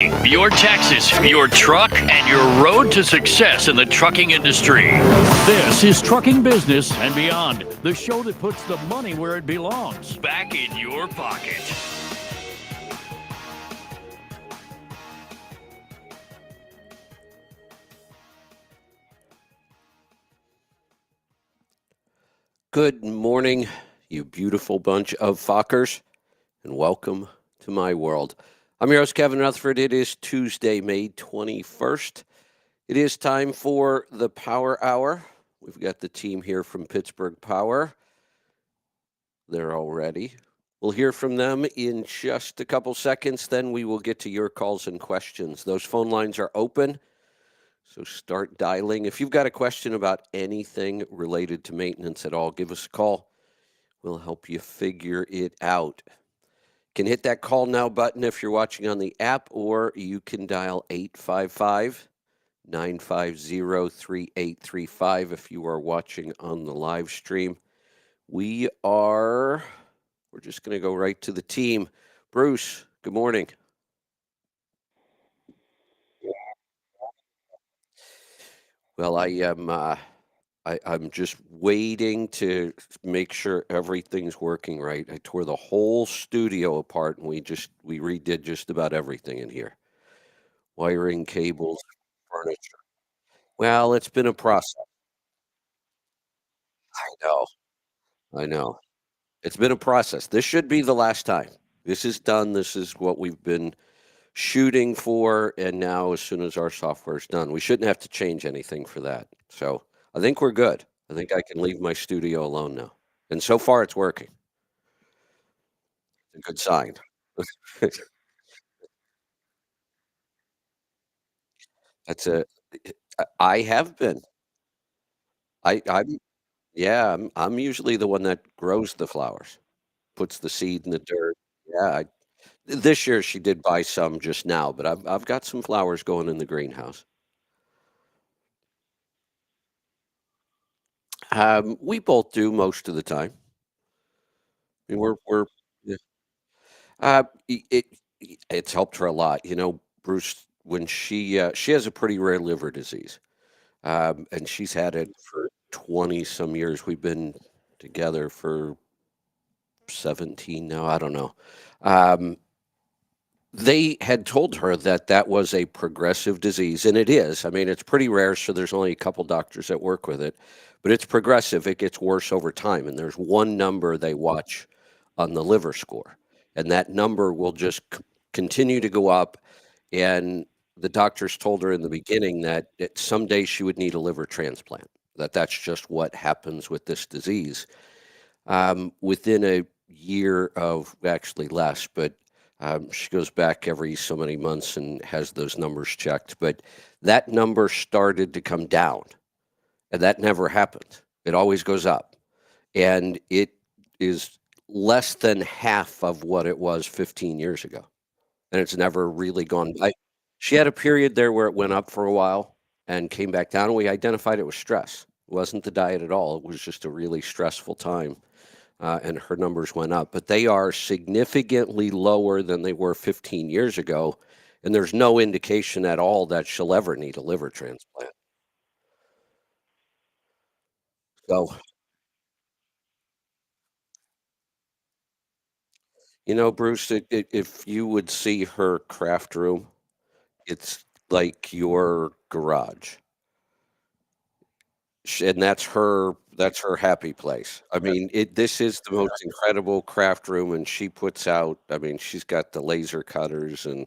your Texas, your truck, and your road to success in the trucking industry. This is Trucking Business and Beyond, the show that puts the money where it belongs, back in your pocket. Good morning, you beautiful bunch of fuckers, and welcome to my world. I'm your host, Kevin Rutherford. It is Tuesday, May 21st. It is time for the Power Hour. We've got the team here from Pittsburgh Power. They're all ready. We'll hear from them in just a couple seconds. Then we will get to your calls and questions. Those phone lines are open, so start dialing. If you've got a question about anything related to maintenance at all, give us a call. We'll help you figure it out. You can hit that call now button if you're watching on the app, or you can dial 855-950-3835 if you are watching on the live stream. We're just going to go right to the team. Bruce, good morning. Well, I'm just waiting to make sure everything's working right. I tore the whole studio apart, and we redid just about everything in here. Wiring, cables, furniture. Well, it's been a process. I know. I know. It's been a process. This should be the last time. This is done. This is what we've been shooting for, and now as soon as our software is done, we shouldn't have to change anything for that. So I think we're good. I think I can leave my studio alone now. And so far, it's working. It's a good sign. That's a I have been. I'm yeah, I'm usually the one that grows the flowers, puts the seed in the dirt. Yeah, this year she did buy some just now, but I've got some flowers going in the greenhouse. We both do most of the time. I mean, we're yeah. It's helped her a lot. You know, Bruce, when she has a pretty rare liver disease, and she's had it for 20 some years. We've been together for 17 now. I don't know. Um, they had told her that that was a progressive disease, and it is. I mean, it's pretty rare, so there's only a couple doctors that work with it, but it's progressive. It gets worse over time, and there's one number they watch on the liver score, and that number will just continue to go up. And the doctors told her in the beginning that someday she would need a liver transplant. That's just what happens with this disease. Within a year of actually less, but she goes back every so many months and has those numbers checked. But that number started to come down, and that never happened. It always goes up, and it is less than half of what it was 15 years ago, and it's never really gone. She had a period there where it went up for a while and came back down. And we identified it was stress. It wasn't the diet at all. It was just a really stressful time, and her numbers went up. But they are significantly lower than they were 15 years ago, and there's no indication at all that she'll ever need a liver transplant. So, you know, Bruce, if you would see her craft room, it's like your garage. And that's her happy place. I mean, this is the most incredible craft room, and she puts out, I mean, she's got the laser cutters, and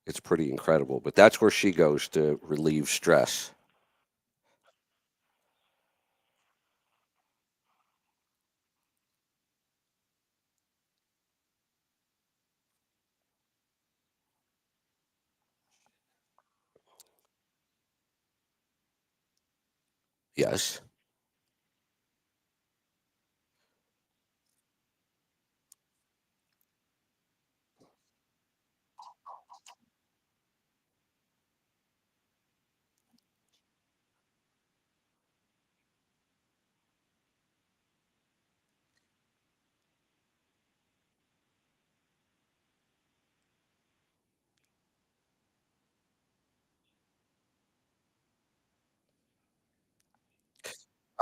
it's pretty incredible, but that's where she goes to relieve stress. Yes.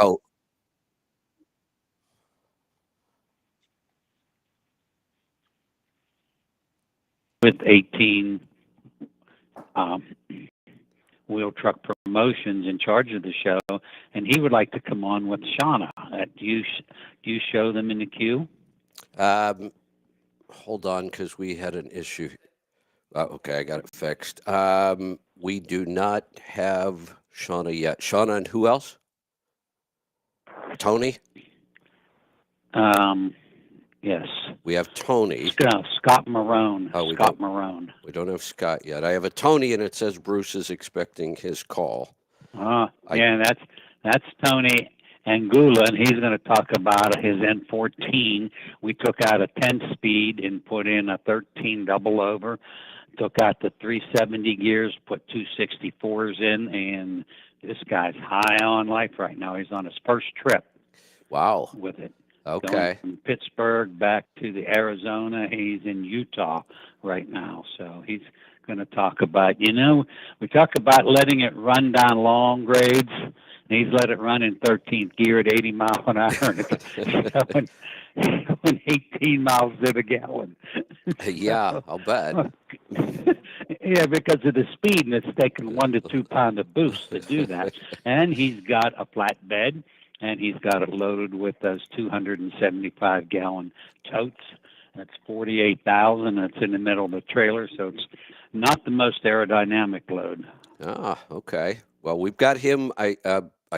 Oh, with 18 um, wheel truck promotions in charge of the show, and he would like to come on with Shauna. Do you show them in the queue? hold on, because we had an issue. Okay, I got it fixed. We do not have Shauna yet. Shauna and who else? Tony? Yes. We have Tony. Scott Marone. Oh, Scott Marone. We don't have Scott yet. I have a Tony, and it says Bruce is expecting his call. Yeah, that's Tony Angula, and he's going to talk about his N14. We took out a 10-speed and put in a 13 double over. Took out the 370 gears, put 264s in, and this guy's high on life right now. He's on his first trip. Wow. With it. Okay. Going from Pittsburgh back to the Arizona. He's in Utah right now. So he's going to talk about, we talk about letting it run down long grades. And he's let it run in 13th gear at 80 miles an hour. And it's going 18 miles to the gallon. Yeah, I'll bet. Yeah, because of the speed, and it's taken 1 to 2 pound of boost to do that. And he's got a flatbed. And he's got it loaded with those 275-gallon totes. That's 48,000. That's in the middle of the trailer, so it's not the most aerodynamic load. Ah, okay. Well, we've got him. I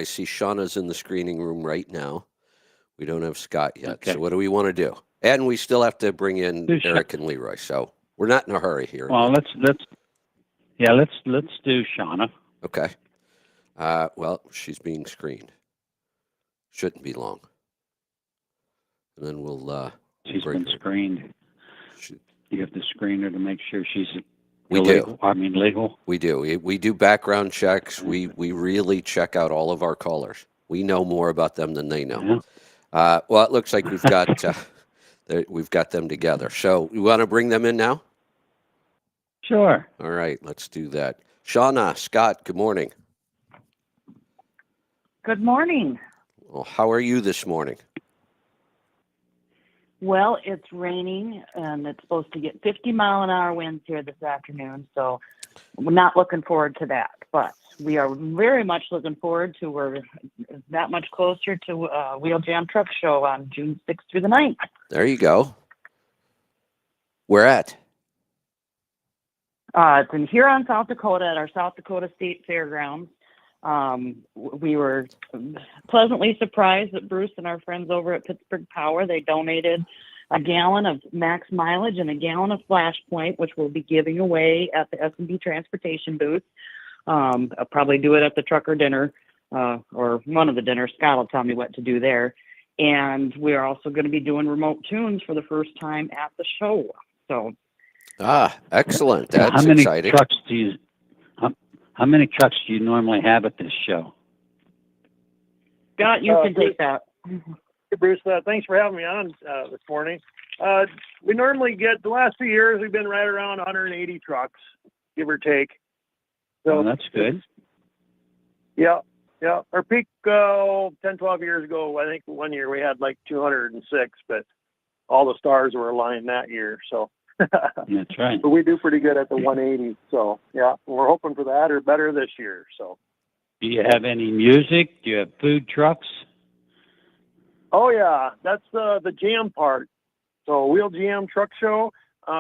see Shauna's in the screening room right now. We don't have Scott yet. Okay. So what do we want to do? And we still have to bring in Eric and Leroy. So we're not in a hurry here. Well, let's do Shauna. Okay. Well, she's being screened. Shouldn't be long. And then we'll she's been screened. You have to screen her to make sure she's legal. We do. We do background checks. We really check out all of our callers. We know more about them than they know. Yeah. Well, it looks like we've got them together. So you want to bring them in now? Sure. All right, let's do that. Shauna, Scott, good morning. Good morning. Well, how are you this morning? Well, it's raining, and it's supposed to get 50-mile-an-hour winds here this afternoon, so we're not looking forward to that. But we are very much looking forward to we're that much closer to Wheel Jam Truck Show on June 6th through the 9th. There you go. Where at? It's in Huron, South Dakota, at our South Dakota State Fairgrounds. We were pleasantly surprised that Bruce and our friends over at Pittsburgh Power, they donated a gallon of max mileage and a gallon of Flashpoint, which we'll be giving away at the S&B Transportation booth. I'll probably do it at the trucker dinner, or one of the dinners. Scott will tell me what to do there. And we're also going to be doing remote tunes for the first time at the show. So, excellent. That's how many exciting. Trucks do you? How many trucks do you normally have at this show? Scott, you can take that. Hey, Bruce, thanks for having me on this morning. We normally get, the last 2 years, we've been right around 180 trucks, give or take. So that's good. Yeah. Our peak 10, 12 years ago, I think one year we had like 206, but all the stars were aligned that year, so. That's right. But we do pretty good at the 180, so yeah, we're hoping for that or better this year. So, do you have any music? Do you have food trucks? Oh yeah, that's the jam part. So Wheel Jam Truck Show.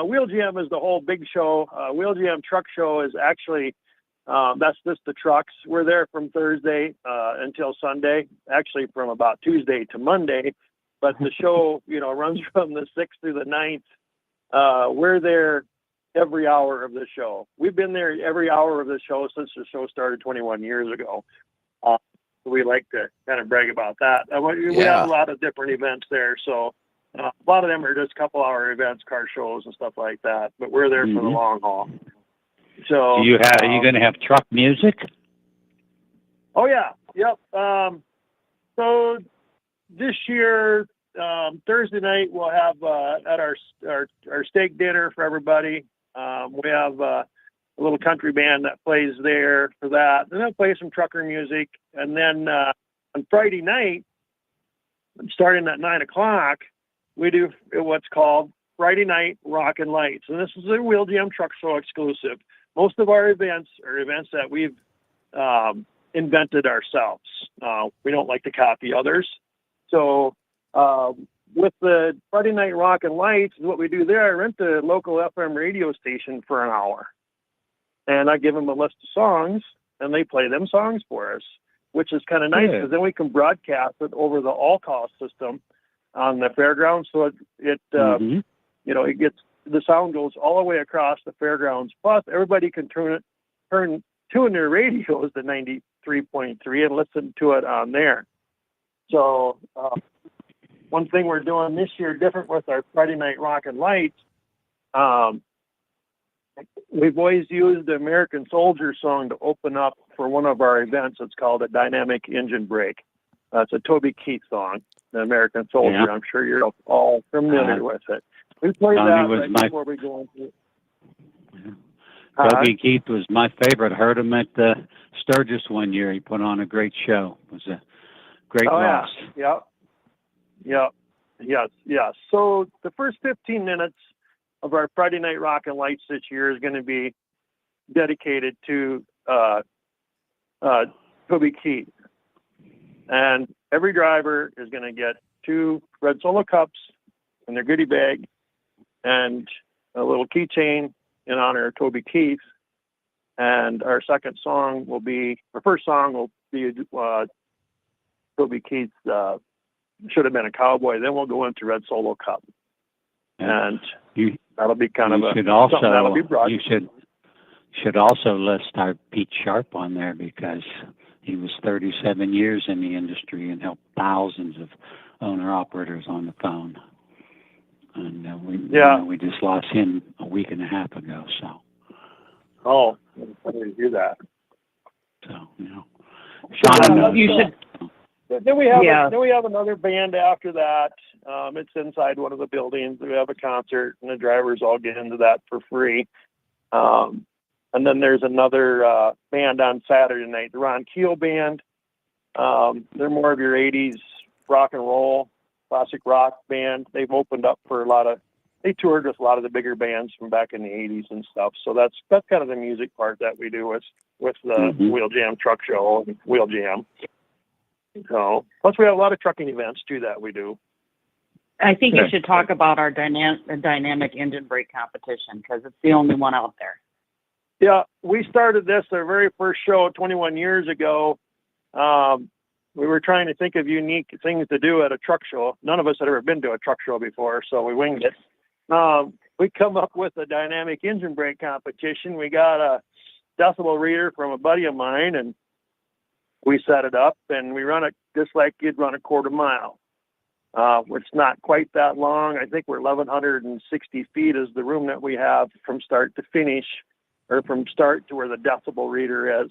Wheel Jam is the whole big show. Wheel Jam Truck Show is actually that's just the trucks. We're there from Thursday until Sunday. Actually, from about Tuesday to Monday. But the show, runs from the 6th through the 9th. We're there every hour of the show. We've been there every hour of the show since the show started 21 years ago. We like to kind of brag about that. We have a lot of different events there. So a lot of them are just couple-hour events, car shows and stuff like that. But we're there for the long haul. So are you going to have truck music? Oh, yeah. Yep. So this year, Thursday night we'll have at our steak dinner for everybody. We have a little country band that plays there for that, and they'll play some trucker music. And then on Friday night, starting at 9 o'clock, we do what's called Friday Night Rock and Lights. And this is a Wheel Jam Truck Show exclusive. Most of our events are events that we've invented ourselves. We don't like to copy others. So with the Friday Night Rock and Lights, what we do there, I rent the local FM radio station for an hour. And I give them a list of songs, and they play them songs for us, which is kind of nice because then we can broadcast it over the all-call system on the fairgrounds. So it it gets, the sound goes all the way across the fairgrounds. Plus, everybody can tune their radios to 93.3 and listen to it on there. So one thing we're doing this year different with our Friday Night Rock and Lights, we've always used the American Soldier song to open up for one of our events. It's called a Dynamic Engine Brake. It's a Toby Keith song, the American Soldier. Yeah. I'm sure you're all familiar with it. We played that right before we go into it. Toby Keith was my favorite. Heard him at Sturgis one year. He put on a great show. It was a great loss. Yes. So the first 15 minutes of our Friday Night Rock and Lights this year is going to be dedicated to Toby Keith. And every driver is going to get 2 red Solo cups in their goodie bag and a little keychain in honor of Toby Keith. And our first song will be Toby Keith's Should Have Been a Cowboy. Then we'll go into Red Solo Cup. And that'll be kind of something that'll be brought. You should also list our Pete Sharp on there because he was 37 years in the industry and helped thousands of owner-operators on the phone. And we just lost him a week and a half ago. So. Oh, I didn't hear that. So Sean, you should. Then we have another band after that. It's inside one of the buildings. We have a concert, and the drivers all get into that for free. And then there's another band on Saturday night, the Ron Keel Band. They're more of your 80s rock and roll, classic rock band. They've opened up for they toured with a lot of the bigger bands from back in the 80s and stuff. So that's kind of the music part that we do with the Wheel Jam Truck Show and Wheel Jam. So, plus we have a lot of trucking events too that we do. I think you should talk about our dynamic engine brake competition because it's the only one out there. Yeah, we started this our very first show 21 years ago. We were trying to think of unique things to do at a truck show. None of us had ever been to a truck show before, so we winged it. We come up with a dynamic engine brake competition. We got a decibel reader from a buddy of mine, and we set it up, and we run it just like you'd run a quarter mile. It's not quite that long. I think we're 1,160 feet is the room that we have from start to finish, or from start to where the decibel reader is.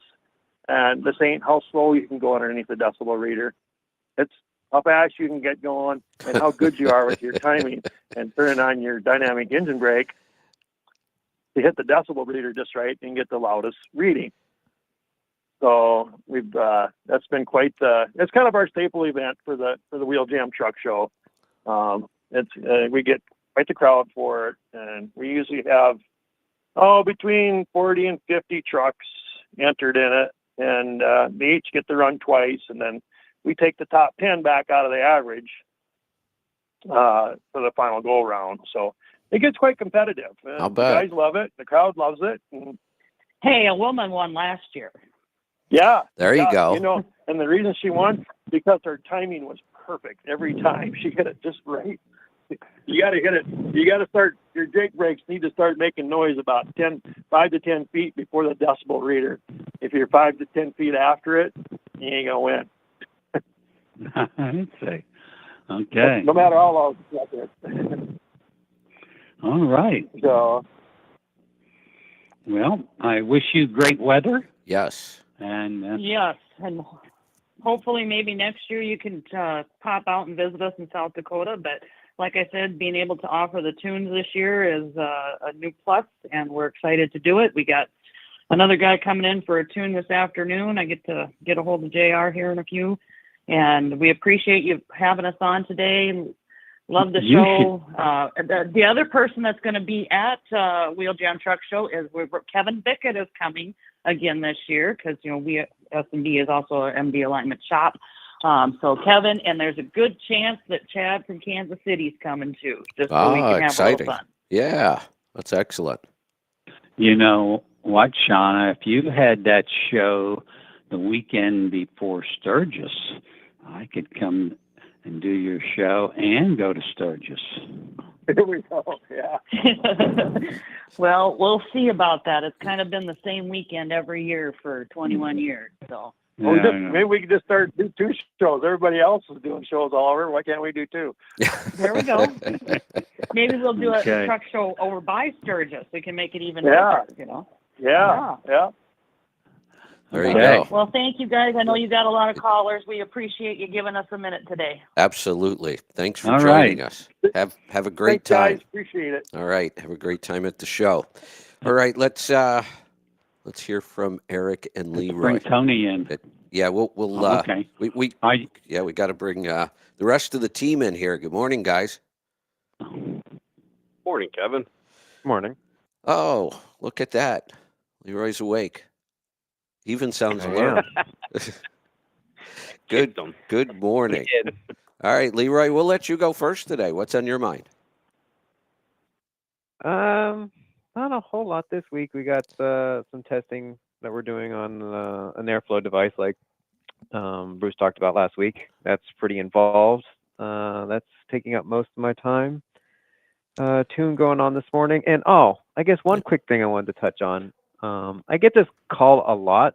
And this ain't how slow you can go underneath the decibel reader. It's how fast you can get going and how good you are with your timing and turning on your dynamic engine brake to hit the decibel reader just right and get the loudest reading. So we've that's been quite it's kind of our staple event for the Wheel Jam Truck Show. We get quite the crowd for it, and we usually have between 40 and 50 trucks entered in it, and they each get to run twice, and then we take the top 10 back out of the average for the final go round. So it gets quite competitive. I'll The bet. guys love it. The crowd loves it. And Hey, a woman won last year. yeah. There you go. And the reason she won, because her timing was perfect every time. She hit it just right. You got to hit it. You got to start, your Jake brakes need to start making noise about 5 to 10 feet before the decibel reader. If you're 5 to 10 feet after it, you ain't going to win. I'd say. Okay. No matter how long you get it. All right. So, well, I wish you great weather. Yes. And Yes, and hopefully maybe next year you can pop out and visit us in South Dakota. But like I said, being able to offer the tunes this year is a new plus, and we're excited to do it. We got another guy coming in for a tune this afternoon. I get to get a hold of JR here in a few, And we appreciate you having us on today. Love the You show. The other person that's going to be at Wheel Jam Truck Show is Kevin Bickett is coming again this year because, we S&D is also an MD alignment shop. So Kevin, and there's a good chance that Chad from Kansas City's coming too, just so we can have exciting. a little fun. Yeah, that's excellent. You know what, Shauna? If you had that show the weekend before Sturgis, I could come and do your show and go to Sturgis. Here we go. Yeah. Well, we'll see about that. It's kind of been the same weekend every year for 21 years. So Maybe we could just start do 2 shows. Everybody else is doing shows all over. Why can't we do 2? there we go. Maybe we'll do a truck show over by Sturgis. We can make it even better, Yeah. There you go. Well, thank you guys. I know you got a lot of callers. We appreciate you giving us a minute today. Absolutely. Thanks for All joining right. us. Have a great Thanks, time. guys. Appreciate it. All right. Have a great time at the show. All right. Let's hear from Eric and Leroy. Bring Tony in. Yeah, we'll Okay. we got to bring the rest of the team in here. Good morning, guys. Morning, Kevin. Morning. Oh, look at that. Leroy's awake. Even sounds alert. Good morning. All right, Leroy, we'll let you go first today. What's on your mind? Not a whole lot this week. We got some testing that we're doing on an airflow device like Bruce talked about last week. That's pretty involved. That's taking up most of my time. Tune going on this morning. And I guess one quick thing I wanted to touch on. I get this call a lot.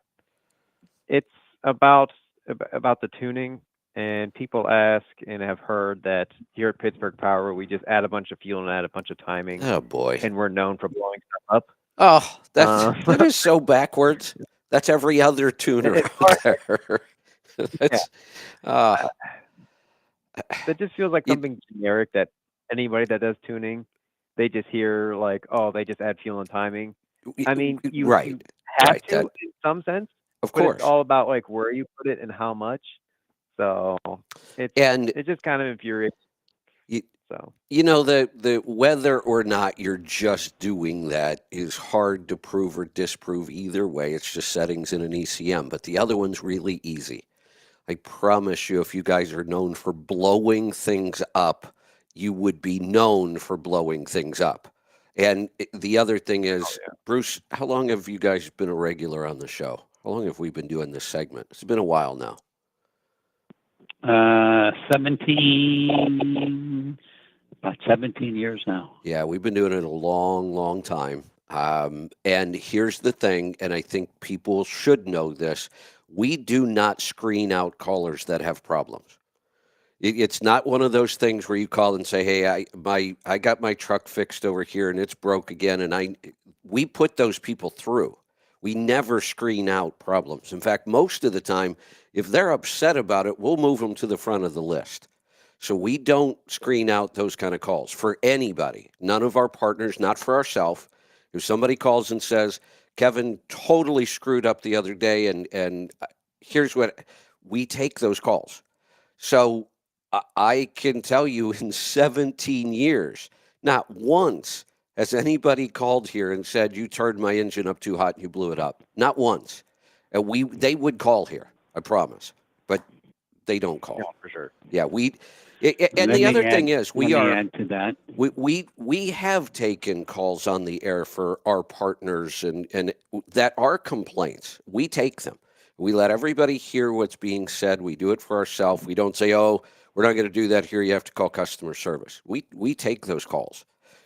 It's about the tuning, and people ask and have heard that here at Pittsburgh Power, we just add a bunch of fuel and add a bunch of timing. Oh boy. And we're known for blowing stuff up. Oh, that is so backwards. That's every other tuner out there. That just feels like something generic that anybody that does tuning, they just hear like, they just add fuel and timing. I mean, you have to in some sense, of but course. It's all about like where you put it and how much. So it's just kind of infuriating. So the whether or not you're just doing that is hard to prove or disprove either way. It's just settings in an ECM, but the other one's really easy. I promise you, if you guys are known for blowing things up, you would be known for blowing things up. And the other thing is, Bruce, how long have you guys been a regular on the show? How long have we been doing this segment? It's been a while now. 17 years now. Yeah, we've been doing it a long, long time. And here's the thing, and I think people should know this. We do not screen out callers that have problems. It's not one of those things where you call and say, hey, I got my truck fixed over here and it's broke again. And we put those people through. We never screen out problems. In fact, most of the time, if they're upset about it, we'll move them to the front of the list. So we don't screen out those kind of calls for anybody. None of our partners, not for ourselves. If somebody calls and says, Kevin totally screwed up the other day, and here's what, we take those calls. So I can tell you in 17 years, not once has anybody called here and said, you turned my engine up too hot and you blew it up. Not once. And they would call here, I promise. But they don't call. Yeah, for sure. Yeah, and the other thing is, we add to that. We have taken calls on the air for our partners and that are complaints. We take them. We let everybody hear what's being said. We do it for ourselves. We don't say, oh, we're not going to do that here. You have to call customer service. We take those calls.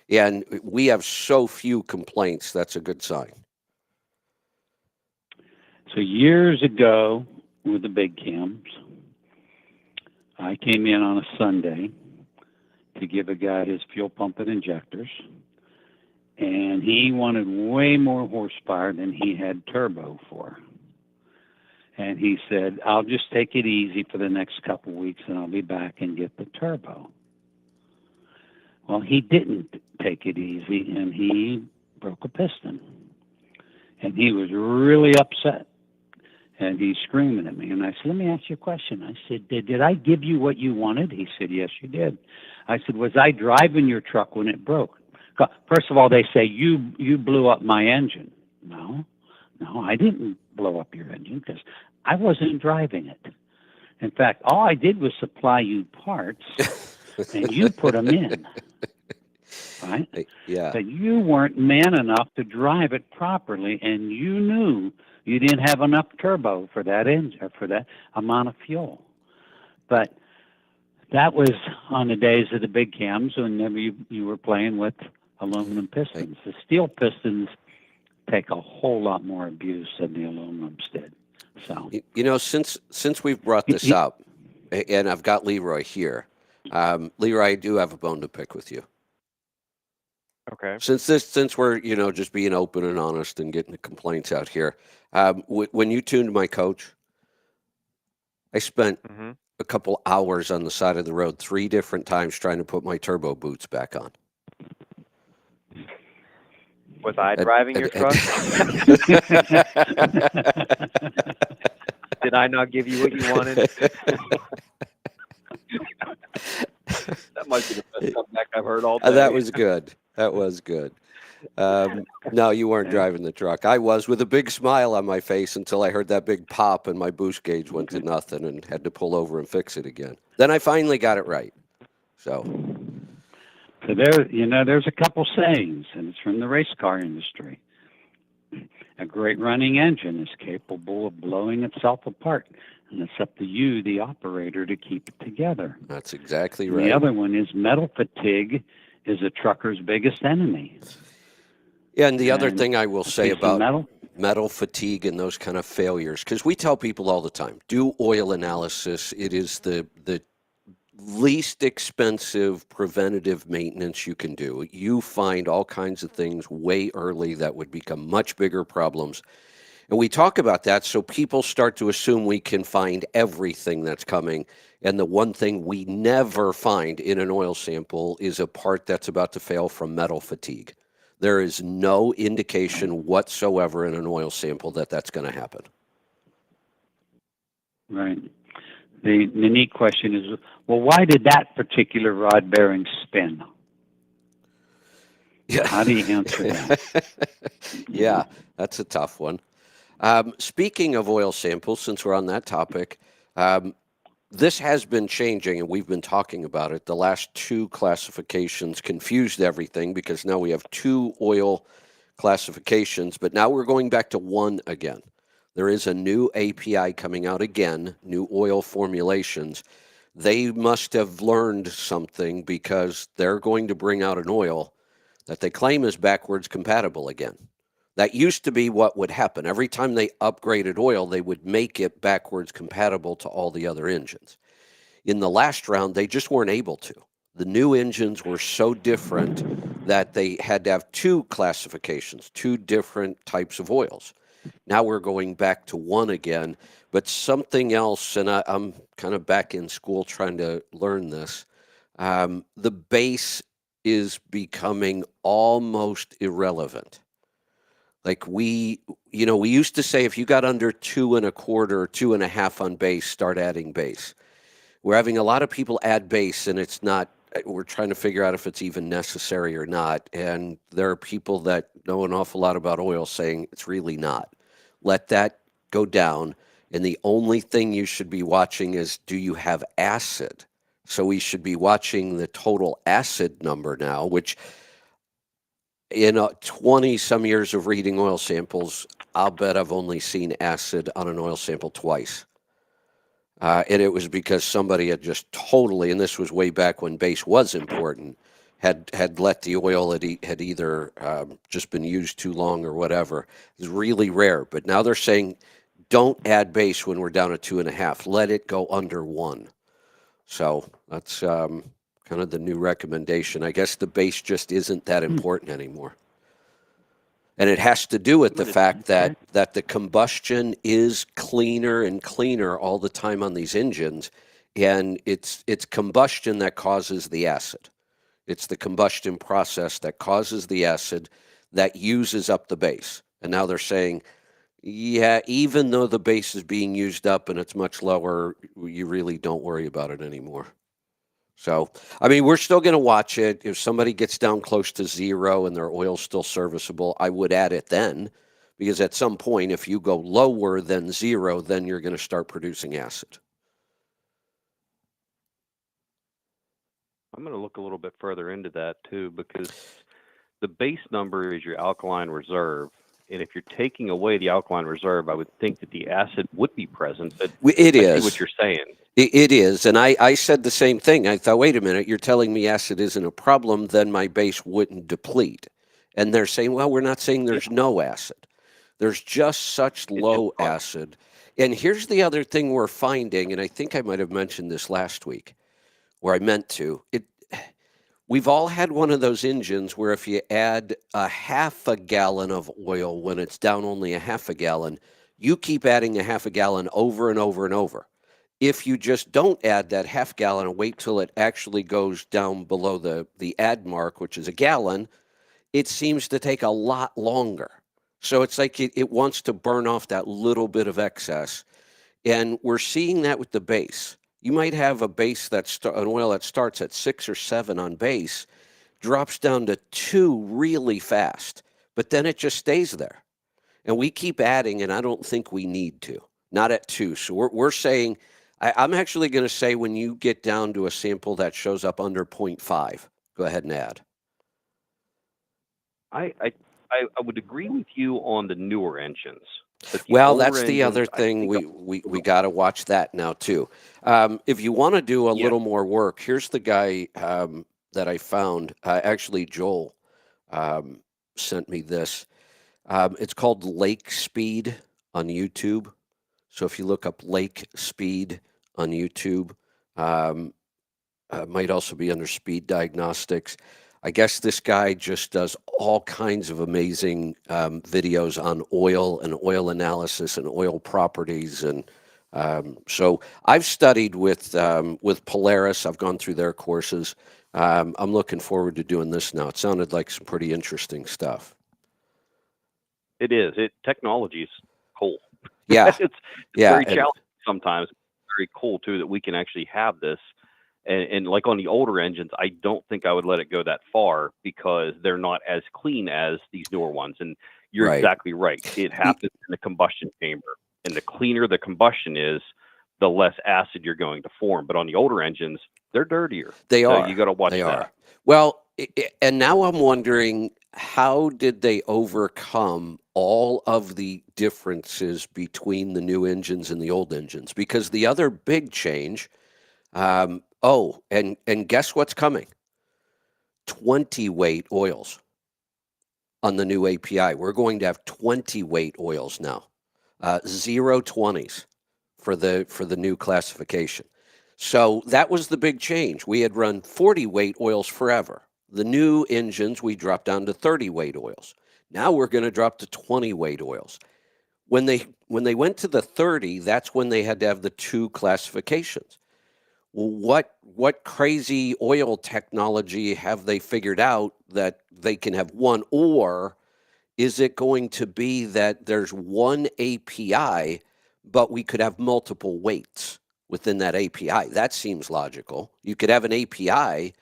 And we have so few complaints. That's a good sign. So years ago with the big cams, I came in on a Sunday to give a guy his fuel pump and injectors, and he wanted way more horsepower than he had turbo for. And he said, I'll just take it easy for the next couple of weeks and I'll be back and get the turbo. Well, he didn't take it easy and he broke a piston. And he was really upset. And he's screaming at me. And I said, let me ask you a question. I said, did I give you what you wanted? He said, yes, you did. I said, was I driving your truck when it broke? First of all, they say, you blew up my engine. No, I didn't blow up your engine because I wasn't driving it. In fact, all I did was supply you parts, and you put them in, right? Yeah. But you weren't man enough to drive it properly, and you knew you didn't have enough turbo for that engine, for that amount of fuel. But that was on the days of the big cams whenever you were playing with aluminum pistons. The steel pistons take a whole lot more abuse than the aluminums did. So, You know, since we've brought this up, and I've got Leroy here, Leroy, I do have a bone to pick with you. Okay. Since we're just being open and honest and getting the complaints out here, when you tuned my coach, I spent a couple hours on the side of the road 3 different times trying to put my turbo boots back on. Was I driving your truck? Did I not give you what you wanted? That might be the best comeback I've heard all day. That was good. That was good. No, you weren't driving the truck. I was, with a big smile on my face, until I heard that big pop and my boost gauge went to nothing and had to pull over and fix it again. Then I finally got it right. So there's a couple sayings, and it's from the race car industry. A great running engine is capable of blowing itself apart, and it's up to you, the operator, to keep it together. That's exactly And right. the other one is metal fatigue is a trucker's biggest enemy. Yeah, and the other thing I will say about metal fatigue and those kind of failures, because we tell people all the time, do oil analysis. It is the least expensive preventative maintenance you can do. You find all kinds of things way early that would become much bigger problems. And we talk about that so people start to assume we can find everything that's coming. And the one thing we never find in an oil sample is a part that's about to fail from metal fatigue. There is no indication whatsoever in an oil sample that that's going to happen. Right. The neat question is, well, why did that particular rod bearing spin? Yeah. How do you answer that? Yeah, that's a tough one. Speaking of oil samples, since we're on that topic, this has been changing, and we've been talking about it. The last 2 classifications confused everything, because now we have 2 oil classifications, but now we're going back to 1 again. There is a new API coming out again, new oil formulations. They must have learned something, because they're going to bring out an oil that they claim is backwards compatible again. That used to be what would happen. Every time they upgraded oil, they would make it backwards compatible to all the other engines. In the last round, they just weren't able to. The new engines were so different that they had to have 2 classifications, 2 different types of oils. Now we're going back to 1 again, but something else, and I'm kind of back in school trying to learn this. The base is becoming almost irrelevant. Like we used to say, if you got under 2 1/4 or 2 1/2 on base, start adding base. We're having a lot of people add base, and it's not. We're trying to figure out if it's even necessary or not. And there are people that know an awful lot about oil saying it's really not. Let that go down. And the only thing you should be watching is, do you have acid? So we should be watching the total acid number now, which in 20-some years of reading oil samples, I'll bet I've only seen acid on an oil sample twice. And it was because somebody had just totally, and this was way back when base was important, had let the oil had either just been used too long or whatever. It's really rare. But now they're saying, don't add base when we're down at 2 1/2. Let it go under 1. So that's kind of the new recommendation. I guess the base just isn't that important anymore. And it has to do with the fact that the combustion is cleaner and cleaner all the time on these engines, and it's combustion that causes the acid. It's the combustion process that causes the acid that uses up the base. And now they're saying, Yeah, even though the base is being used up and it's much lower, you really don't worry about it anymore. So, I mean, we're still going to watch it. If somebody gets down close to zero and their oil's still serviceable, I would add it then, because at some point, if you go lower than zero, then you're going to start producing acid. I'm going to look a little bit further into that too, because the base number is your alkaline reserve. And if you're taking away the alkaline reserve, I would think that the acid would be present. But It I is. see what you're saying. It is. And I said the same thing. I thought, wait a minute, you're telling me acid isn't a problem, then my base wouldn't deplete. And they're saying, well, we're not saying there's no acid. There's just such low acid. And here's the other thing we're finding, and I think I might have mentioned this last week, or I meant to. We've all had one of those engines where if you add a half a gallon of oil when it's down only a half a gallon, you keep adding a half a gallon over and over and over. If you just don't add that half gallon and wait till it actually goes down below the add mark, which is a gallon, it seems to take a lot longer. So it's like it wants to burn off that little bit of excess. And we're seeing that with the base. You might have a base an oil that starts at 6 or 7 on base, drops down to 2 really fast, but then it just stays there. And we keep adding, and I don't think we need to. Not at 2. So we're saying, I'm actually going to say when you get down to a sample that shows up under 0.5, go ahead and add. I would agree with you on the newer engines. Well, that's the other thing. We got to watch that now, too. If you want to do a little more work, here's the guy that I found. Actually, Joel sent me this. It's called Lake Speed on YouTube. So if you look up Lake Speed on YouTube, might also be under Speed Diagnostics. I guess this guy just does all kinds of amazing videos on oil and oil analysis and oil properties. And so I've studied with Polaris. I've gone through their courses. I'm looking forward to doing this now. It sounded like some pretty interesting stuff. It is. Technology is cool. Yeah. it's very challenging sometimes. Very cool too that we can actually have this. And like on the older engines, I don't think I would let it go that far because they're not as clean as these newer ones. And you're exactly right. It happens in the combustion chamber. And the cleaner the combustion is, the less acid you're going to form. But on the older engines, they're dirtier. They are. You got to watch that. Are. Well, and now I'm wondering, how did they overcome all of the differences between the new engines and the old engines? Because the other big change, and guess what's coming? 20 weight oils on the new API. We're going to have 20 weight oils now, 020s for the new classification. So that was the big change. We had run 40 weight oils forever. The new engines, we dropped down to 30 weight oils. Now we're going to drop to 20 weight oils. When they went to the 30, that's when they had to have the 2 classifications. Well, what crazy oil technology have they figured out that they can have one? Or is it going to be that there's one API, but we could have multiple weights within that API? That seems logical. You could have an API,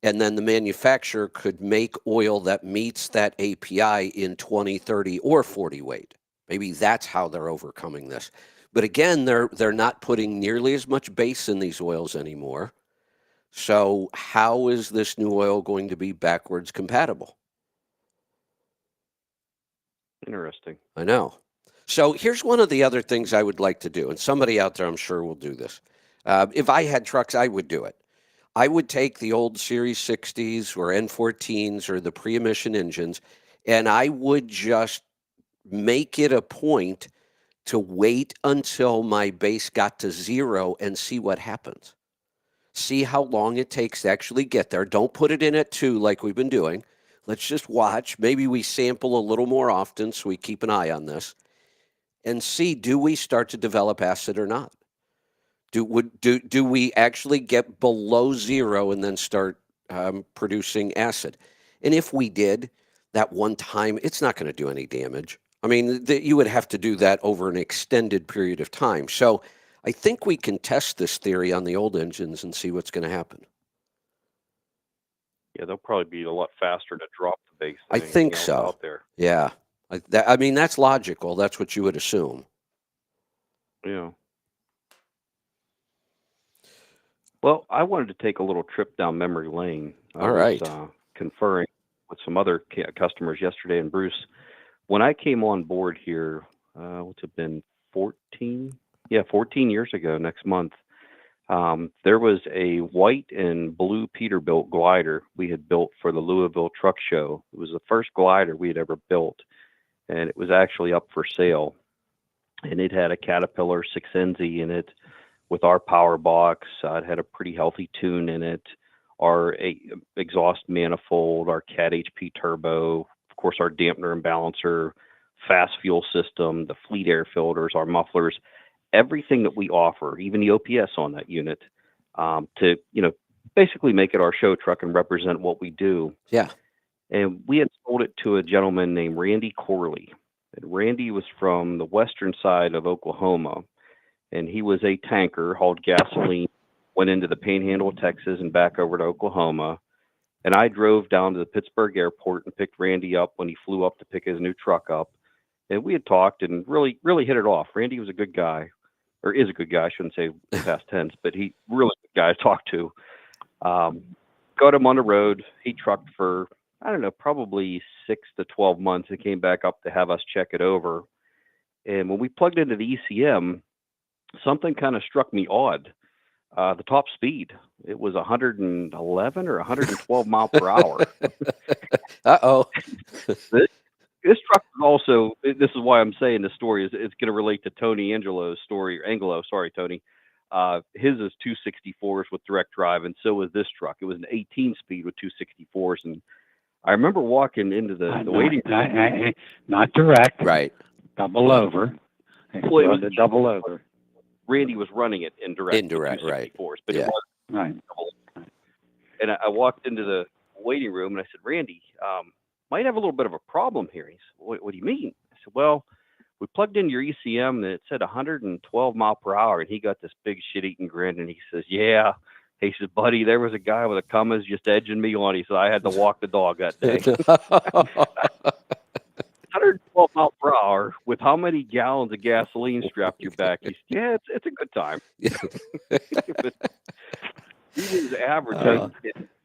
and then the manufacturer could make oil that meets that API in 20, 30, or 40 weight. Maybe that's how they're overcoming this. But again, they're not putting nearly as much base in these oils anymore. So how is this new oil going to be backwards compatible? Interesting. I know. So here's one of the other things I would like to do, and somebody out there I'm sure will do this. If I had trucks, I would do it. I would take the old Series 60s or N14s or the pre-emission engines, and I would just make it a point to wait until my base got to 0 and see what happens. See how long it takes to actually get there. Don't put it in at 2 like we've been doing. Let's just watch. Maybe we sample a little more often so we keep an eye on this and see, do we start to develop acid or not? Do we actually get below 0 and then start producing acid? And if we did, that one time, it's not going to do any damage. I mean, you would have to do that over an extended period of time. So I think we can test this theory on the old engines and see what's going to happen. Yeah, they'll probably be a lot faster to drop the base I than think anything else so. out there. Yeah. I mean, that's logical. That's what you would assume. Yeah. Well, I wanted to take a little trip down memory lane. I All was right. conferring with some other customers yesterday, and Bruce, when I came on board here, what's it been, 14? Yeah, 14 years ago next month. There was a white and blue Peterbilt glider we had built for the Louisville Truck Show. It was the first glider we had ever built, and it was actually up for sale. And it had a Caterpillar 6NZ in it with our power box. It had a pretty healthy tune in it, our exhaust manifold, our Cat HP turbo, of course, our dampener and balancer, fast fuel system, the fleet air filters, our mufflers, everything that we offer, even the OPS on that unit, to basically make it our show truck and represent what we do. Yeah. And we had sold it to a gentleman named Randy Corley. And Randy was from the western side of Oklahoma, and he was a tanker, hauled gasoline, went into the Panhandle of Texas and back over to Oklahoma. And I drove down to the Pittsburgh airport and picked Randy up when he flew up to pick his new truck up. And we had talked and really, really hit it off. Randy was a good guy, or is a good guy. I shouldn't say past tense, but he really good guy to talk to. Got him on the road. He trucked for, I don't know, probably 6 to 12 months and came back up to have us check it over. And when we plugged into the ECM, something kind of struck me odd. The top speed, it was 111 or 112 mile per hour. Uh-oh. This truck is also, this is why I'm saying this story, is it's going to relate to Tony Angelo's story, sorry, Tony. His is 264s with direct drive, and so was this truck. It was an 18 speed with 264s. And I remember walking into the waiting room. Not direct. Right. Double over. Well, it was a double over. Randy was running it indirect. Indirect, right. But Yeah. it was Right. double. And I walked into the waiting room and I said, Randy, might have a little bit of a problem here. He said, what do you mean? I said, well, we plugged in your ECM and it said 112 mile per hour. And he got this big shit-eating grin and he says, yeah. He said, buddy, there was a guy with a Cummins just edging me on. He said, I had to walk the dog that day. 112 miles per hour with how many gallons of gasoline strapped to your back? He said, yeah, it's a good time. He was averaging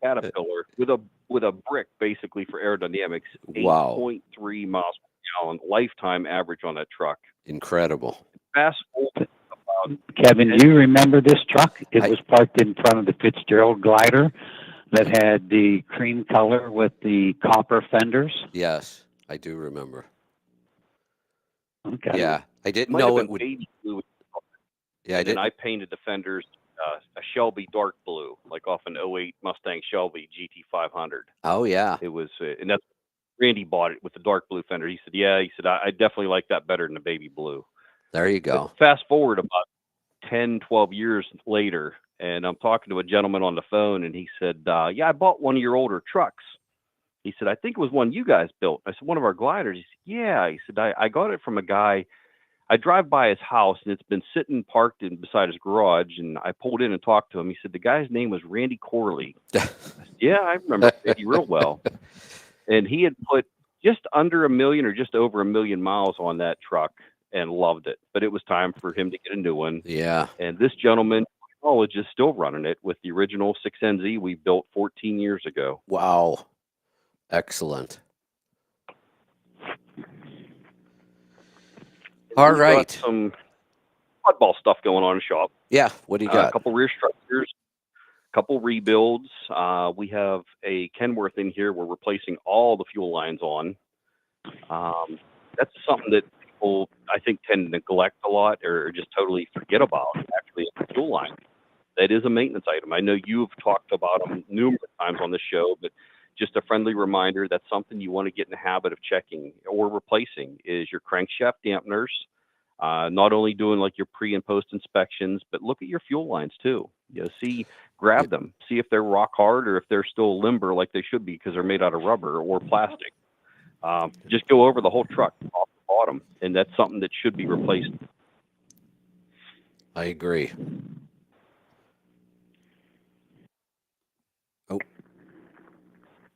Caterpillar with a brick basically for aerodynamics, 8.3 miles per gallon lifetime average on that truck. Incredible. Fast forward about Kevin, you remember this truck? It was parked in front of the Fitzgerald glider that had the cream color with the copper fenders. Yes, I do remember. Okay. Yeah, I didn't might know have it been would. baby blue. Yeah, I And didn't. I painted the fenders a Shelby dark blue, like off an 08 Mustang Shelby GT500. Oh yeah. It was, and that's Randy bought it with the dark blue fender. He said, yeah, he said, I definitely like that better than the baby blue. There you go. But fast forward about 10, 12 years later, and I'm talking to a gentleman on the phone, and he said, yeah, I bought one of your older trucks. He said, I think it was one you guys built. I said, one of our gliders. He said, yeah. He said, I got it from a guy. I drive by his house, and it's been sitting parked beside his garage, and I pulled in and talked to him. He said, the guy's name was Randy Corley. I said, yeah, I remember Randy real well. And he had put just under 1 million or just over 1 million miles on that truck and loved it. But it was time for him to get a new one. Yeah. And this gentleman, college, is still running it with the original 6NZ we built 14 years ago. Wow. Excellent. All We've right. got some oddball stuff going on in the shop. Yeah. What do you got? A couple rear structures, a couple rebuilds. We have a Kenworth in here we're replacing all the fuel lines on. That's something that people, I think, tend to neglect a lot or just totally forget about, actually, the fuel line. That is a maintenance item. I know you've talked about them numerous times on this show, but just a friendly reminder, that's something you want to get in the habit of checking or replacing is your crankshaft dampeners. Not only doing like your pre and post inspections, but look at your fuel lines too. Grab them, see if they're rock hard or if they're still limber like they should be because they're made out of rubber or plastic. Just go over the whole truck, top to bottom, and that's something that should be replaced. I agree. Oh,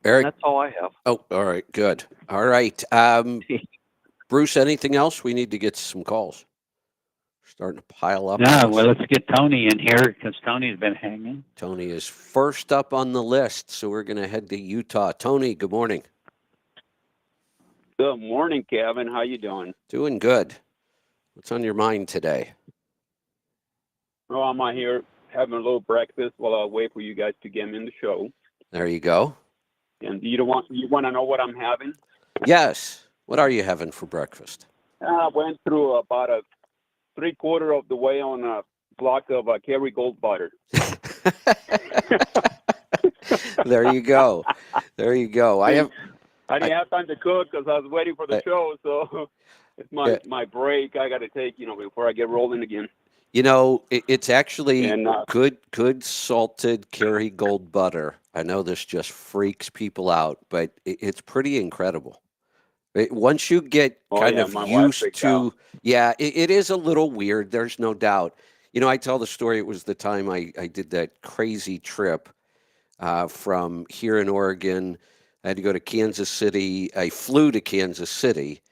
Eric. That's all I have. Oh, all right, good. All right, Bruce. Anything else? We need to get some calls. Starting to pile up. No, well, let's get Tony in here because Tony's been hanging. Tony is first up on the list, so we're going to head to Utah. Tony, good morning. Good morning, Kevin. How you doing? Doing good. What's on your mind today? Oh, I'm out here having a little breakfast while I wait for you guys to get me in the show. There you go. And you want to know what I'm having? Yes. What are you having for breakfast? I went through about a 3/4 of the way on a block of Kerrygold butter. There you go. There you go. I didn't have time to cook because I was waiting for the show, so it's my break. I got to take before I get rolling again. It's actually good salted Kerrygold butter. I know this just freaks people out, but it's pretty incredible. Once you get used to, it is a little weird. There's no doubt. I tell the story. It was the time I did that crazy trip from here in Oregon. I had to go to Kansas City. I flew to Kansas City,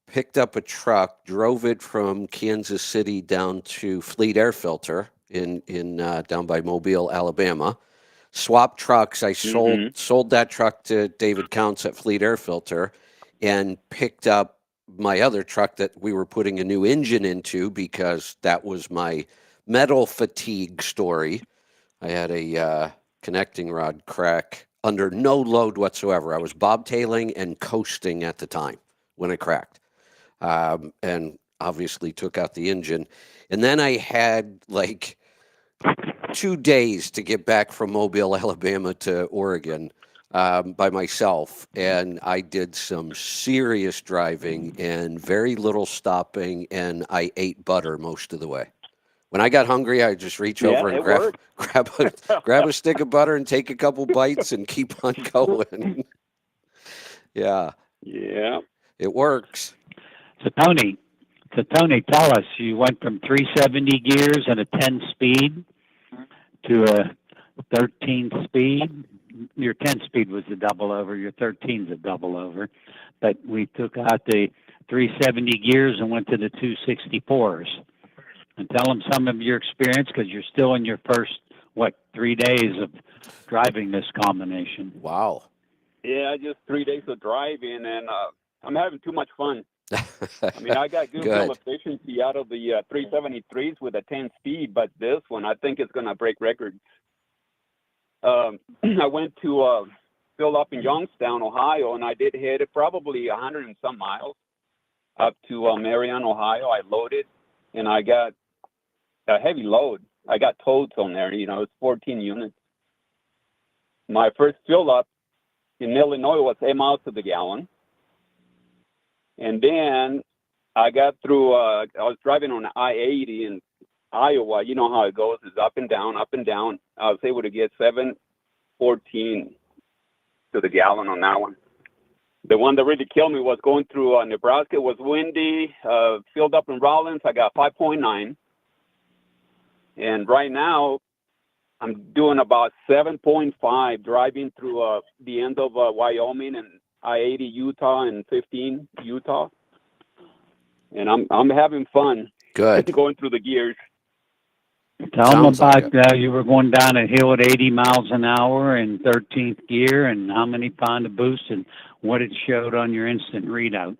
picked up a truck, drove it from Kansas City down to Fleet Air Filter in down by Mobile, Alabama. Swapped trucks. I sold that truck to David Counts at Fleet Air Filter, and picked up my other truck that we were putting a new engine into because that was my metal fatigue story. I had a connecting rod crack under no load whatsoever. I was bobtailing and coasting at the time when it cracked, and obviously took out the engine. And then I had like 2 days to get back from Mobile, Alabama to Oregon by myself. And I did some serious driving and very little stopping, and I ate butter most of the way. When I got hungry, I just reach over and grab a stick of butter and take a couple bites and keep on going. Yeah. Yeah. It works. So Tony, tell us, you went from 370 gears and a 10 speed to a 13 speed. Your 10 speed was a double over. Your 13's a double over. But we took out the 370 gears and went to the 264s. And tell them some of your experience because you're still in your first, 3 days of driving this combination. Wow. Yeah, just 3 days of driving, and I'm having too much fun. I mean, I got good fuel efficiency out of the 373s with a 10 speed, but this one, I think it's going to break records. I went to fill up in Youngstown, Ohio, and I did hit it probably 100 and some miles up to Marion, Ohio. I loaded, and I got a heavy load. I got totes on there, it's 14 units. My first fill up in Illinois was 8 miles to the gallon. And then I got through, I was driving on I-80 in Iowa. You know how it goes. It's up and down, up and down. I was able to get 714 to the gallon on that one. The one that really killed me was going through Nebraska. It was windy, filled up in Rollins. I got 5.9. And right now, I'm doing about 7.5 driving through the end of Wyoming and I-80 Utah and 15 Utah. And I'm having fun. Good. Going through the gears. Tell them about you were going down a hill at 80 miles an hour in 13th gear, and how many pound of boost and what it showed on your instant readout.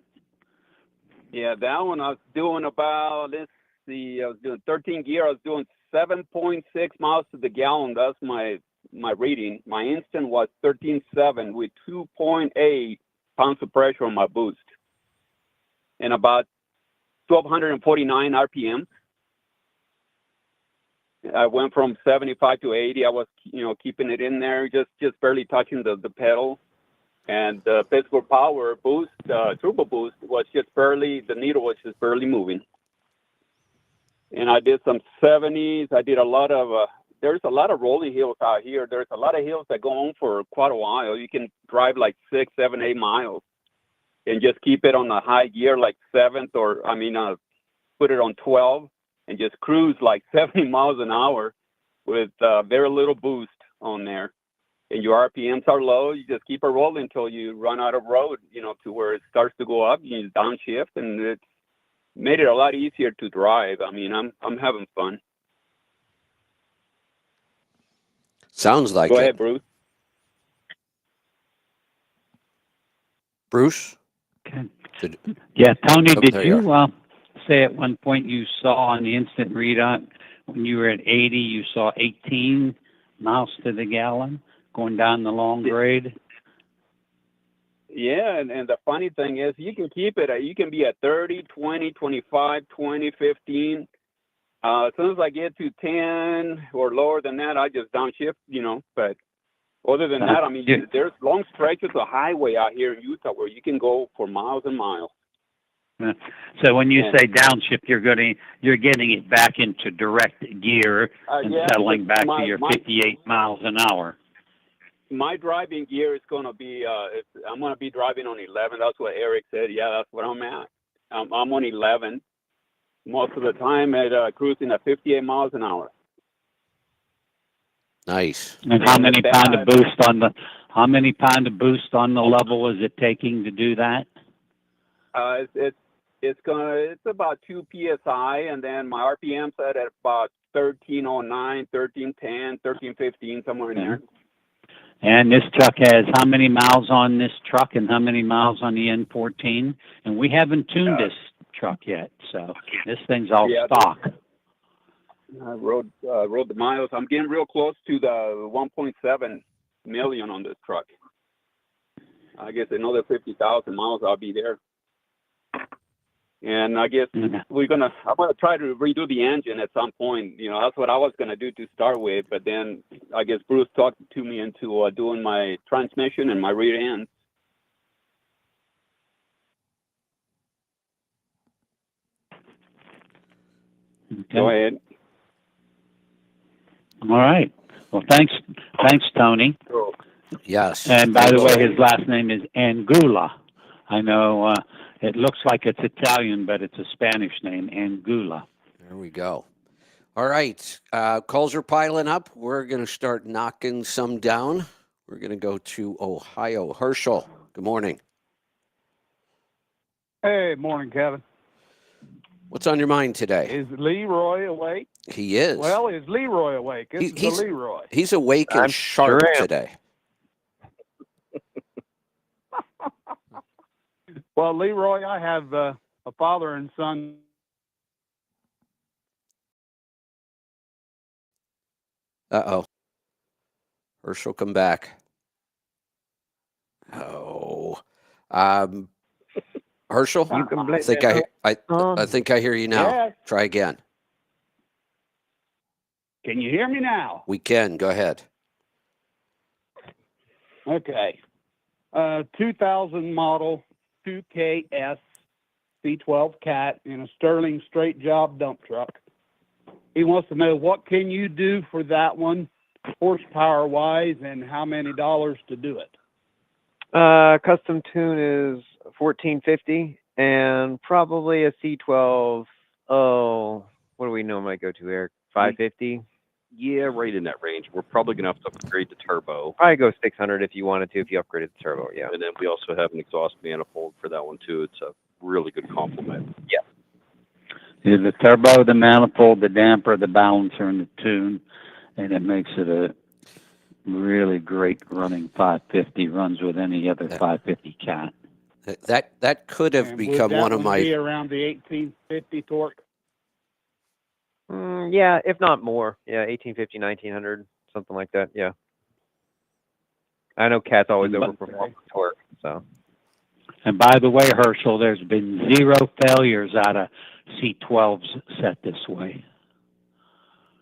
Yeah, that one I was doing about, I was doing 13 gear. I was doing 7.6 miles to the gallon. That's my reading. My instant was 13.7 with 2.8 pounds of pressure on my boost and about 1,249 RPM. I went from 75 to 80. I was, keeping it in there, just barely touching the pedal. And the Pittsburgh Power boost, turbo boost, was just barely, the needle was just barely moving. And I did some 70s. I did a lot of, there's a lot of rolling hills out here. There's a lot of hills that go on for quite a while. You can drive like 6, 7, 8 miles. and just keep it on a high gear like 7th, or put it on 12 and just cruise like 70 miles an hour with very little boost on there. And your RPMs are low. You just keep it rolling until you run out of road, to where it starts to go up. You downshift, and it's made it a lot easier to drive. I'm having fun. Sounds like Go it. ahead, Bruce. Bruce? Yeah, Tony, Oh, did there you you say at one point you saw on the instant readout when you were at 80, you saw 18 miles to the gallon going down the long grade? Yeah, and the funny thing is you can keep it. You can be at 30, 20, 25, 20, 15. As soon as I get to 10 or lower than that, I just downshift, But other than that, there's long stretches of highway out here in Utah where you can go for miles and miles. So when you say downshift, you're getting it back into direct gear and settling back to your 58 miles an hour. My driving gear is going to be, I'm going to be driving on 11. That's what Eric said. Yeah, that's what I'm at. I'm on 11 most of the time at cruising at 58 miles an hour. Nice. And how many pound of boost on the level is it taking to do that? It's about 2 psi, and then my RPM set at about 1309, 1310, 1315, somewhere in there. And this truck has how many miles on this truck and how many miles on the N14? And we haven't tuned this truck yet, so this thing's all stock. I rode the miles. I'm getting real close to the 1.7 million on this truck. I guess another 50,000 miles, I'll be there. And I guess I'm gonna try to redo the engine at some point. That's what I was gonna do to start with. But then I guess Bruce talked to me into doing my transmission and my rear end. Okay. Go ahead. All right. Well, thanks, Tony. Yes. And by the way, his last name is Angula. I know it looks like it's Italian, but it's a Spanish name, Angula. There we go. All right. Calls are piling up. We're going to start knocking some down. We're going to go to Ohio. Herschel, good morning. Hey, morning, Kevin. What's on your mind today? Is Leroy awake? He is. Well, is Leroy awake? This is the Leroy. He's awake and sharp today. Well, Leroy, I have a father and son. Uh-oh. Herschel, come back. Oh. Herschel, You can blame I think I hear you now. Yes. Try again. Can you hear me now? We can. Go ahead. Okay. 2000 model 2KS C12 Cat in a Sterling straight job dump truck. He wants to know what can you do for that one, horsepower wise, and how many dollars to do it. Custom tune is $1,450 and probably a C12. Oh, what do we normally go to, Eric? $550. Yeah, right in that range. We're probably going to have to upgrade the turbo. Probably go $600 if you wanted to, if you upgraded the turbo, yeah. And then we also have an exhaust manifold for that one, too. It's a really good complement. Yeah. The turbo, the manifold, the damper, the balancer, and the tune, and it makes it a really great running 550. Runs with any other 550 cat. That could have become one of my. Be around the 1850 torque. Yeah, if not more. Yeah, 1850, 1900, something like that. Yeah. I know Cat's always overperformed torque, so. And by the way, Herschel, there's been 0 failures out of C12s set this way.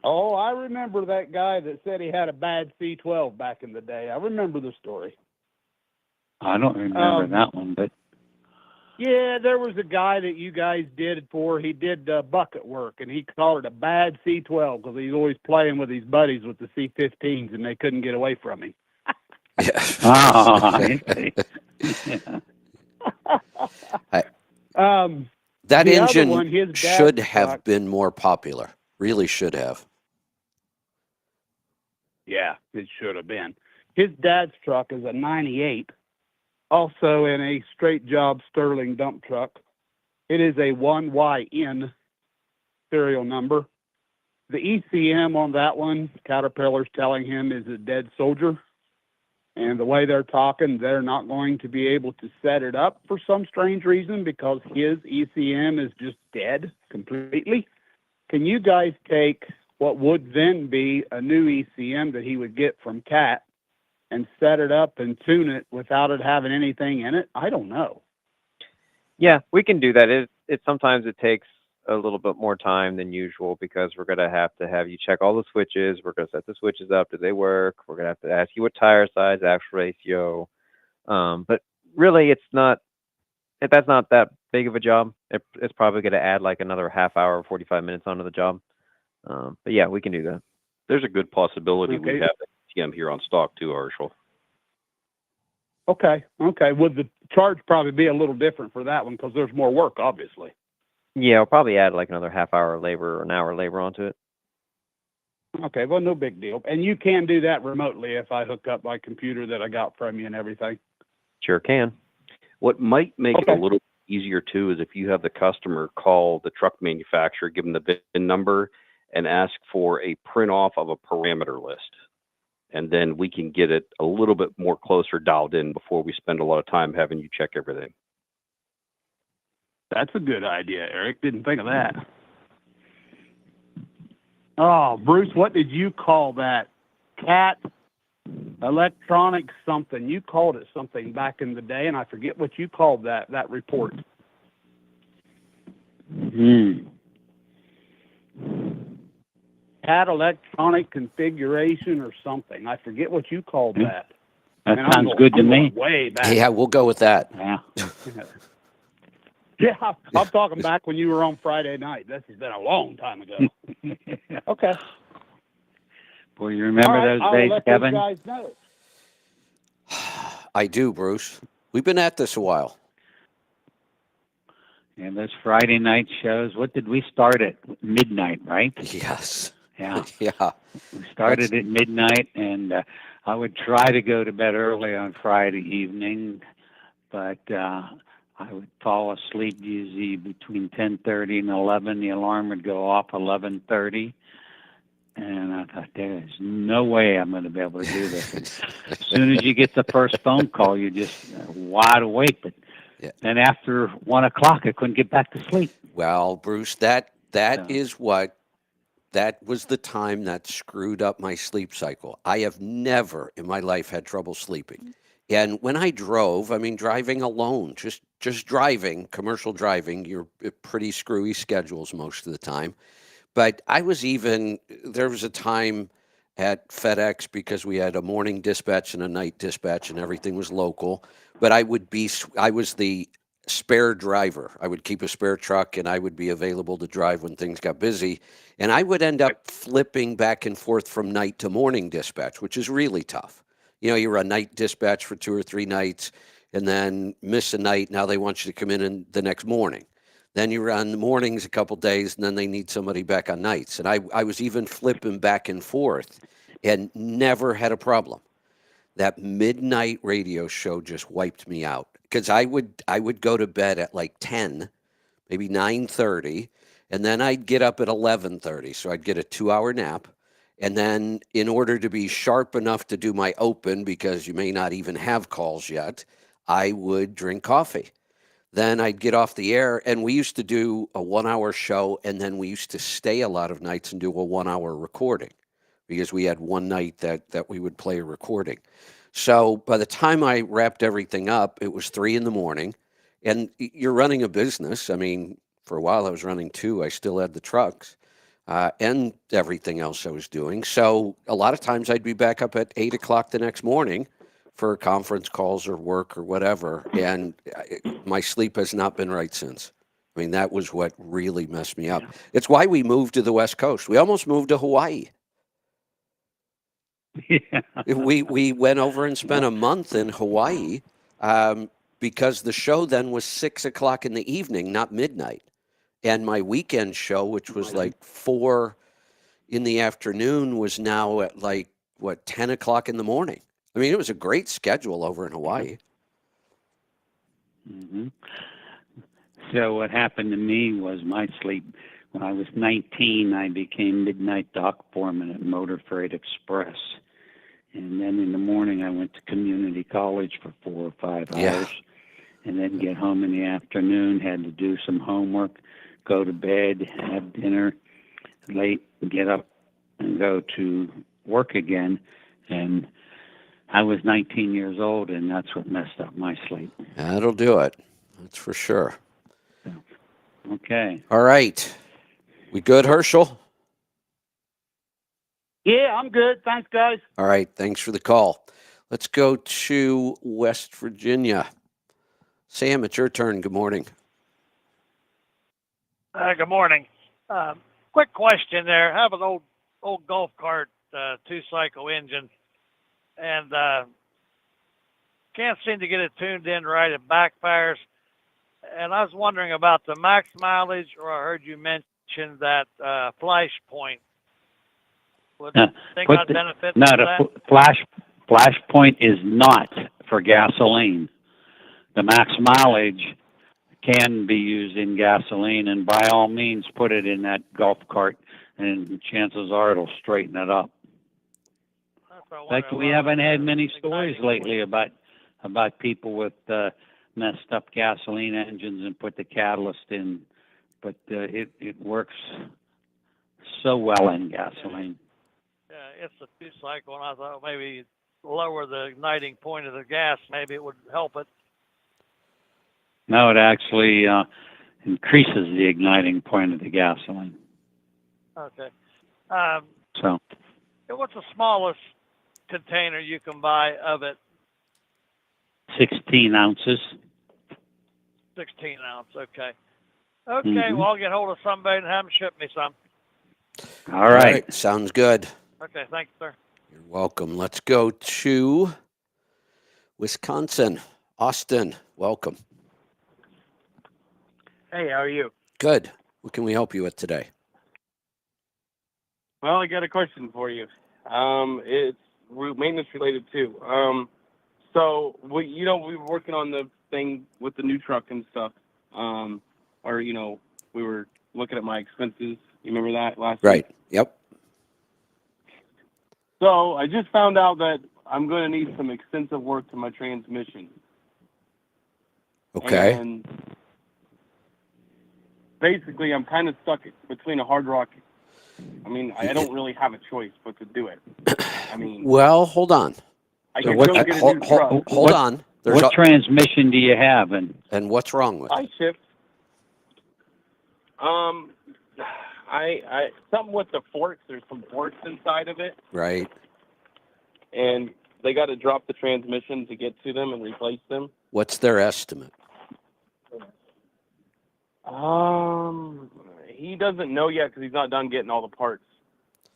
Oh, I remember that guy that said he had a bad C12 back in the day. I remember the story. I don't remember that one, but. Yeah, there was a guy that you guys did it for. He did bucket work, and he called it a bad C12 because he's always playing with his buddies with the C15s, and they couldn't get away from him. Yeah. I see. Yeah. That The other engine one, his dad's should have truck. been more popular. Really should have. Yeah, it should have been. His dad's truck is a 98, also in a straight job Sterling dump truck. It is a 1YN serial number. The ECM on that one, Caterpillar's telling him, is a dead soldier. And the way they're talking, they're not going to be able to set it up for some strange reason because his ECM is just dead completely. Can you guys take what would then be a new ECM that he would get from Cat and set it up and tune it without it having anything in it? I don't know. Yeah, we can do that. It sometimes it takes a little bit more time than usual because we're gonna have to have you check all the switches. We're gonna set the switches up. Do they work? We're gonna have to ask you what tire size, axle ratio. But really, that's not that big of a job. It's probably gonna add like another half hour, 45 minutes onto the job. But yeah, we can do that. There's a good possibility we Okay. have TM here on stock too, Herschel. Okay. Would the charge probably be a little different for that one because there's more work, obviously? Yeah, we'll probably add like another half hour of labor or an hour of labor onto it. Okay, well, no big deal. And you can do that remotely if I hook up my computer that I got from you and everything. Sure can. What might make it Okay. a little easier too is if you have the customer call the truck manufacturer, give them the VIN number, and ask for a print off of a parameter list. And then we can get it a little bit more closer dialed in before we spend a lot of time having you check everything. That's a good idea, Eric. Didn't think of that. Oh, Bruce, what did you call that? Cat electronic something. You called it something back in the day, and I forget what you called that report. Cat electronic configuration or something. I forget what you called that. That And sounds good to I'm me. going way back. Yeah, we'll go with that. Yeah. Yeah, I'm talking back when you were on Friday night. This has been a long time ago. Okay. Boy, you remember All right, those I'll days, let Kevin? those guys know. I do, Bruce. We've been at this a while. And those Friday night shows, what did we start at midnight, right? Yes. Yeah. Yeah. We started at midnight, and I would try to go to bed early on Friday evening, but I would fall asleep usually between 10:30 and 11. The alarm would go off 11:30, and I thought, there's no way I'm going to be able to do this. And as soon as you get the first phone call, you're just wide awake. But Yeah. then after 1 o'clock, I couldn't get back to sleep. Well, Bruce, that was the time that screwed up my sleep cycle. I have never in my life had trouble sleeping. And when I drove, I mean, driving alone, just driving, commercial driving, you're pretty screwy schedules most of the time. But there was a time at FedEx because we had a morning dispatch and a night dispatch and everything was local. But I was the spare driver. I would keep a spare truck and I would be available to drive when things got busy. And I would end up flipping back and forth from night to morning dispatch, which is really tough. You know, you run night dispatch for 2 or 3 nights and then miss a night. Now they want you to come in the next morning. Then you run the mornings a couple days and then they need somebody back on nights. And I was even flipping back and forth and never had a problem. That midnight radio show just wiped me out because I would go to bed at like 10, maybe 9:30, and then I'd get up at 11:30. So I'd get a 2-hour nap. And then in order to be sharp enough to do my open, because you may not even have calls yet, I would drink coffee. Then I'd get off the air, and we used to do a 1-hour show, and then we used to stay a lot of nights and do a 1-hour recording because we had one night that we would play a recording. So by the time I wrapped everything up, it was 3 a.m. And you're running a business. I mean, for a while I was running 2. I still had the trucks and everything else I was doing. So a lot of times I'd be back up at 8 o'clock the next morning for conference calls or work or whatever. And my sleep has not been right since. I mean, that was what really messed me up. It's why we moved to the West Coast. We almost moved to Hawaii. Yeah. We went over and spent a month in Hawaii because the show then was 6 o'clock in the evening, not midnight. And my weekend show, which was like 4 in the afternoon, was now at like, 10 o'clock in the morning. I mean, it was a great schedule over in Hawaii. Hmm. So what happened to me was my sleep. When I was 19, I became midnight dock foreman at Motor Freight Express. And then in the morning, I went to community college for 4 or 5 hours. Yeah. And then get home in the afternoon, had to do some homework, go to bed, have dinner, late, get up and go to work again. And I was 19 years old, and that's what messed up my sleep. That'll do it. That's for sure. Okay. All right. We good, Herschel? Yeah, I'm good. Thanks, guys. All right. Thanks for the call. Let's go to West Virginia. Sam, it's your turn. Good morning. Good morning. Quick question there. I have an old golf cart, 2-cycle engine, and can't seem to get it tuned in right. It backfires. And I was wondering about the max mileage, or I heard you mention that flash point. Would you think I'd benefit from that? Flash point is not for gasoline. The max mileage can be used in gasoline, and by all means, put it in that golf cart, and chances are it'll straighten it up. In fact, we haven't had many stories lately about people with messed up gasoline engines and put the catalyst in, but it works so well in gasoline. Yeah, it's a 2-cycle, and I thought maybe lower the igniting point of the gas, maybe it would help it. No, it actually increases the igniting point of the gasoline. Okay. So, What's the smallest container you can buy of it? 16 ounces. 16 ounce. Okay. Okay. Well, I'll get hold of somebody and have them ship me some. All right. Sounds good. Okay. Thanks, sir. You're welcome. Let's go to Wisconsin. Austin, welcome. Hey, how are you? Good. What can we help you with today? Well, I got a question for you. It's maintenance related too. So we were working on the thing with the new truck and stuff. We were looking at my expenses. You remember that last week? Right. Yep. So I just found out that I'm going to need some extensive work to my transmission. Okay. And basically, I'm kind of stuck between a hard rock. I mean, I don't really have a choice but to do it. I mean, well, hold on. I can go get a new truck. Hold on. What transmission do you have, and what's wrong with it? I shift. I something with the forks. There's some forks inside of it. Right. And they got to drop the transmission to get to them and replace them. What's their estimate? He doesn't know yet because he's not done getting all the parts.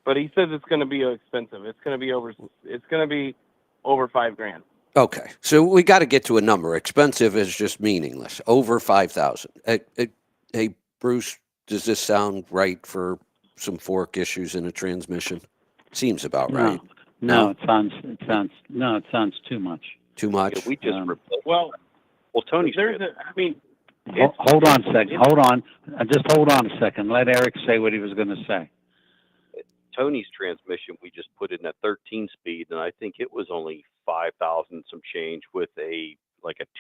But he says it's going to be expensive. It's going to be over $5,000. Okay, so we got to get to a number. Expensive is just meaningless. Over 5,000. Hey, Bruce, does this sound right for some fork issues in a transmission? Seems about right. No, it sounds too much. Too much. Yeah, we just well, Tony's. Hold on a second. Hold on. Just hold on a second. Let Eric say what he was going to say. Tony's transmission, we just put in at 13 speed, and I think it was only 5,000 some change with a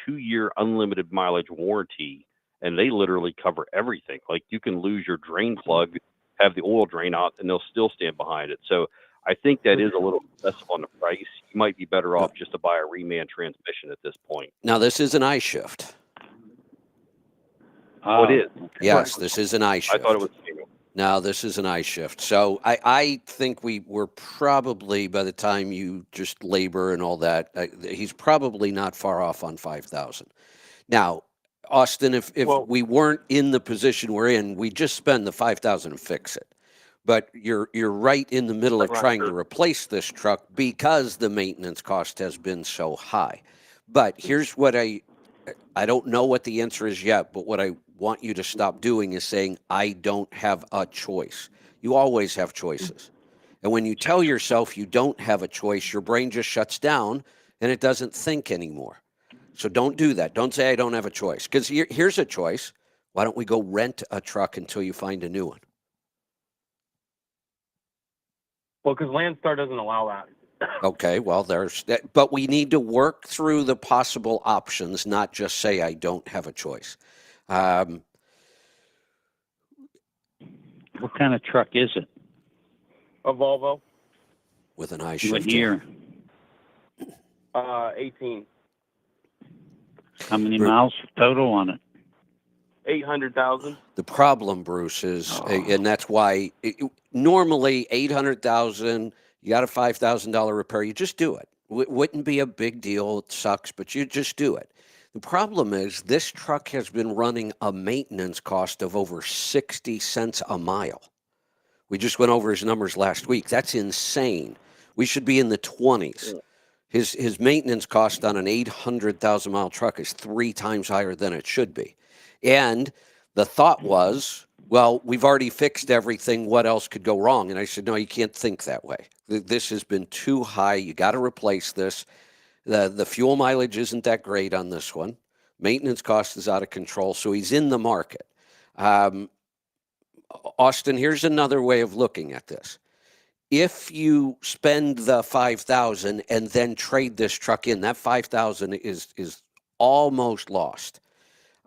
2-year unlimited mileage warranty, and they literally cover everything. Like, you can lose your drain plug, have the oil drain out, and they'll still stand behind it. So I think that is a little excessive on the price. You might be better off just to buy a reman transmission at this point. Now, this is an iShift. Oh, it is? Yes, this is an iShift. I thought it was manual. No, this is an iShift. So I think we were probably, by the time you just labor and all that, he's probably not far off on 5,000. Now, Austin, if we weren't in the position we're in, we just spend the 5,000 and fix it. But you're right in the middle of trying to replace this truck because the maintenance cost has been so high. But here's what I don't know what the answer is yet, but what I want you to stop doing is saying, I don't have a choice. You always have choices. And when you tell yourself you don't have a choice, your brain just shuts down and it doesn't think anymore. So don't do that. Don't say I don't have a choice. Because here's a choice. Why don't we go rent a truck until you find a new one? Well, because Landstar doesn't allow that. Okay, well, there's that. But we need to work through the possible options, not just say I don't have a choice. What kind of truck is it? A Volvo, With an eye What shift. year? 18, How many miles total on it? 800,000. The problem, Bruce, is, and that's why normally 800,000. You got a $5,000 repair. You just do it. Wouldn't be a big deal. It sucks, but you just do it. The problem is this truck has been running a maintenance cost of over 60 cents a mile. We just went over his numbers last week. That's insane. We should be in the 20s. His maintenance cost on an 800,000 mile truck is 3 times higher than it should be. And the thought was, well, we've already fixed everything. What else could go wrong? And I said, no, you can't think that way. This has been too high. You got to replace this. The fuel mileage isn't that great on this one. Maintenance cost is out of control. So he's in the market. Austin, here's another way of looking at this. If you spend the $5,000 and then trade this truck in, that $5,000 is almost lost.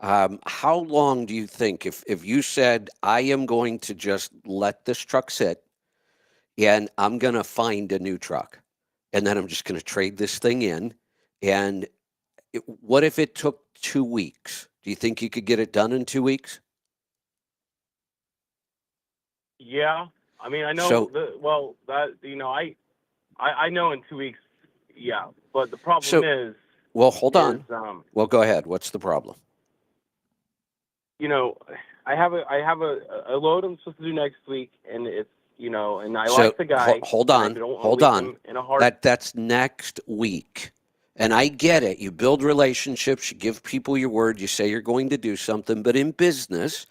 How long do you think, if you said, I am going to just let this truck sit and I'm going to find a new truck and then I'm just going to trade this thing in, and what if it took 2 weeks? Do you think you could get it done in 2 weeks? Yeah, I mean, I know. So- I know in 2 weeks. Yeah, but the problem is. Well, hold on. Well, go ahead. What's the problem? I have a load I'm supposed to do next week, and it's and I like the guy. Hold on. I don't wanna leave him in a hard. That's next week. And I get it. You build relationships, you give people your word, you say you're going to do something. But in business,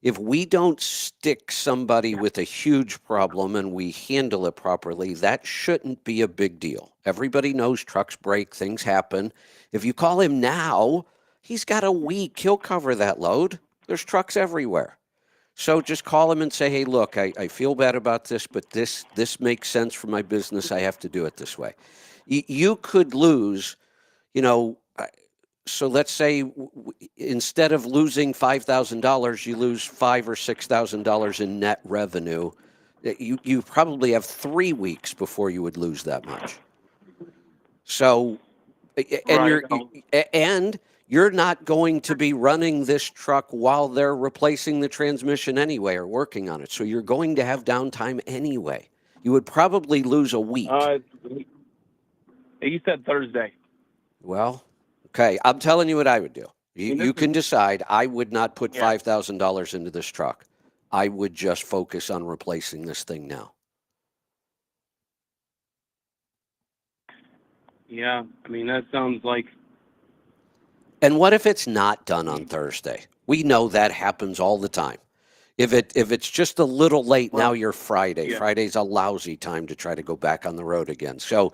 if we don't stick somebody with a huge problem and we handle it properly, that shouldn't be a big deal. Everybody knows trucks break, things happen. If you call him now, he's got a week. He'll cover that load. There's trucks everywhere. So just call him and say, hey, look, I feel bad about this, but this makes sense for my business. I have to do it this way. You could lose, so let's say instead of losing $5,000, you lose $5,000 or $6,000 in net revenue. You probably have 3 weeks before you would lose that much. So, and you're not going to be running this truck while they're replacing the transmission anyway or working on it. So you're going to have downtime anyway. You would probably lose a week. You said Thursday. Well, okay. I'm telling you what I would do. You can decide. I would not put $5,000 into this truck. I would just focus on replacing this thing now. Yeah, I mean, that sounds like. And what if it's not done on Thursday? We know that happens all the time. If it's just a little late, now you're Friday. Yeah. Friday's a lousy time to try to go back on the road again. So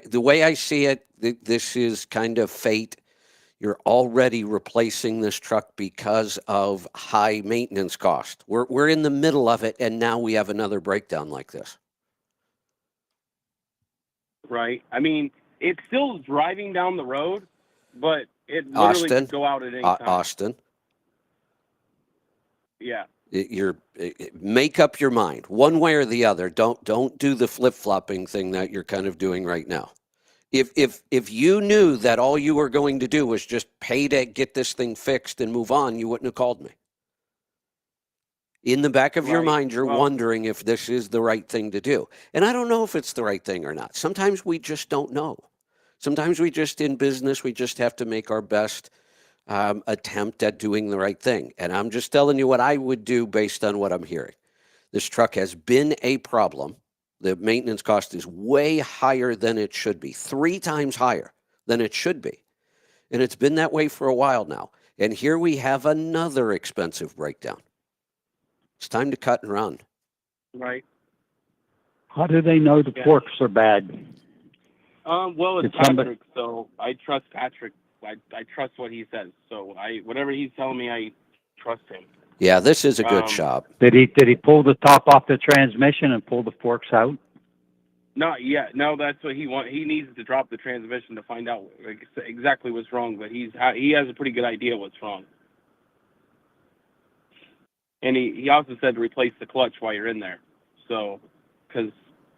the way I see it, this is kind of fate. You're already replacing this truck because of high maintenance cost. We're in the middle of it, and now we have another breakdown like this. Right. I mean, it's still driving down the road, but it literally could go out at any time. Austin. Yeah. Make up your mind one way or the other. Don't do the flip-flopping thing that you're kind of doing right now. If you knew that all you were going to do was just pay to get this thing fixed and move on, you wouldn't have called me. In the back of your mind, you're wondering if this is the right thing to do. And I don't know if it's the right thing or not. Sometimes we just don't know. Sometimes in business, we just have to make our best attempt at doing the right thing. And I'm just telling you what I would do based on what I'm hearing. This truck has been a problem. The maintenance cost is way higher than it should be, 3 times higher than it should be. And it's been that way for a while now. And here we have another expensive breakdown. It's time to cut and run. Right. How do they know the forks are bad? Well, it's Did somebody- Patrick, so I trust Patrick. I trust what he says. So whatever he's telling me, I trust him. Yeah, this is a good shop. Did he pull the top off the transmission and pull the forks out? Not yet. No, that's what he wants. He needs to drop the transmission to find out exactly what's wrong. But he has a pretty good idea what's wrong. And he also said to replace the clutch while you're in there. So, because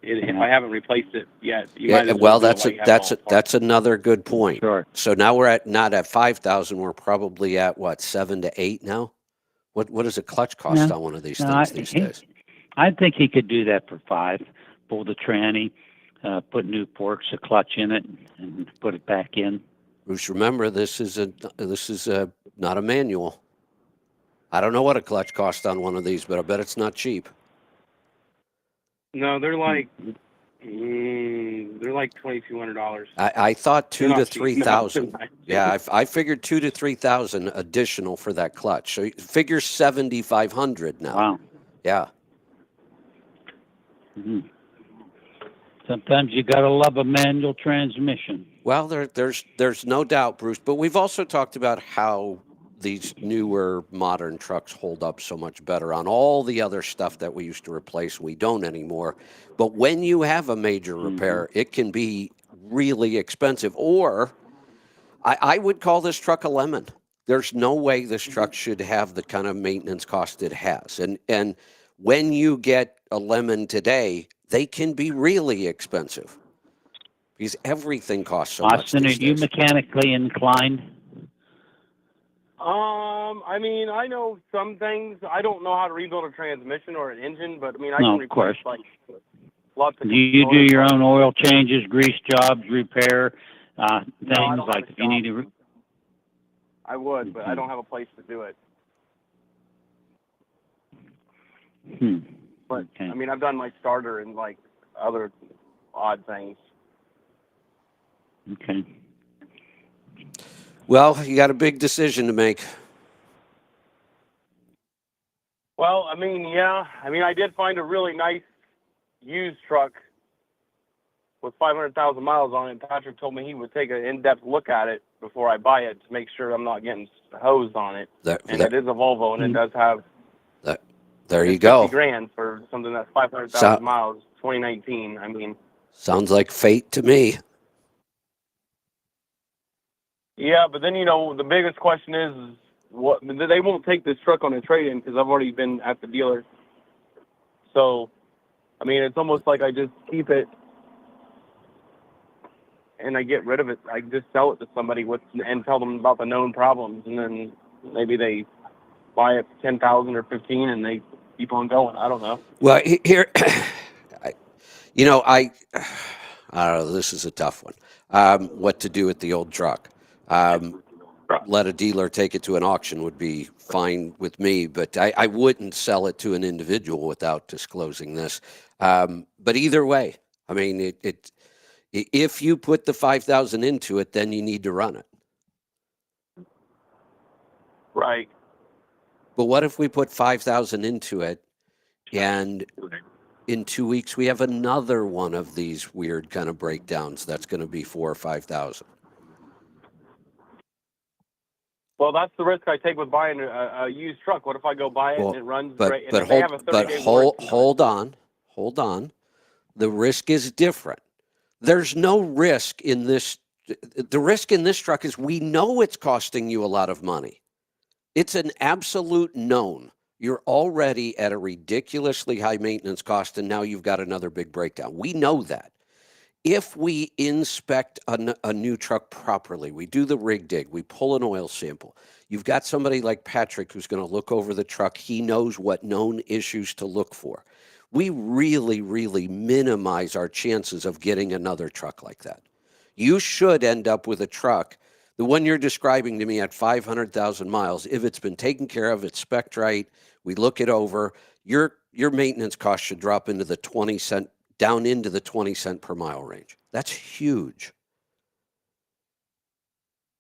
if I haven't replaced it yet, you might as Well, do it while you have it all that's another good point. Sure. So now we're not at 5,000. We're probably at what, 7 to 8 now. What does a clutch cost Yeah. on one of these No, things these days? I think he could do that for 5. Pull the tranny, put new forks, a clutch in it, and put it back in. Bruce, remember this is not a manual. I don't know what a clutch costs on one of these, but I bet it's not cheap. No, they're like $2,200. I thought They're 2 to not cheap. 3,000. No, Yeah, I figured 2 to 3,000 additional for that clutch. So figure 7,500 now. Wow. Yeah. Mm-hmm. Sometimes you gotta love a manual transmission. Well, there's no doubt, Bruce. But we've also talked about how these newer modern trucks hold up so much better on all the other stuff that we used to replace. We don't anymore. But when you have a major repair, it can be really expensive. Or I would call this truck a lemon. There's no way this truck should have the kind of maintenance cost it has. And when you get a lemon today, they can be really expensive because everything costs so much Austin, are these you days. mechanically inclined? I mean, I know some things. I don't know how to rebuild a transmission or an engine, but I mean, I No, can of course. replace like lots of. Do you do your own oil changes, grease jobs, repair I things don't like have a if you need to? I would, but I don't have a place to do it. But Okay. I mean, I've done my starter and like other odd things. Okay. Well, you got a big decision to make. Well, I mean, yeah. I mean, I did find a really nice used truck with 500,000 miles on it. Patrick told me he would take an in-depth look at it before I buy it to make sure I'm not getting hosed on it. And it is a Volvo, and it does have. There you it's go. 50 grand for something that's 500,000 miles, 2019. I mean. Sounds like fate to me. Yeah, but then, you know, the biggest question is what they won't take this truck on a trade-in because I've already been at the dealer. So, I mean, it's almost like I just keep it and I get rid of it. I just sell it to somebody and tell them about the known problems, and then maybe they buy it for 10,000 or 15, and they keep on going. I don't know. Well, here, I don't know. This is a tough one. What to do with the old truck? Let a dealer take it to an auction would be fine with me, but I wouldn't sell it to an individual without disclosing this. But either way, I mean, if you put the 5,000 into it, then you need to run it. Right. But what if we put 5,000 into it, and in 2 weeks we have another one of these weird kind of breakdowns that's going to be 4,000 or 5,000? Well, that's the risk I take with buying a used truck. What if I go buy it and it runs great? And they have a 30-day warranty. Hold on. The risk is different. There's no risk in this. The risk in this truck is we know it's costing you a lot of money. It's an absolute known. You're already at a ridiculously high maintenance cost, and now you've got another big breakdown. We know that. If we inspect a new truck properly, we do the rig dig, we pull an oil sample, you've got somebody like Patrick who's going to look over the truck. He knows what known issues to look for. We really, really minimize our chances of getting another truck like that. You should end up with a truck, the one you're describing to me at 500,000 miles. If it's been taken care of, it's spec'd right, we look it over, your maintenance cost should drop into the 20 cent down into the 20 cent per mile range. That's huge.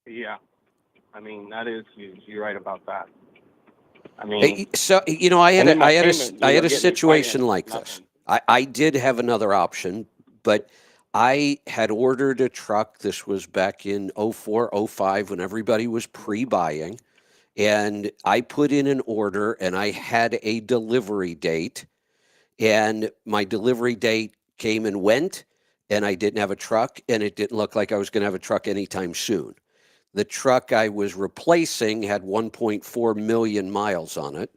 Yeah. I mean, that is huge. You're right about that. I mean, So I had and then my I had payment, a getting situation refinanced, like nothing. this. I did have another option, but I had ordered a truck. This was back in 04, 05 when everybody was pre-buying, and I put in an order and I had a delivery date, and my delivery date came and went, and I didn't have a truck, and it didn't look like I was going to have a truck anytime soon. The truck I was replacing had 1.4 million miles on it.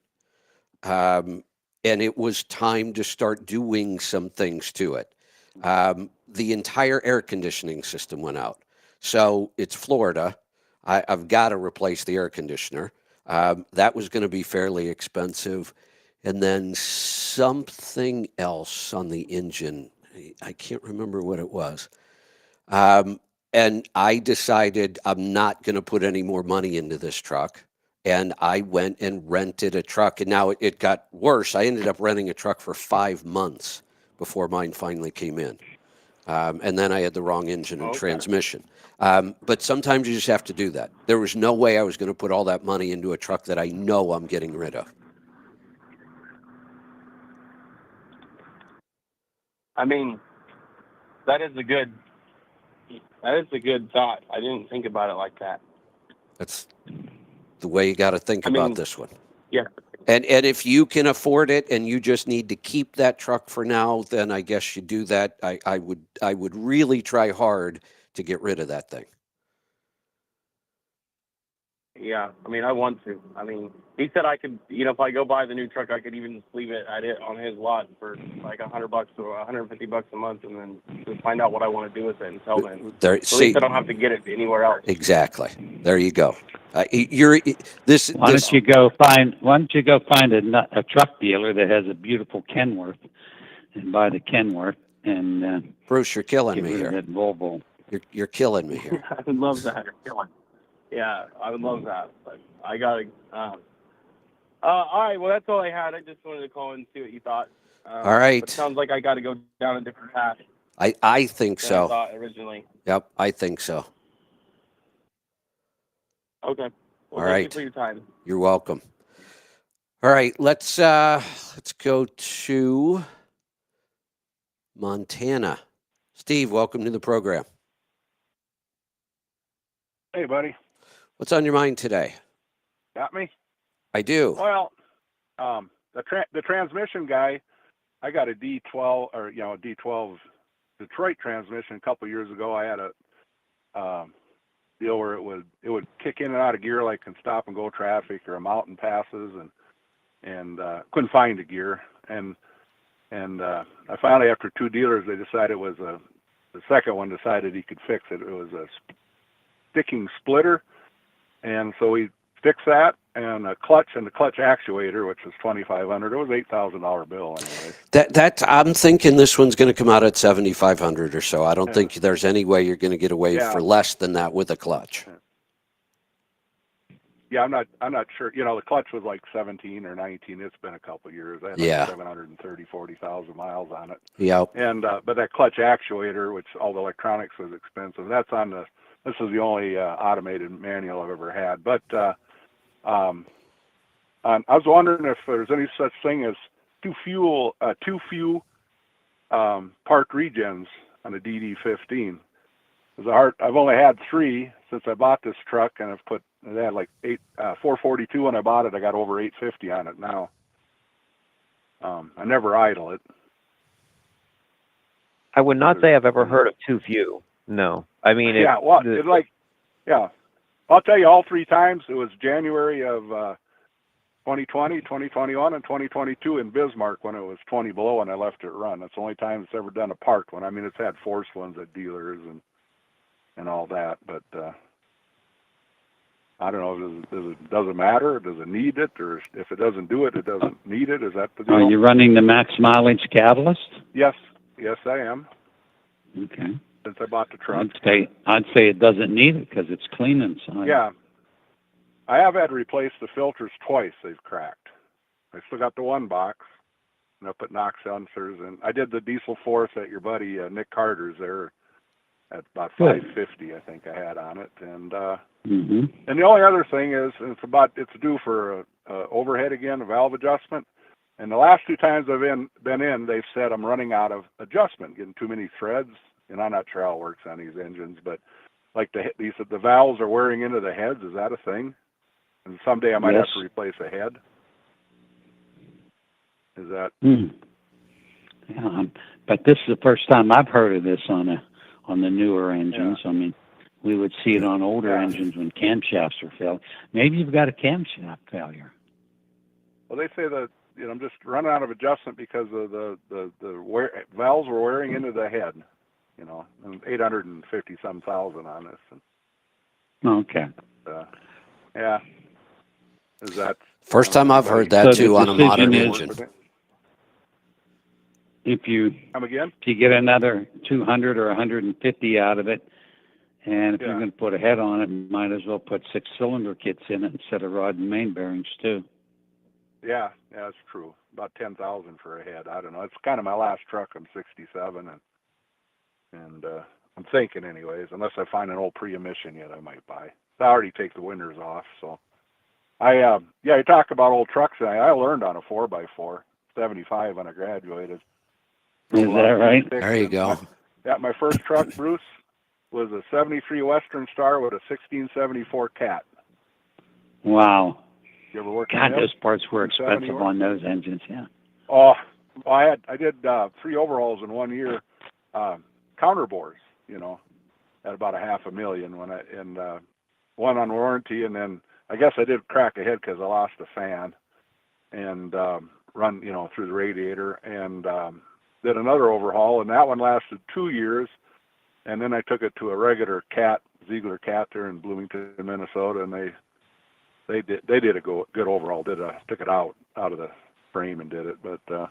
And it was time to start doing some things to it. The entire air conditioning system went out. So it's Florida. I've got to replace the air conditioner. That was going to be fairly expensive. And then something else on the engine. I can't remember what it was. And I decided I'm not going to put any more money into this truck. And I went and rented a truck. And now it got worse. I ended up renting a truck for 5 months before mine finally came in. And then I had the wrong engine and transmission. But sometimes you just have to do that. There was no way I was going to put all that money into a truck that I know I'm getting rid of. I mean, that is a good thought. I didn't think about it like that. That's the way you got to think about this one. Yeah. And if you can afford it and you just need to keep that truck for now, then I guess you do that. I would really try hard to get rid of that thing. Yeah, I mean, I want to. I mean, he said I could, if I go buy the new truck, I could even just leave it on his lot for like $100 or $150 a month, and then just find out what I want to do with it and sell it. There, At least I don't have to get it anywhere else. Exactly. There you go. Why don't you go find a truck dealer that has a beautiful Kenworth, and buy the Kenworth, and Bruce, you're killing me get rid here. of that Volvo. You're killing me here. I would love that. Yeah, I would love that, but I gotta. All right, well, that's all I had. I just wanted to call and see what you thought. All right. But it sounds like I got to go down a different path. I think than so. I thought originally. Yep, I think so. Okay. Well, All thank right. you for your time. You're welcome. All right, let's go to Montana. Steve, welcome to the program. Hey, buddy. What's on your mind today? Got me? I do. Well, the transmission guy, I got a D12 or D12 Detroit transmission a couple years ago. I had a deal where it would kick in and out of gear like in stop and go traffic or mountain passes, and couldn't find a gear. And I finally, after 2 dealers, they decided the second one decided he could fix it. It was a sticking splitter, and so we fixed that, and a clutch and the clutch actuator, which was $2,500. It was $8,000 bill anyway. That I'm thinking this one's going to come out at $7,500 or so. I don't think there's any way you're going to get away for less than that with a clutch. Yeah, I'm not sure. The clutch was like 17 or 19. It's been a couple of years. I had like 730, 40,000 miles on it. Yeah. And but that clutch actuator, which all the electronics was expensive, that's on the. This is the only automated manual I've ever had. But I was wondering if there's any such thing as too few parked regens on a DD15. I've only had 3 since I bought this truck, and they had like 442 when I bought it. I got over 850 on it now. I never idle it. I would not say I've ever heard of too few. No, I mean, I'll tell you, all 3 times it was January of 2020, 2021, and 2022 in Bismarck when it was 20 below and I left it run. That's the only time it's ever done a parked one. I mean, it's had forced ones at dealers and all that, but I don't know. Does it matter? Does it need it? Or if it doesn't do it, it doesn't need it? Is that the deal? Are you running the max mileage catalyst? Yes, I am. Okay. Since I bought the truck. I'd say it doesn't need it because it's clean inside. Yeah. I have had to replace the filters twice. They've cracked. I still got the one box, and I put knock sensors in. I did the diesel force at your buddy Nick Carter's there. at about Good. 550, I think I had on it. And Mm-hmm. and the only other thing is it's due for a overhead again, a valve adjustment. And the last 2 times I've been in, they've said I'm running out of adjustment, getting too many threads. And I'm not sure how it works on these engines, but like the valves are wearing into the heads. Is that a thing? And someday I might have to replace a head. Is that? But this is the first time I've heard of this on the newer engines. I mean, we would see it on older engines when camshafts are failed. Maybe you've got a camshaft failure. Well, they say that I'm just running out of adjustment because of the valves were wearing into the head. And 850-some thousand on this. Okay. Yeah. Is that first time I've heard that too on a modern engine? If you get another 200 or 150 out of it, and if you're going to put a head on it, you might as well put 6-cylinder kits in it instead of rod and main bearings too. Yeah, that's true. About 10,000 for a head. I don't know. It's kind of my last truck. I'm 67, and I'm thinking, anyways, unless I find an old pre-emission yet, I might buy. I already take the winters off, so you talk about old trucks, and I learned on a 4x4, 75 when I graduated. Is that right? There you go. My first truck, Bruce, was a 73 Western Star with a 1674 Cat. Wow. You ever worked God, those parts were expensive on those engines, yeah. Oh, I did 3 overhauls in 1 year, counterbores, at about $500,000 and one on warranty, and then I guess I did crack a head because I lost a fan and run, through the radiator, and did another overhaul, and that one lasted 2 years, and then I took it to a regular Ziegler Cat there in Bloomington, Minnesota, and they did a good overhaul. Took it out of the frame and did it, but that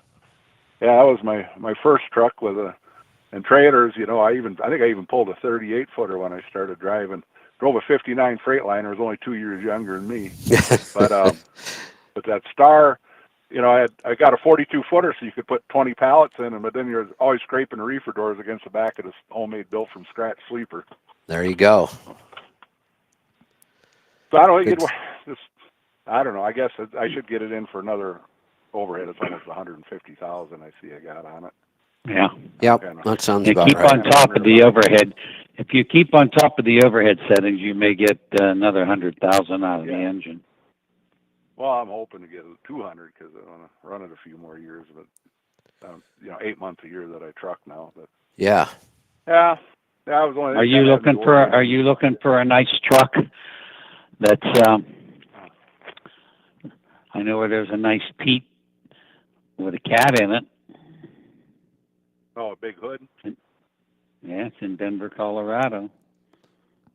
was my first truck and trailers. I think I even pulled a 38-footer when I started driving. Drove a 59 Freightliner. Was only 2 years younger than me, but that Star, I got a 42-footer, so you could put 20 pallets in them, but then you're always scraping the reefer doors against the back of this homemade built from scratch sleeper. There you go. So I don't know. I don't know. I guess I should get it in for another overhead. It's almost 150,000. I see I got on it. Yeah. Yep. That sounds about keep right. on top of the overhead. If you keep on top of the overhead settings, you may get another 100,000 out of the engine. Well, I'm hoping to get 200 because I want to run it a few more years, but 8 months a year that I truck now. But yeah. I was only. Are you looking for a nice truck that's? I know where there's a nice Pete with a cat in it. Oh, a big hood. Yeah, it's in Denver, Colorado.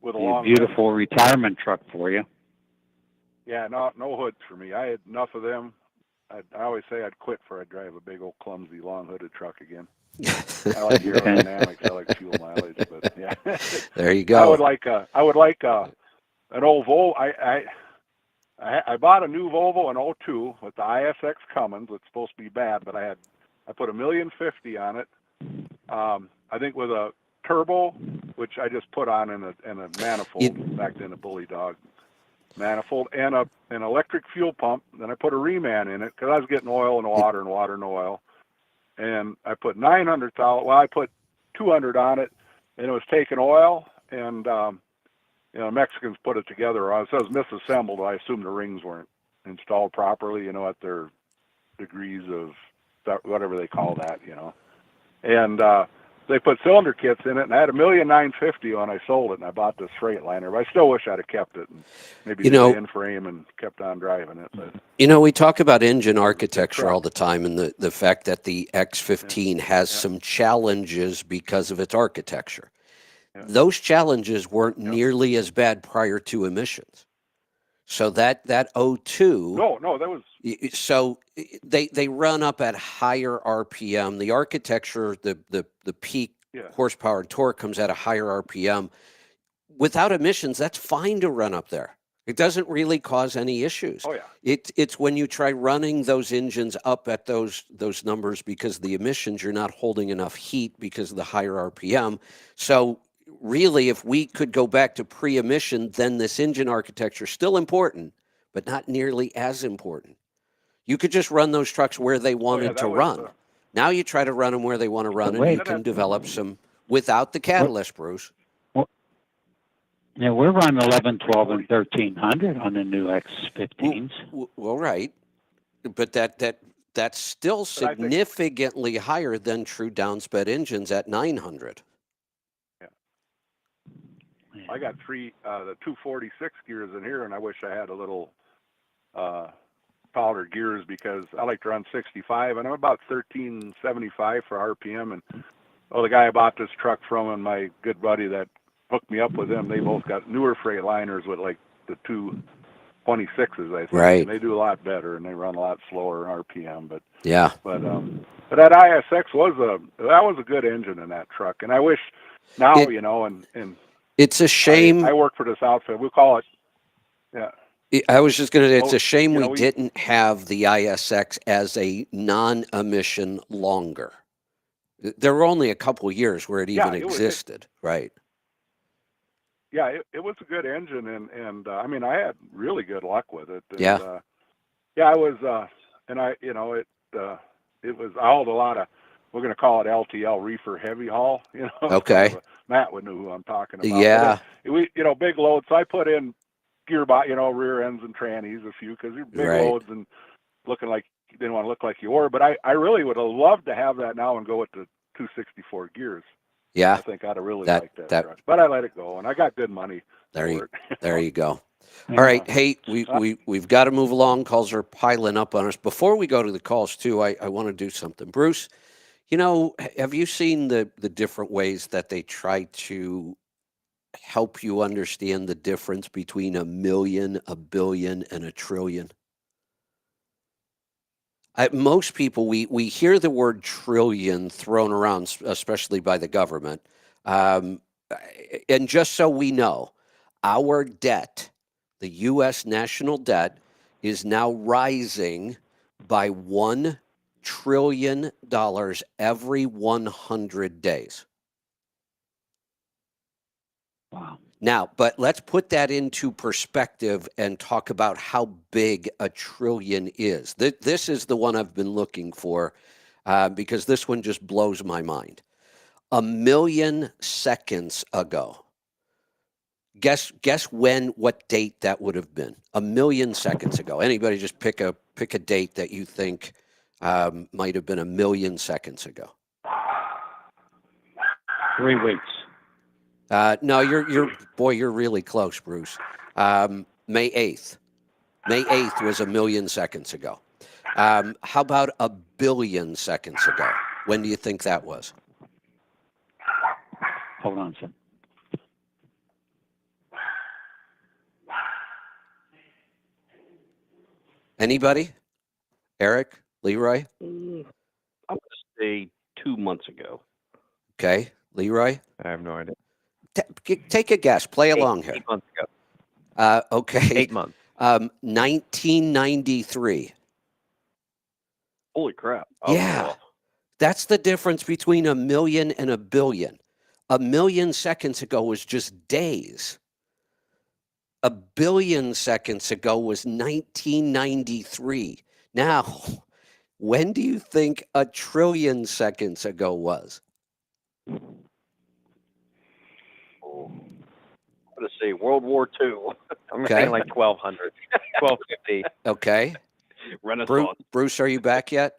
With a long beautiful retirement truck for you. Yeah, no hoods for me. I had enough of them. I always say I'd quit before I'd drive a big old clumsy long hooded truck again. I like aerodynamics. I like fuel mileage, but yeah. There you go. I would like an old Volvo. I bought a new Volvo in 02 with the ISX Cummins. It's supposed to be bad, but I put $1,050,000 on it. I think with a turbo, which I just put on in a manifold, back then a Bully Dog manifold, and an electric fuel pump. Then I put a reman in it because I was getting oil and water and water and oil. And I put $900,000. Well, I put $200 on it, and it was taking oil. And Mexicans put it together. It says misassembled. I assume the rings weren't installed properly. At their degrees of whatever they call that. And they put cylinder kits in it, and I had $1,950,000 when I sold it, and I bought this Freightliner. But I still wish I'd have kept it and maybe did the in-frame and kept on driving it. But we talk about engine architecture all the time, and the fact that the X15 has some challenges because of its architecture. Yeah. Those challenges weren't nearly as bad prior to emissions. So that 02. No, that was. So they run up at higher RPM. The architecture, the peak horsepower and torque comes at a higher RPM. Without emissions, that's fine to run up there. It doesn't really cause any issues. Oh yeah. It's when you try running those engines up at those numbers because of the emissions, you're not holding enough heat because of the higher RPM. So really, if we could go back to pre-emission, then this engine architecture is still important, but not nearly as important. You could just run those trucks where they wanted to run. Now you try to run them where they want to run, and you can develop some without the catalyst, Bruce. Yeah, we're running 11, 12, and 1300 on the new X15s. Well, right, but that's still significantly higher than true downsped engines at 900. Yeah. I got the 246 gears in here, and I wish I had a little taller gears because I like to run 65, and I'm about 1375 for RPM. And the guy I bought this truck from, and my good buddy that hooked me up with them, they both got newer Freightliners with like the 226s, I think. Right. And they do a lot better, and they run a lot slower RPM. But yeah. But that ISX was a good engine in that truck, and I wish now and it's a shame. I work for this outfit. We call it. Yeah. I was just going to say, it's a shame we didn't have the ISX as a non-emission longer. There were only a couple of years where it even existed, right? Yeah, it was a good engine, and I mean, I had really good luck with it. And, yeah. I was, and I, it was, I hauled a lot of, we're going to call it LTL, reefer heavy haul, Okay. So, Matt would know who I'm talking about. Yeah. But, big loads. So I put in gearbox, rear ends and trannies, a few, because they're big loads and didn't want to look like you were. But I really would have loved to have that now and go with the 264 gears. Yeah. I think I'd have really liked that truck. But I let it go, and I got good money. There you go. All right. Hey, we've got to move along. Calls are piling up on us. Before we go to the calls, too, I want to do something. Bruce, have you seen the different ways that they try to help you understand the difference between a million, a billion, and a trillion? Most people, we hear the word trillion thrown around, especially by the government. And just so we know, our debt, the U.S. national debt, is now rising by $1 trillion every 100 days. Wow. Now, but let's put that into perspective and talk about how big a trillion is. This is the one I've been looking for because this one just blows my mind. 1 million seconds ago. Guess what date that would have been? 1 million seconds ago. Anybody just pick a date that you think might have been 1 million seconds ago. 3 weeks. No, you're really close, Bruce. May 8th. May 8th was 1 million seconds ago. How about 1 billion seconds ago? When do you think that was? Hold on a second. Anybody? Eric? Leroy? I'm going to say 2 months ago. Okay. Leroy? I have no idea. Take a guess. Play along here. 8 months ago. Okay. 8 months. 1993. Holy crap. Yeah. That's the difference between 1 million and 1 billion. 1 million seconds ago was just days. 1 billion seconds ago was 1993. Now, when do you think 1 trillion seconds ago was? I'm going to say World War II. I'm saying like 1200, 1250. Okay. Renaissance. Bruce, are you back yet?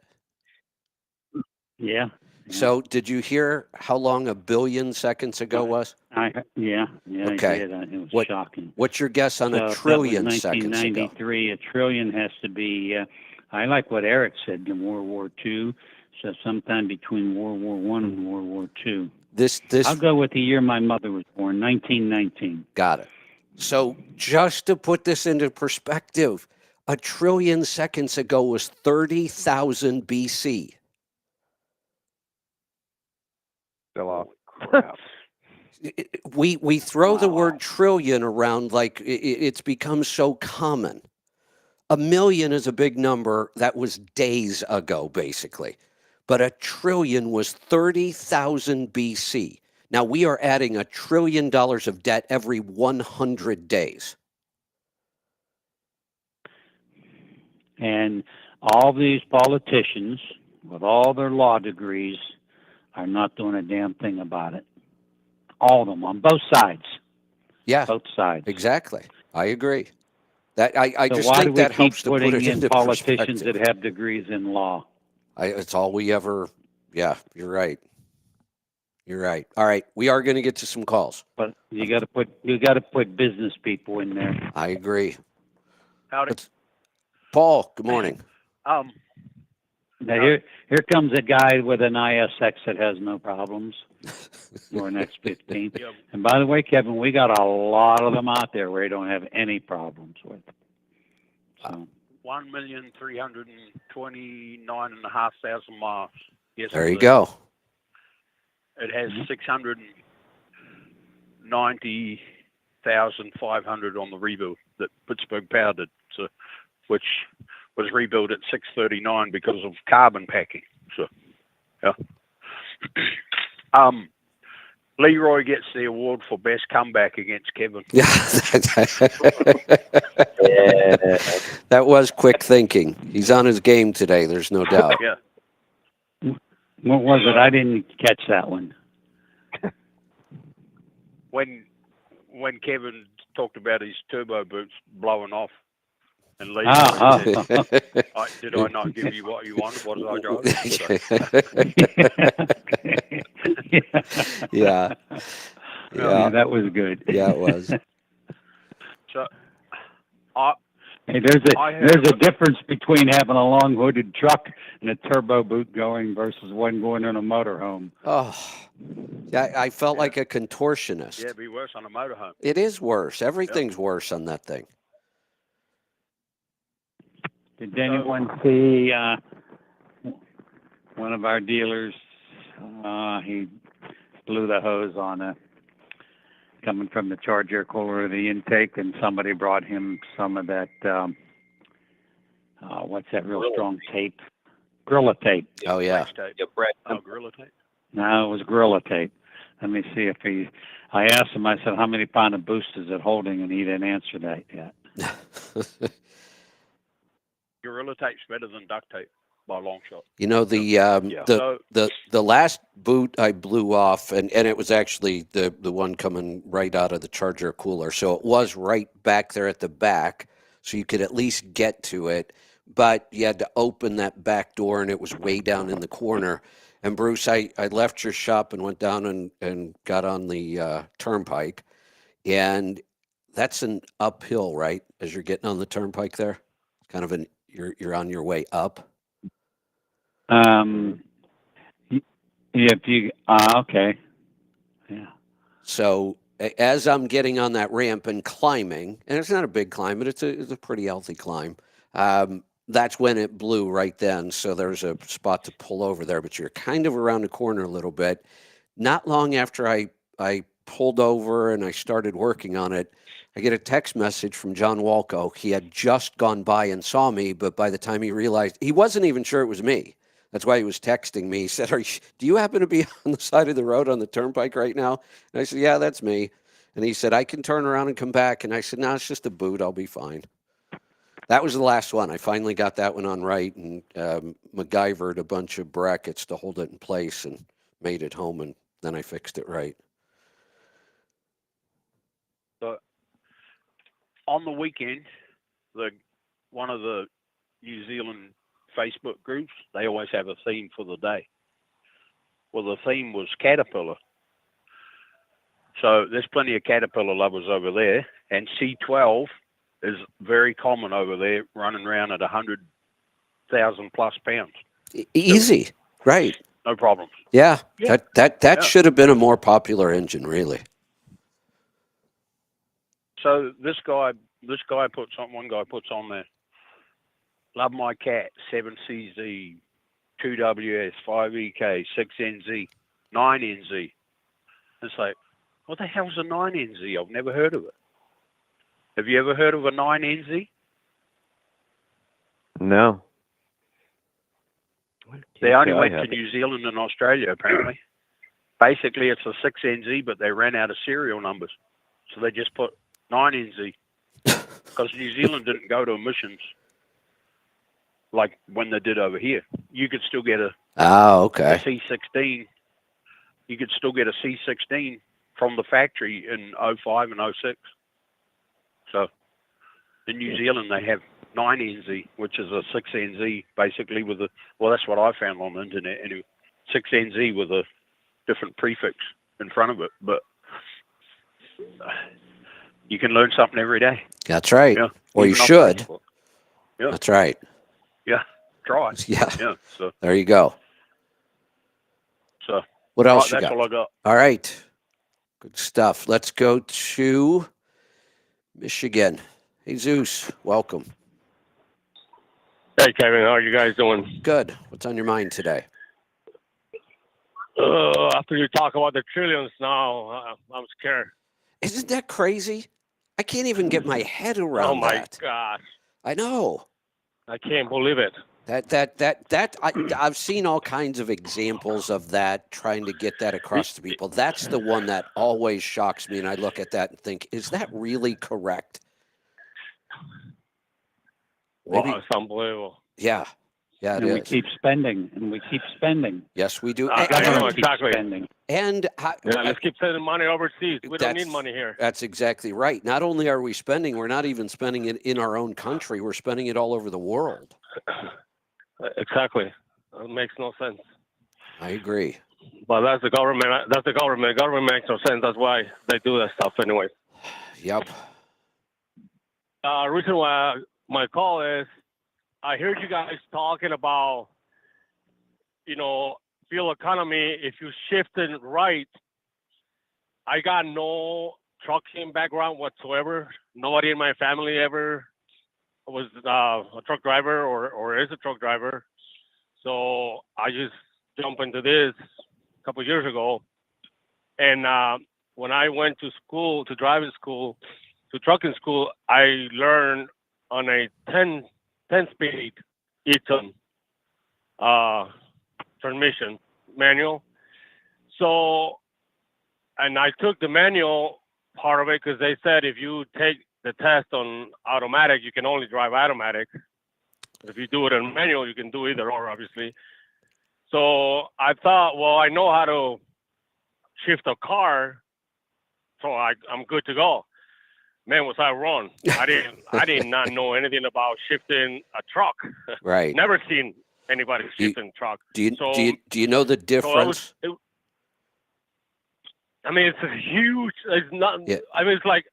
Yeah. So, did you hear how long 1 billion seconds ago was? Yeah. Okay. I did. It was shocking. What's your guess on 1 trillion seconds ago? 1993. A trillion has to be. I like what Eric said in World War II. So sometime between World War I and World War II. I'll go with the year my mother was born, 1919. Got it. So just to put this into perspective, 1 trillion seconds ago was 30,000 BC. Still off. We throw the word trillion around like it's become so common. 1 million is a big number. That was days ago, basically. But 1 trillion was 30,000 BC. Now we are adding $1 trillion of debt every 100 days. And all these politicians, with all their law degrees, are not doing a damn thing about it. All of them, on both sides. Yeah, both sides. Exactly. I agree. That I So just why think do we that keep helps to put putting it in into politicians perspective. that have degrees in law? It's all we ever. Yeah, you're right. You're right. All right, we are going to get to some calls. But you got to put business people in there. I agree. Howdy. Paul, good morning. Now here comes a guy with an ISX that has no problems, or an X15. Yep. And by the way, Kevin, we got a lot of them out there where you don't have any problems with. So 1,329,500 miles. Yes, There you go. It has 690,500 on the rebuild that Pittsburgh Power did, so, which was rebuilt at 639 because of carbon packing. So, yeah. Leroy gets the award for best comeback against Kevin. Yeah. That was quick thinking. He's on his game today. There's no doubt. Yeah. what was it? I didn't catch that one. When Kevin talked about his turbo boots blowing off, and Leroy said, "Did I not give you what you wanted? What did I drive?" Yeah. Yeah, that was good. Yeah, it was. So, hey, there's a difference between having a long hooded truck and a turbo boot going versus one going in a motorhome. Oh, yeah, I felt like a contortionist. Yeah, it'd be worse on a motorhome. It is worse. Everything's worse on that thing. Did anyone see one of our dealers? He blew the hose on coming from the charge air cooler of the intake, and somebody brought him some of that. What's that real strong tape? Gorilla tape. Oh yeah. Tape. Yeah, Brad. Gorilla tape. No, it was Gorilla tape. Let me see if he. I asked him. I said, "How many pound of boost is it holding?" And he didn't answer that yet. Gorilla tape's better than duct tape by a long shot. You know the last boot I blew off, and it was actually the one coming right out of the charger cooler, so it was right back there at the back, so you could at least get to it. But you had to open that back door, and it was way down in the corner. And Bruce, I left your shop and went down and got on the turnpike, and that's an uphill, right? As you're getting on the turnpike there, kind of you're on your way up. If you okay, yeah. So as I'm getting on that ramp and climbing, and it's not a big climb, but it's a pretty healthy climb. That's when it blew right then. So there's a spot to pull over there, but you're kind of around the corner a little bit. Not long after I pulled over and I started working on it, I get a text message from John Walco. He had just gone by and saw me, but by the time he realized, he wasn't even sure it was me. That's why he was texting me. He said, do you happen to be on the side of the road on the turnpike right now? And I said, yeah, that's me. And he said, I can turn around and come back. And I said, no, it's just a boot. I'll be fine. That was the last one. I finally got that one on right and MacGyvered a bunch of brackets to hold it in place and made it home, and then I fixed it right. So on the weekend, one of the New Zealand Facebook groups, they always have a theme for the day. Well, the theme was Caterpillar. So there's plenty of Caterpillar lovers over there, and C12 is very common over there, running around at 100,000 plus pounds. Easy, right? No problem. Yeah. That should have been a more popular engine, really. So one guy puts on there, love my cat, 7CZ, 2WS, 5EK, 6NZ, 9NZ. It's like, what the hell's a 9NZ? I've never heard of it. Have you ever heard of a 9NZ? No. They only went to New Zealand and Australia, apparently. basically it's a 6NZ, but they ran out of serial numbers, so they just put 9NZ because New Zealand didn't go to emissions like when they did over here. You could still get a okay. C16. You could still get a C16 from the factory in 05 and 06. So in New Zealand they have 9NZ, which is a 6NZ basically with a, well, that's what I found on the internet anyway. 6NZ with a different prefix in front of it, but you can learn something every day. That's right. Yeah. Or you Even on should. Facebook. Yeah. That's right. Yeah. Try it. Yeah. Yeah. So There you go. So what else you that's got? all I got. All right. Good stuff. Let's go to Michigan. Hey, Zeus, welcome. Hey, Kevin, how are you guys doing? Good. What's on your mind today? After you talk about the trillions now, I'm scared. Isn't that crazy? I can't even get my head around Oh, my that. gosh. I know. I can't believe it. I've seen all kinds of examples of that, trying to get that across to people. That's the one that always shocks me, and I look at that and think, is that really correct? Maybe. Wow, it's unbelievable. Yeah. Yeah, it and is. we keep spending, and we keep spending. Yes, we do. I know, Keep exactly. spending. And Yeah, let's keep sending money overseas. We don't need money here. That's exactly right. Not only are we spending, we're not even spending it in our own country. We're spending it all over the world. Exactly. It makes no sense. I agree. But that's the government. That's the government. Government makes no sense. That's why they do that stuff anyway. Yep. Reason why my call is, I heard you guys talking about, fuel economy. If you shift it right, I got no trucking background whatsoever. Nobody in my family ever was a truck driver or is a truck driver. So I just jumped into this a couple of years ago. And when I went to school, to driving school, to trucking school, I learned on a 10-speed Eaton transmission manual. So, and I took the manual part of it because they said if you take the test on automatic, you can only drive automatic. If you do it in manual, you can do either or, obviously. So I thought, well, I know how to shift a car, so I'm good to go. Man, was I wrong? I did not know anything about shifting a truck. Right. Never seen anybody shifting a truck. Do you know the difference? I mean, it's a huge. It's not. Yeah. I mean, it's like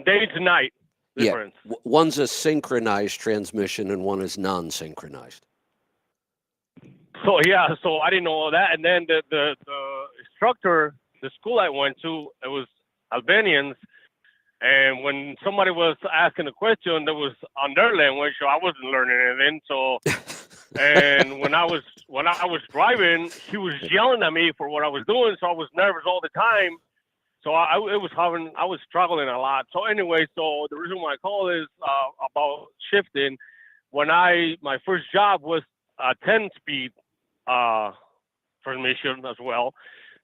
day to night difference. Yeah. One's a synchronized transmission and one is non-synchronized. So yeah, so I didn't know all that. And then the instructor, the school I went to, it was Albanians. And when somebody was asking a question that was on their language, so I wasn't learning anything. So, and when I was driving, he was yelling at me for what I was doing. So I was nervous all the time. So I was struggling a lot. So anyway, so the reason why I call is about shifting. When my first job was a 10-speed transmission as well.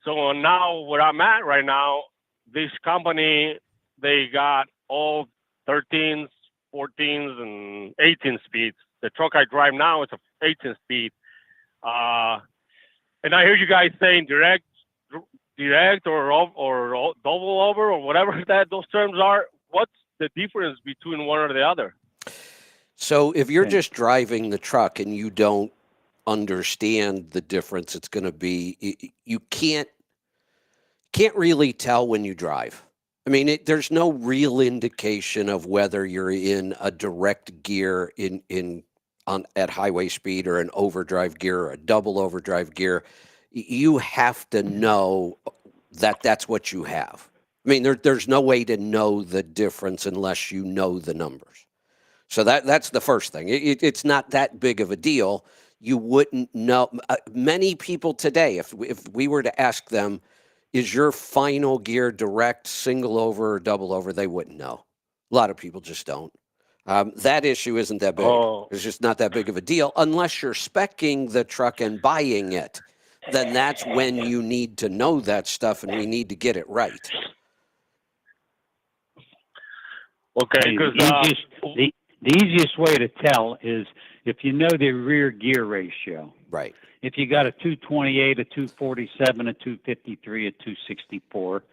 So now where I'm at right now, this company, they got all 13s, 14s, and 18 speeds. The truck I drive now is a 18 speed. And I hear you guys saying direct or double over or whatever those terms are. What's the difference between one or the other? So if you're just driving the truck and you don't understand the difference, it's going to be, you can't really tell when you drive. I mean, there's no real indication of whether you're in a direct gear at highway speed or an overdrive gear or a double overdrive gear. You have to know that that's what you have. I mean, there's no way to know the difference unless you know the numbers. So that's the first thing. It's not that big of a deal. You wouldn't know. Many people today, if we were to ask them, is your final gear direct, single over, or double over? They wouldn't know. A lot of people just don't. That issue isn't that big. Oh. It's just not that big of a deal unless you're speccing the truck and buying it. then that's when you need to know that stuff, and we need to get it right. Okay, because the easiest way to tell is if you know the rear gear ratio. Right. If you got a 228, a 247, a 253, a 264,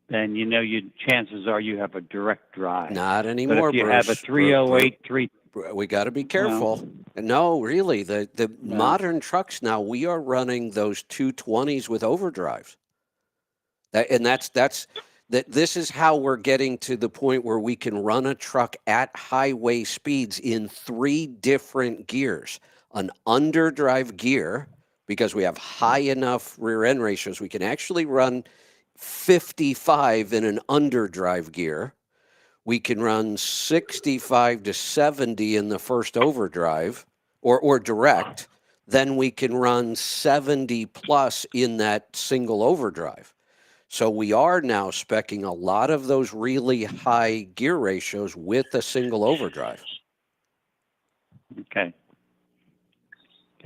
then you know chances are you have a direct drive. Not anymore, But if you Bruce. have a 308, we got to be careful. No, really, the modern trucks now, we are running those 220s with overdrives. This is how we're getting to the point where we can run a truck at highway speeds in 3 different gears. An underdrive gear, because we have high enough rear end ratios, we can actually run 55 in an underdrive gear. We can run 65 to 70 in the first overdrive or direct. Then we can run 70 plus in that single overdrive. So we are now speccing a lot of those really high gear ratios with a single overdrive. Okay.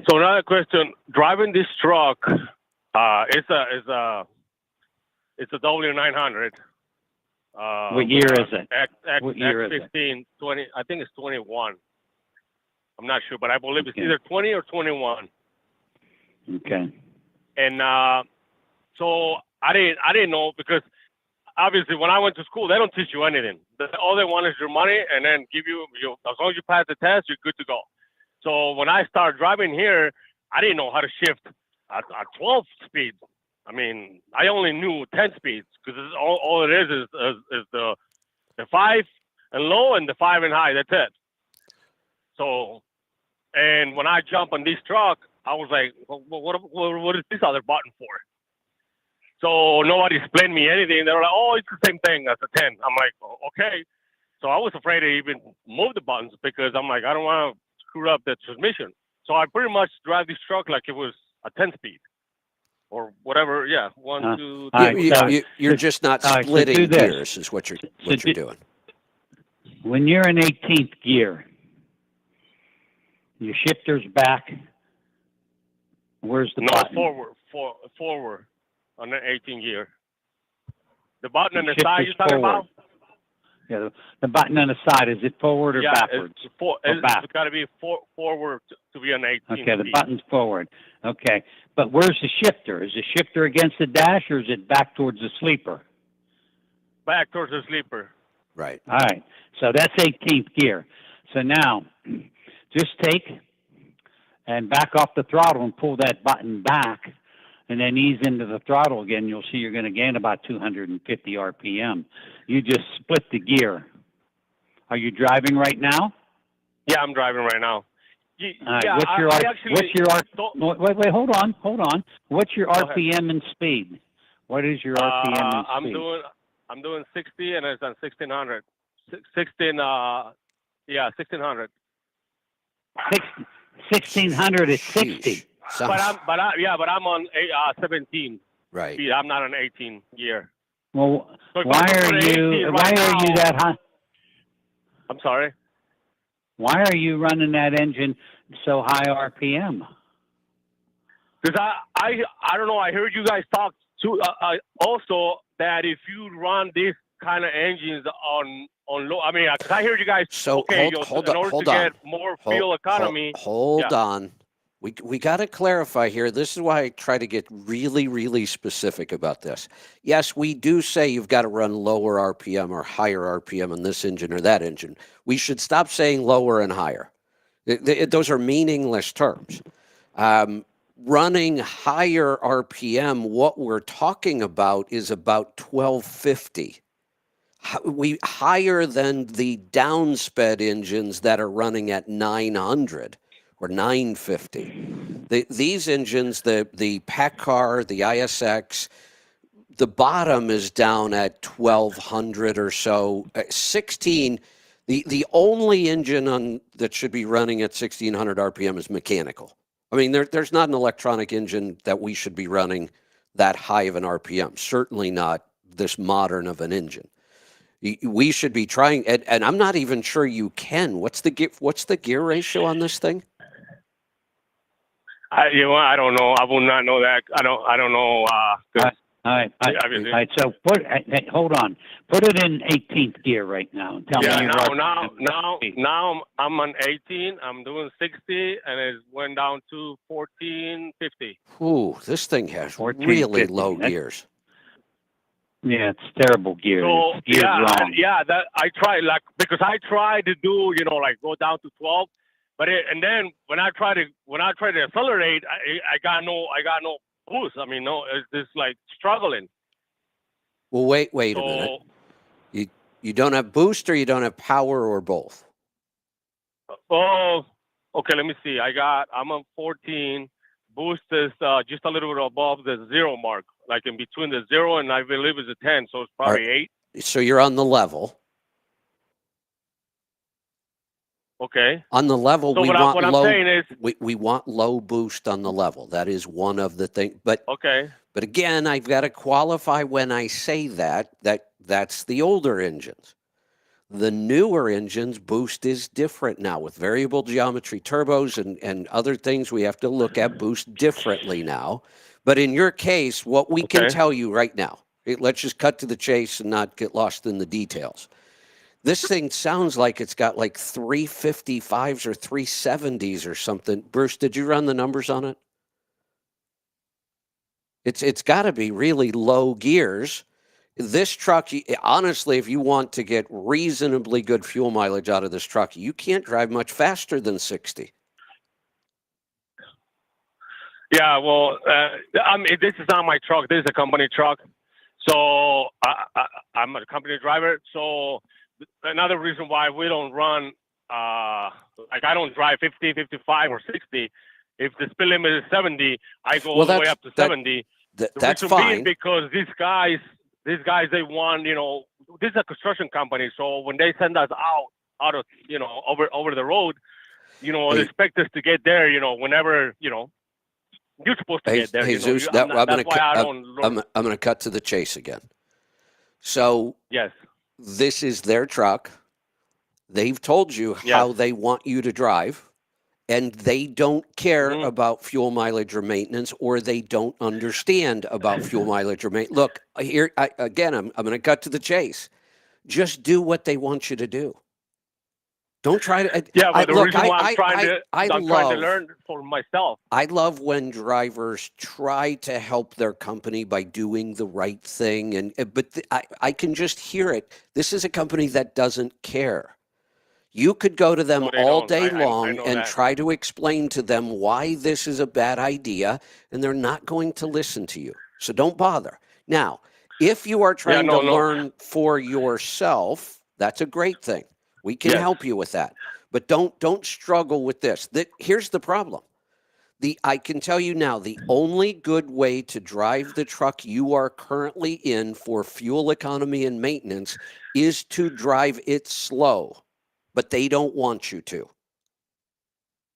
So another question: driving this truck, it's a W900. What year is it? What year is it? 15, 20. I think it's 21. I'm not sure, but I believe it's either 20 or 21. Okay. And so I didn't know, because obviously when I went to school, they don't teach you anything. All they want is your money, and then give you as long as you pass the test, you're good to go. So when I started driving here, I didn't know how to shift at 12 speed. I mean, I only knew 10 speeds, because all it is the 5 and low and the 5 and high. That's it. So, and when I jump on this truck, I was like, what is this other button for? So nobody explained me anything. They were like, oh, it's the same thing as a 10. I'm like, okay. So I was afraid to even move the buttons, because I'm like, I don't want to screw up the transmission. So I pretty much drive this truck like it was a 10 speed or whatever. Yeah, 1, 2, 3. You're just not splitting gears, is what you're doing. When you're in 18th gear, your shifter's back. Where's the button? Forward on the 18 gear. The button on the side you're talking about? Yeah, the button on the side, is it forward or backwards? It's got to be forward to be on 18. Okay, the button's forward. Okay, but where's the shifter? Is the shifter against the dash, or is it back towards the sleeper? Back towards the sleeper. Right. All right, so that's 18th gear. So now, just take and back off the throttle and pull that button back, and then ease into the throttle again. You'll see you're going to gain about 250 RPM. You just split the gear. Are you driving right now? Yeah, I'm driving right now. All right. Wait, hold on. What's your RPM and speed? What is your RPM and speed? I'm doing 60, and it's on 1600. 1600. 1600 is 60. But I'm on 17. Right. Speed. I'm not on 18 gear. Well, so why are you that high? I'm sorry. Why are you running that engine so high RPM? Because I don't know. I heard you guys talk to also that if you run this kind of engines on low, I mean, I heard you guys. So hold in order on. to get more fuel economy. Hold on. We got to clarify here. This is why I try to get really, really specific about this. Yes, we do say you've got to run lower RPM or higher RPM on this engine or that engine. We should stop saying lower and higher. Those are meaningless terms. Running higher RPM, what we're talking about is about 1250. Higher than the downsped engines that are running at 900 or 950. These engines, the PACCAR, the ISX, the bottom is down at 1200 or so. 16, the only engine that should be running at 1600 RPM is mechanical. I mean, there's not an electronic engine that we should be running that high of an RPM. Certainly not this modern of an engine. We should be trying, and I'm not even sure you can. What's the gear ratio on this thing? I don't know. I will not know that. I don't know. All right. So hold on. Put it in 18th gear right now. And tell me your now I'm on 18. I'm doing 60, and it went down to 1450. Ooh, this thing has 14, really 50. low gears. Yeah, it's terrible gear. So It's geared wrong. that I tried because I tried to do go down to 12, and then when I try to accelerate, I got no boost. I mean, no, it's just like struggling. Well, wait a minute. You don't have boost, or you don't have power, or both? Oh, okay. Let me see. I'm on 14. Boost is just a little bit above the 0 mark, like in between the 0 and I believe it's a 10, so it's probably 8. So you're on the level. Okay. On the level, so we what want what low. I'm saying is, we want low boost on the level. That is one of the things. But okay. But again, I've got to qualify when I say that's the older engines. The newer engines, boost is different now with variable geometry turbos and other things we have to look at boost differently now. But in your case, what we can tell you right now, let's just cut to the chase and not get lost in the details. This thing sounds like it's got like 355s or 370s or something. Bruce, did you run the numbers on it? It's got to be really low gears. This truck, honestly, if you want to get reasonably good fuel mileage out of this truck, you can't drive much faster than 60. Yeah, well, this is not my truck. This is a company truck. So I'm a company driver. So another reason why we don't run, I don't drive 50, 55, or 60. If the speed limit is 70, I go all the way up to 70. That's reason fine. being because these guys, they want, this is a construction company. So when they send us out of, over the road, they expect us to get there, whenever, you're supposed to get there. Jesus, that's why I don't. I'm going to cut to the chase again. So yes, this is their truck. They've told you how they want you to drive, and they don't care about fuel mileage or maintenance, or they don't understand about fuel mileage or maintenance. Look, here again, I'm going to cut to the chase. Just do what they want you to do. Don't try to. But the reason why I'm trying to learn for myself. I love when drivers try to help their company by doing the right thing, but I can just hear it. This is a company that doesn't care. You could go to them all day long and try to explain to them why this is a bad idea, and they're not going to listen to you. So don't bother. Now, if you are trying to learn for yourself, that's a great thing. We can help you with that. But don't struggle with this. Here's the problem. I can tell you now, the only good way to drive the truck you are currently in for fuel economy and maintenance is to drive it slow. But they don't want you to.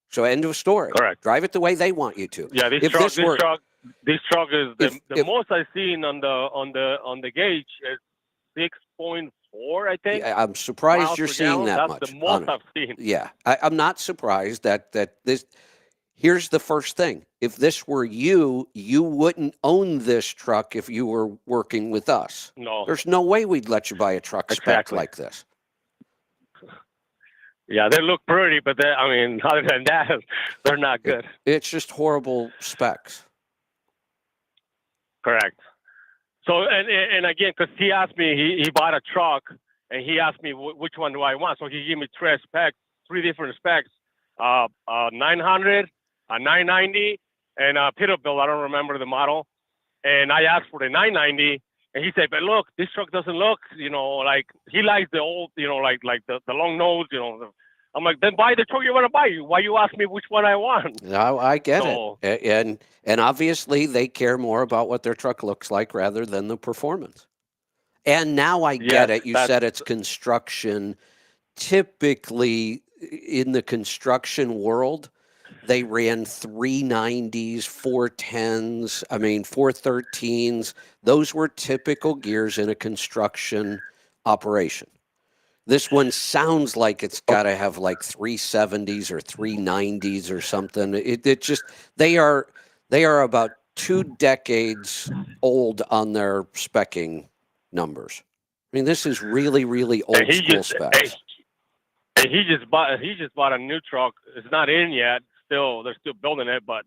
So end of story. Correct. Drive it the way they want you to. Yeah, this truck is the most I've seen on the gauge is 6.4, I think. Yeah, I'm surprised you're seeing that much. That's the most I've seen. Yeah, I'm not surprised that this. Here's the first thing. If this were you wouldn't own this truck if you were working with us. No. There's no way we'd let you buy a truck spec like this. Yeah, they look pretty, but other than that, they're not good. It's just horrible specs. Correct. So, and again, because he asked me, he bought a truck, and he asked me which one do I want. So he gave me three different specs, 900, a 990, and a Peterbilt. I don't remember the model. And I asked for the 990, and he said, "But look, this truck doesn't look, like he likes the old, like the long nose, I'm like, then buy the truck you want to buy. Why you ask me which one I want?" No, I get it. And obviously they care more about what their truck looks like rather than the performance. And now I get it. You said it's construction. Typically in the construction world, they ran 390s, 410s, 413s. Those were typical gears in a construction operation. This one sounds like it's got to have like 370s or 390s or something. It just they are about 2 decades old on their specking numbers. I mean, this is really, really And old school specs. he just bought a new truck. It's not in yet. They're still building it, but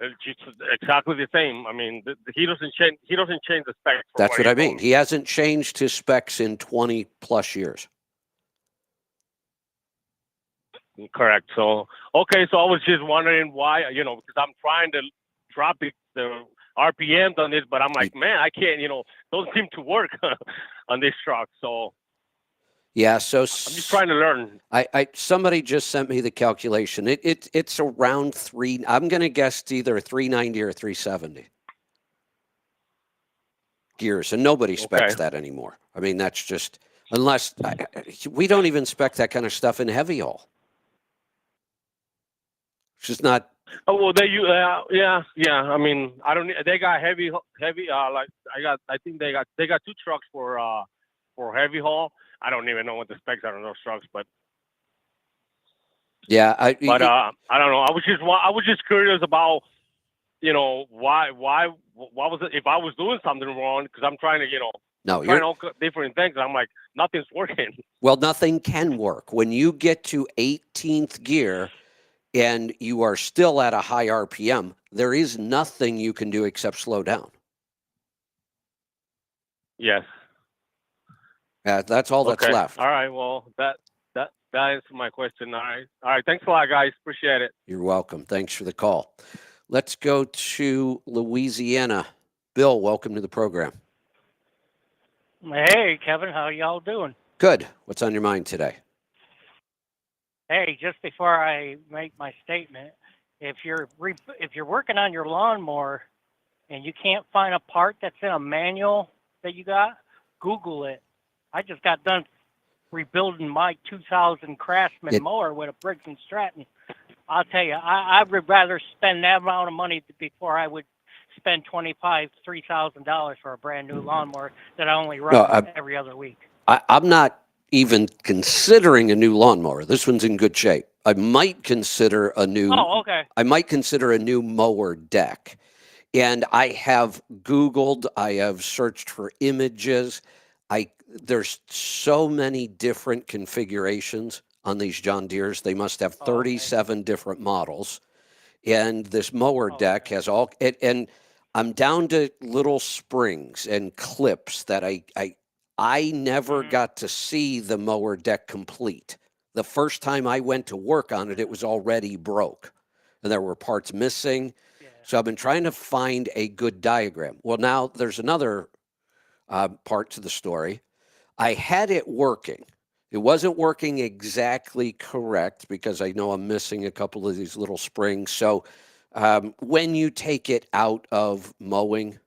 it's just exactly the same. I mean, he doesn't change the specs. That's what I mean. He hasn't changed his specs in 20 plus years. Correct. So okay, so I was just wondering why, because I'm trying to drop the RPMs on this, but I'm like, man, I can't, those seem to work on this truck. So yeah, so I'm just trying to learn. Somebody just sent me the calculation. It's around 3. I'm going to guess it's either 390 or 370 gears, and nobody specs that anymore. I mean, that's just unless we don't even spec that kind of stuff in heavy haul. It's just not. Oh well, yeah. I mean, I don't. They got heavy. Like I think they got 2 trucks for heavy haul. I don't even know what the specs are on those trucks, but yeah. I don't know. I was just curious about, why was it, if I was doing something wrong, because I'm trying to, no, trying all different things. I'm like, nothing's working. Well, nothing can work when you get to 18th gear and you are still at a high RPM. There is nothing you can do except slow down. Yes. That's all that's left. All right. Well, that answers my question. All right. Thanks a lot, guys. Appreciate it. You're welcome. Thanks for the call. Let's go to Louisiana. Bill, welcome to the program. Hey, Kevin, how y'all doing? Good. What's on your mind today? Hey, just before I make my statement, if you're working on your lawnmower and you can't find a part that's in a manual that you got, Google it. I just got done rebuilding my 2000 Craftsman mower with a Briggs & Stratton. I'll tell you, I would rather spend that amount of money before I would spend $3,000 for a brand new lawnmower that I only run every other week. I'm not even considering a new lawnmower. This one's in good shape. I might consider a new. Oh, okay. I might consider a new mower deck. And I have Googled, I have searched for images. There's so many different configurations on these John Deeres. They must have 37 different models. And this mower deck has all, and I'm down to little springs and clips that I never got to see the mower deck complete. The first time I went to work on it, it was already broke and there were parts missing. So I've been trying to find a good diagram. Well, now there's another part to the story. I had it working. It wasn't working exactly correct because I know I'm missing a couple of these little springs. So when you take it out of mowing,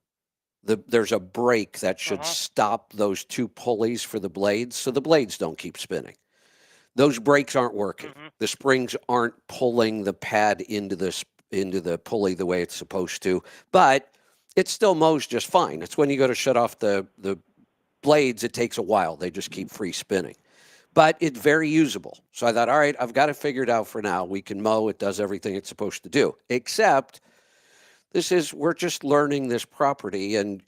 there's a brake that should stop those 2 pulleys for the blades so the blades don't keep spinning. Those brakes aren't working. The springs aren't pulling the pad into the pulley the way it's supposed to, but it still mows just fine. It's when you go to shut off the blades, it takes a while. They just keep free spinning. But it's very usable. So I thought, all right, I've got it figured out for now. We can mow. It does everything it's supposed to do, except we're just learning this property, and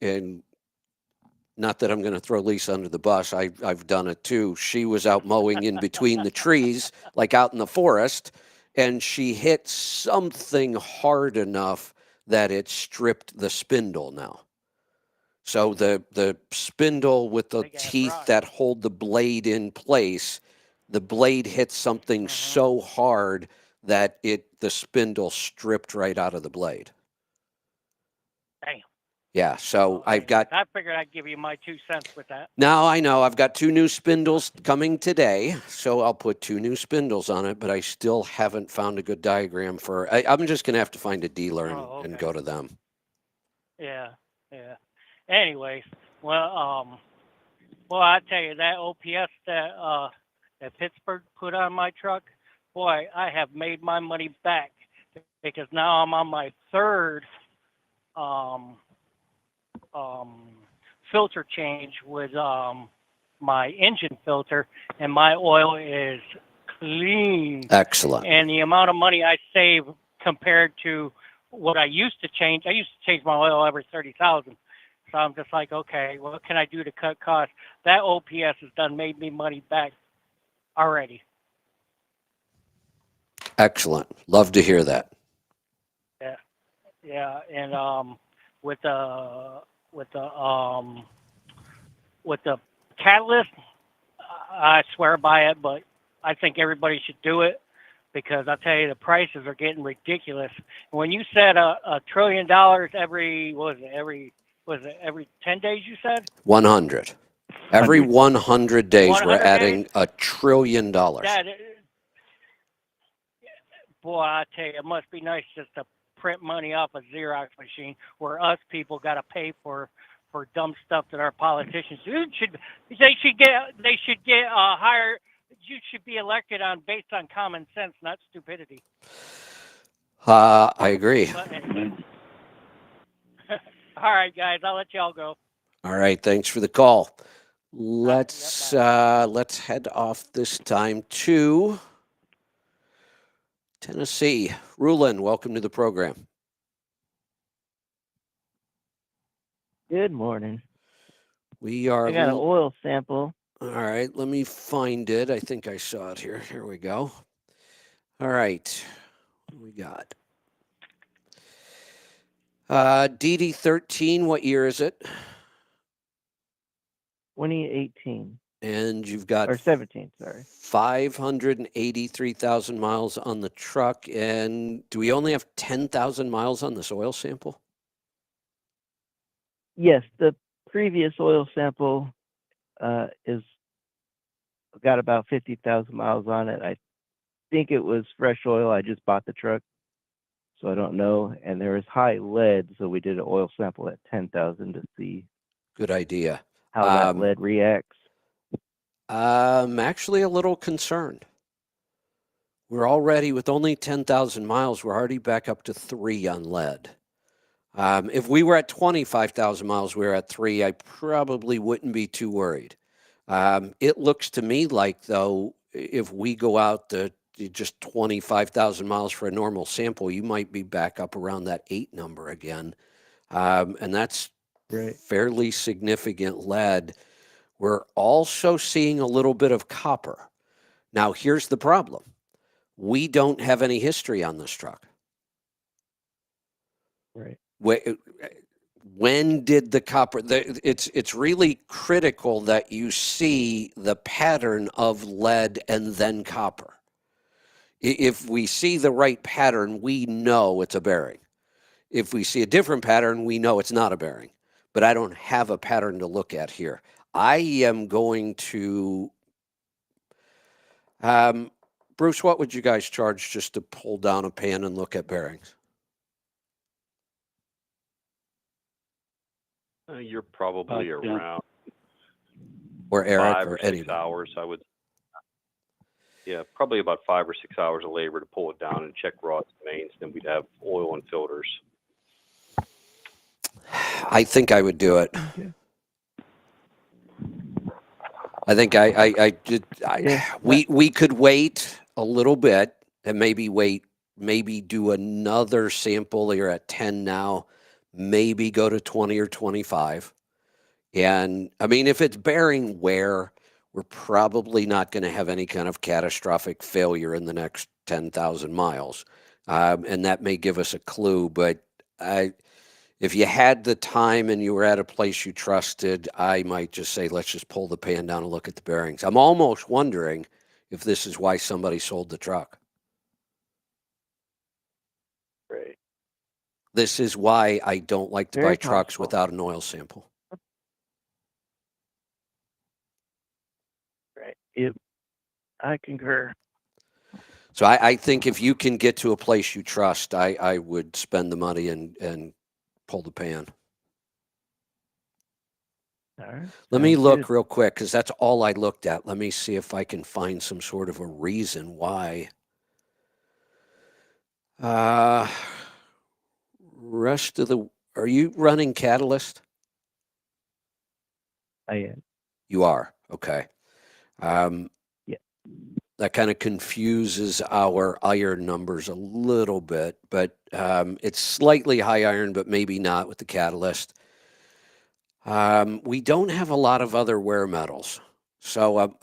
not that I'm going to throw Lisa under the bus. I've done it too. She was out mowing in between the trees, like out in the forest, and she hit something hard enough that it stripped the spindle now. So the spindle with the teeth that hold the blade in place, the blade hit something so hard that the spindle stripped right out of the blade. Damn. Yeah, so I figured I'd give you my 2 cents with that. Now I know I've got 2 new spindles coming today, so I'll put 2 new spindles on it, but I still haven't found a good diagram for. I'm just going to have to find a dealer and go to them. Yeah. Anyways, well, I tell you, that OPS that Pittsburgh put on my truck, boy, I have made my money back because now I'm on my 3rd filter change with my engine filter, and my oil is clean. Excellent. And the amount of money I save compared to what I used to change my oil every 30,000. So I'm just like, okay, what can I do to cut costs? That OPS has done made me money back already. Excellent. Love to hear that. Yeah, yeah, and with the with the with the catalyst, I swear by it, but I think everybody should do it because I tell you the prices are getting ridiculous. When you said a $1 trillion every every 10 days you said 100. Every 100 days, we're 100 adding days? $1 trillion. That boy, I tell you, it must be nice just to print money off a Xerox machine where us people got to pay for dumb stuff that our politicians do. They should get higher. You should be elected based on common sense, not stupidity. I agree. But anyway. All right, guys, I'll let y'all go. All right, thanks for the call. Let's head off this time to Tennessee. Rulin, welcome to the program. Good morning. We are. I got an oil sample. All right, let me find it. I think I saw it here. Here we go. All right, what do we got? DD13, what year is it? 2018. And you've got... Or 17, sorry. 583,000 miles on the truck. And do we only have 10,000 miles on this oil sample? Yes, the previous oil sample is got about 50,000 miles on it. I think it was fresh oil. I just bought the truck, so I don't know. And there is high lead, so we did an oil sample at 10,000 to see. Good idea. How that lead reacts. I'm actually a little concerned. We're already, with only 10,000 miles, we're already back up to 3 on lead. If we were at 25,000 miles, we were at 3, I probably wouldn't be too worried. It looks to me like, though, if we go out to just 25,000 miles for a normal sample, you might be back up around that 8 number again. And that's fairly significant lead. We're also seeing a little bit of copper. Now, here's the problem. We don't have any history on this truck. Right. When did the copper... It's really critical that you see the pattern of lead and then copper. If we see the right pattern, we know it's a bearing. If we see a different pattern, we know it's not a bearing. But I don't have a pattern to look at here. I am going to... Bruce, what would you guys charge just to pull down a pan and look at bearings? You're probably around... Or Eric 5 or or 6 anybody. hours, I would... Yeah, probably about 5 or 6 hours of labor to pull it down and check rods and mains. Then we'd have oil and filters. I think I would do it. I think we could wait a little bit and maybe do another sample. You're at 10 now, maybe go to 20 or 25. And I mean, if it's bearing wear, we're probably not going to have any kind of catastrophic failure in the next 10,000 miles. And that may give us a clue, but if you had the time and you were at a place you trusted, I might just say, let's just pull the pan down and look at the bearings. I'm almost wondering if this is why somebody sold the truck. Right. This is why I don't like to buy trucks without an oil sample. Right. Yep. I concur. So I think if you can get to a place you trust, I would spend the money and pull the pan. All right. Let me look real quick, because that's all I looked at. Let me see if I can find some sort of a reason why. Rest of the... Are you running Catalyst? I am. You are? Okay. Yeah. That kind of confuses our iron numbers a little bit, but it's slightly high iron, but maybe not with the catalyst. We don't have a lot of other wear metals. So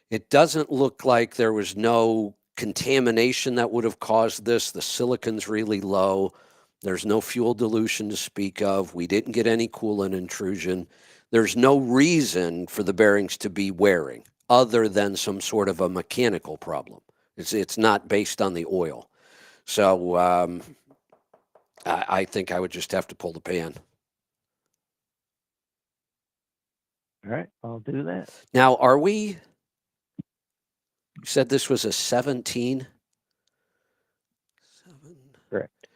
it doesn't look like there was no contamination that would have caused this. The silicon's really low. There's no fuel dilution to speak of. We didn't get any coolant intrusion. There's no reason for the bearings to be wearing other than some sort of a mechanical problem. It's not based on the oil. So I think I would just have to pull the pan. All right, I'll do that. Now, are we? You said this was a 17? Correct.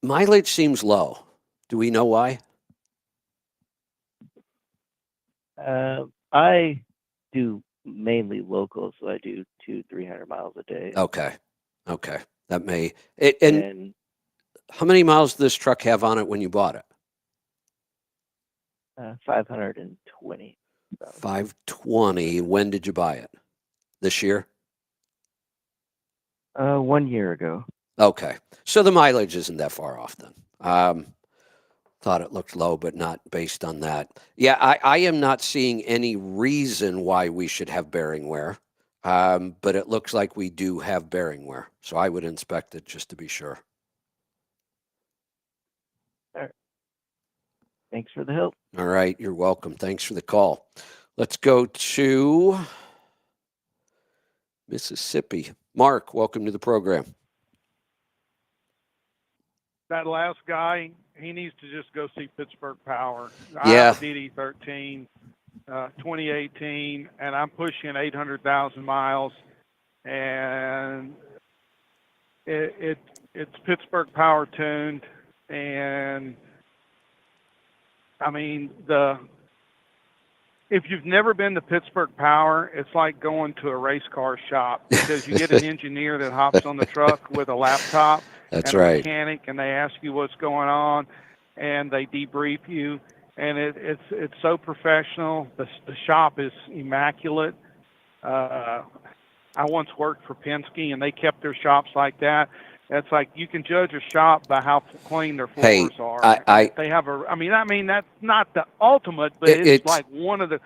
Mileage seems low. Do we know why? I do mainly local, so I do 200-300 miles a day. Okay. That may. And How many miles does this truck have on it when you bought it? 520. 520. When did you buy it? This year? 1 year ago. Okay. So the mileage isn't that far off then. Thought it looked low, but not based on that. Yeah, I am not seeing any reason why we should have bearing wear, but it looks like we do have bearing wear. So I would inspect it just to be sure. All right. Thanks for the help. All right, you're welcome. Thanks for the call. Let's go to Mississippi. Mark, welcome to the program. That last guy, he needs to just go see Pittsburgh Power. Yeah. I have a DD13, 2018, and I'm pushing 800,000 miles, and it's Pittsburgh Power tuned, and I mean if you've never been to Pittsburgh Power, it's like going to a race car shop because you get an engineer that hops on the truck with a laptop. That's and a right. mechanic, and they ask you what's going on, and they debrief you, and it's so professional. The shop is immaculate. I once worked for Penske, and they kept their shops like that. It's like you can judge a shop by how clean their floors are. They have a. I mean that's not the ultimate, but it's like one of the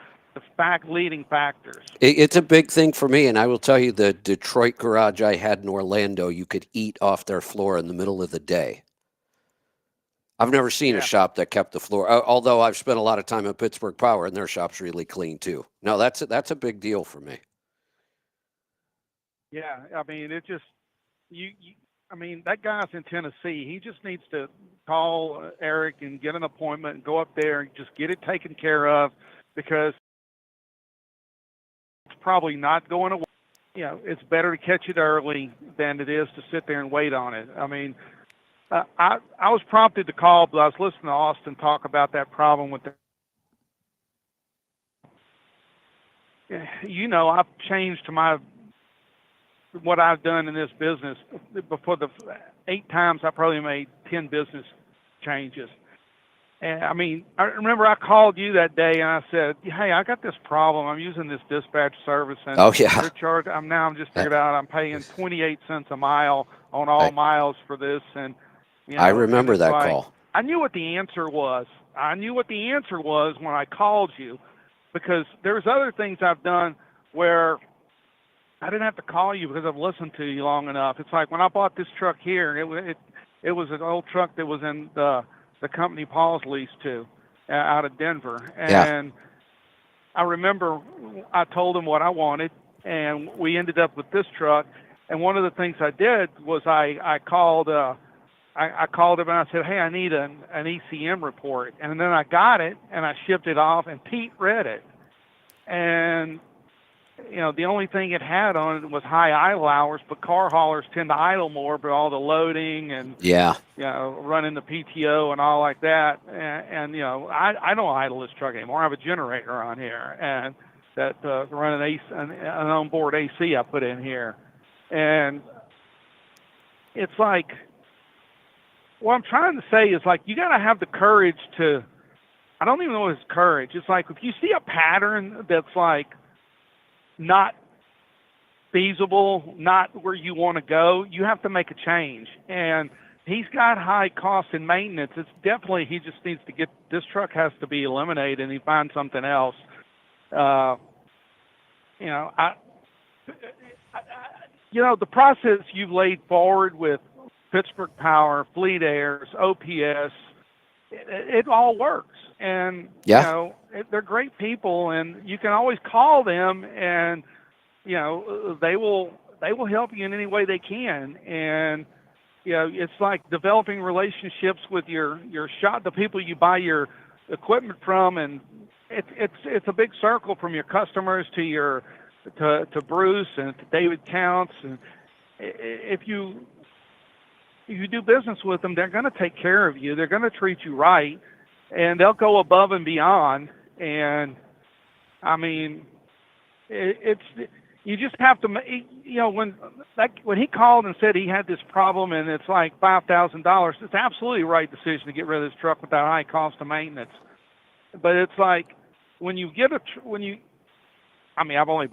leading factors. It's a big thing for me, and I will tell you, the Detroit garage I had in Orlando, you could eat off their floor in the middle of the day. I've never seen a shop that kept the floor, although I've spent a lot of time at Pittsburgh Power, and their shop's really clean too. No, that's a big deal for me. Yeah, I mean, it just I mean, that guy's in Tennessee. He just needs to call Eric and get an appointment and go up there and just get it taken care of, because it's probably not going away. You know, it's better to catch it early than it is to sit there and wait on it. I mean, I was prompted to call, but I was listening to Austin talk about that problem with you know, I've changed to what I've done in this business. Before the 8 times, I probably made 10 business changes. And I mean, I remember I called you that day and I said, "Hey, I got this problem. I'm using this dispatch service, and they're charging. I'm just figured out I'm paying 28 cents a mile on all miles for this." And you know, I remember that call. I knew what the answer was. When I called you, because there's other things I've done where I didn't have to call you because I've listened to you long enough. It's like when I bought this truck here, it was an old truck that was in the company Paul's leased to out of Denver. And I remember I told him what I wanted, and we ended up with this truck. And one of the things I did was I called him and I said, "Hey, I need an ECM report." And then I got it and I shipped it off, and Pete read it. And you know, the only thing it had on it was high idle hours, but car haulers tend to idle more, but all the loading and you know, running the PTO and all like that. And you know, I don't idle this truck anymore. I have a generator on here, and that running an onboard AC I put in here. And it's like, what I'm trying to say is, like, you got to have the courage to I don't even know it's courage. It's like if you see a pattern that's like not feasible, not where you want to go, you have to make a change. And he's got high cost in maintenance. It's definitely, he just needs to get, this truck has to be eliminated and he finds something else. You know, the process you've laid forward with Pittsburgh Power, Fleet Airs, OPS, it all works. And, they're great people, and you can always call them, and, they will help you in any way they can. And, it's like developing relationships with your shop, the people you buy your equipment from, and it's a big circle from your customers to to Bruce and to David Counts. And if you do business with them, they're going to take care of you. They're going to treat you right, and they'll go above and beyond. And I mean, you just have to, when he called and said he had this problem and it's like $5,000, it's absolutely the right decision to get rid of this truck without high cost of maintenance. But it's like when you get I've only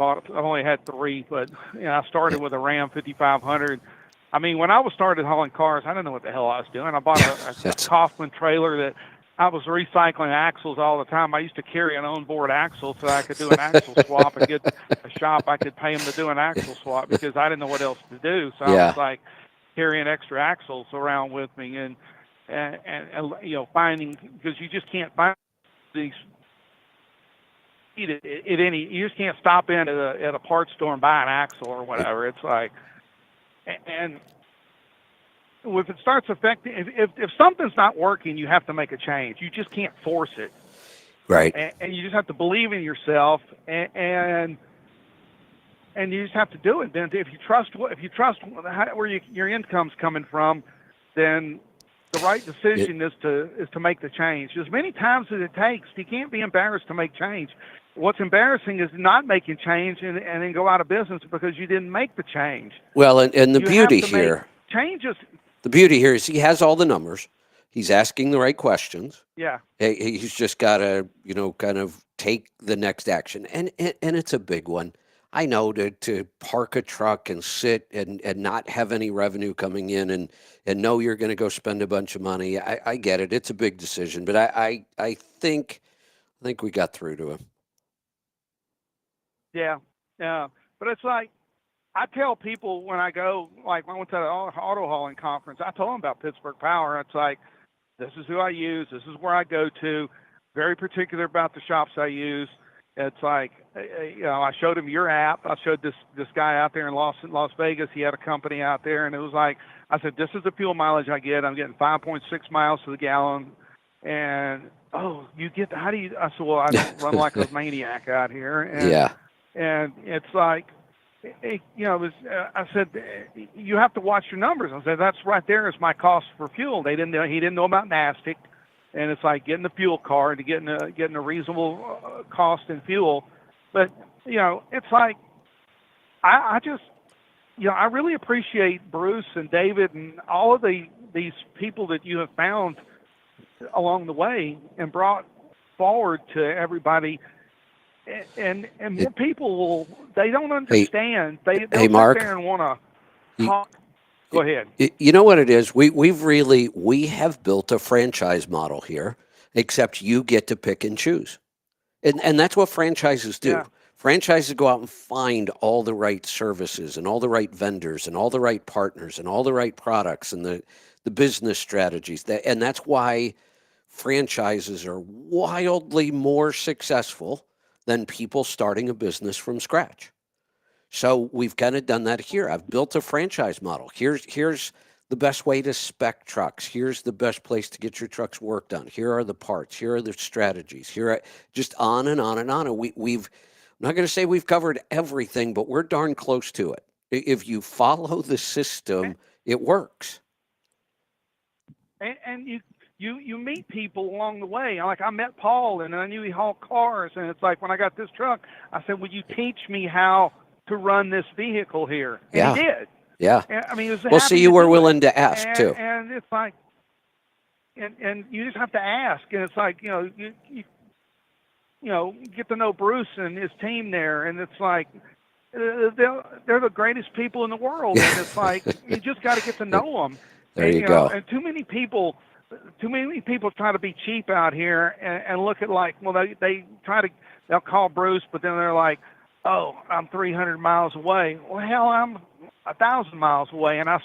had 3, but I started with a Ram 5500. I mean, when I started hauling cars, I didn't know what the hell I was doing. I bought a Kaufman trailer that I was recycling axles all the time. I used to carry an onboard axle so I could do an axle swap and get a shop. I could pay them to do an axle swap because I didn't know what else to do. So I was like carrying extra axles around with me and finding, because you just can't find these. You just can't stop in at a parts store and buy an axle or whatever. It's like, and if it starts affecting, if something's not working, you have to make a change. You just can't force it, right? And you just have to believe in yourself, and you just have to do it. Then if you trust where your income's coming from, then the right decision is to make the change as many times as it takes. You can't be embarrassed to make change. What's embarrassing is not making change and then go out of business because you didn't make the change. Well, and the beauty here, changes. The beauty here is he has all the numbers. He's asking the right questions. Yeah. He's just got to, kind of take the next action. And it's a big one. I know to park a truck and sit and not have any revenue coming in and know you're going to go spend a bunch of money. I get it. It's a big decision, but I think we got through to him. Yeah. But it's like, I tell people when I go, like when I went to the auto hauling conference, I told them about Pittsburgh Power. It's like, this is who I use. This is where I go to. Very particular about the shops I use. It's like, I showed him your app. I showed this guy out there in Las Vegas. He had a company out there, and it was like, I said, this is the fuel mileage I get. I'm getting 5.6 miles to the gallon. And, how do you, I said, well, I don't run like a maniac out here. And, and it's like, I said, you have to watch your numbers. I said, that's right there is my cost for fuel. He didn't know about NASTIC, and it's like getting the fuel card to getting a reasonable cost in fuel. But it's like I just I really appreciate Bruce and David and all of these people that you have found along the way and brought forward to everybody. And more people they don't understand. They'll Mark, sit there and want to talk. Go ahead. You know what it is? We have built a franchise model here, except you get to pick and choose. And that's what franchises do. Yeah. Franchises go out and find all the right services and all the right vendors and all the right partners and all the right products and the business strategies. And that's why franchises are wildly more successful than people starting a business from scratch. So we've kind of done that here. I've built a franchise model. Here's the best way to spec trucks. Here's the best place to get your trucks worked on. Here are the parts. Here are the strategies. Here are just on and on and on. And we've I'm not going to say we've covered everything, but we're darn close to it. If you follow the system, it works. And you meet people along the way. Like I met Paul, and I knew he hauled cars. And it's like when I got this truck, I said, "Will you teach me how to run this vehicle here?" And he did. Yeah. And, I mean, well, see, you were willing to ask too. And it's like, and you just have to ask, and it's like, get to know Bruce and his team there, and it's like they're the greatest people in the world, and it's like you just got to get to know them. There And, you go. And too many people try to be cheap out here and look at like, well, they'll call Bruce, but then they're like, oh, I'm 300 miles away. Well, hell, I'm 1,000 miles away, and if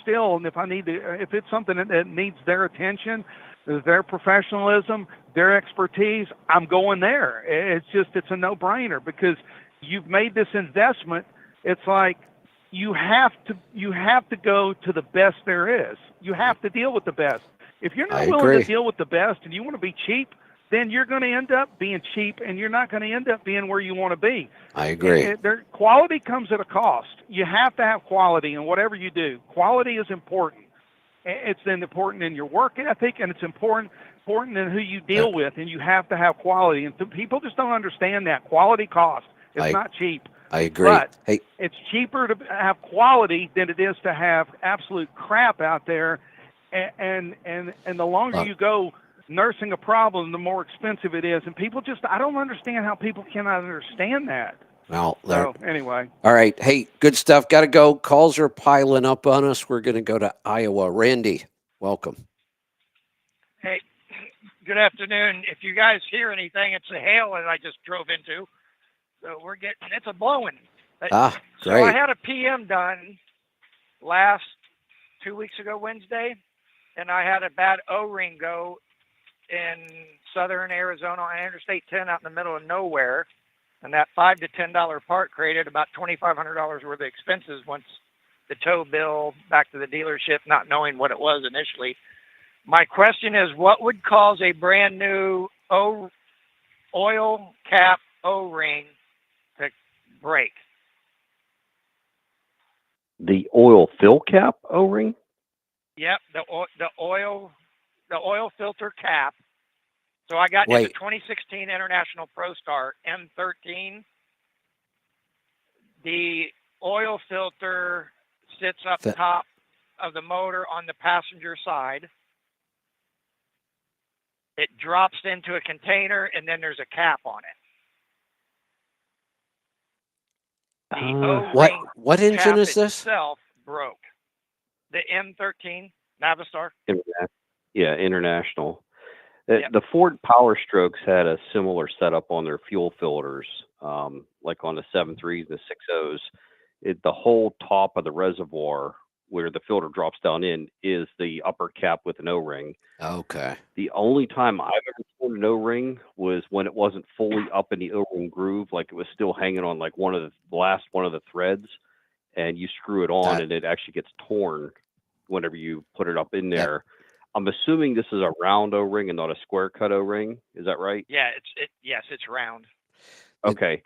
it's something that needs their attention, their professionalism, their expertise, I'm going there. It's a no-brainer because you've made this investment. It's like you have to go to the best there is. You have to deal with the best. If you're not willing to deal with the best and you want to be cheap, then you're going to end up being cheap, and you're not going to end up being where you want to be. I agree. Quality comes at a cost. You have to have quality in whatever you do. Quality is important. It's important in your work ethic, and it's important in who you deal with, and you have to have quality. And people just don't understand that. Quality costs. It's not cheap. I agree. But it's cheaper to have quality than it is to have absolute crap out there. And the longer you go nursing a problem, the more expensive it is. And people I don't understand how people cannot understand that. Well, so anyway. All right. Hey, good stuff. Got to go. Calls are piling up on us. We're going to go to Iowa. Randy, welcome. Hey, good afternoon. If you guys hear anything, it's a hail that I just drove into. So it's a blowing. Great. So I had a PM done last 2 weeks ago, Wednesday, and I had a bad O-ring go in southern Arizona on Interstate 10 out in the middle of nowhere. And that $5 to $10 part created about $2,500 worth of expenses once the tow bill back to the dealership, not knowing what it was initially. My question is, what would cause a brand new oil cap O-ring to break? The oil fill cap O-ring? Yep, the oil filter cap. So I got into 2016 International Pro Star M13. The oil filter sits up top of the motor on the passenger side. It drops into a container, and then there's a cap on it. What engine is this? Itself broke. The M13 Navistar. Yeah, International. The Ford Power Strokes had a similar setup on their fuel filters, like on the 7.3s and the 6.0s. The whole top of the reservoir where the filter drops down in is the upper cap with an O-ring. Okay. The only time I've ever torn an O-ring was when it wasn't fully up in the O-ring groove, like it was still hanging on like one of the threads, and you screw it on and it actually gets torn whenever you put it up in there. I'm assuming this is a round O-ring and not a square cut O-ring. Is that right? Yeah, it's round. Okay.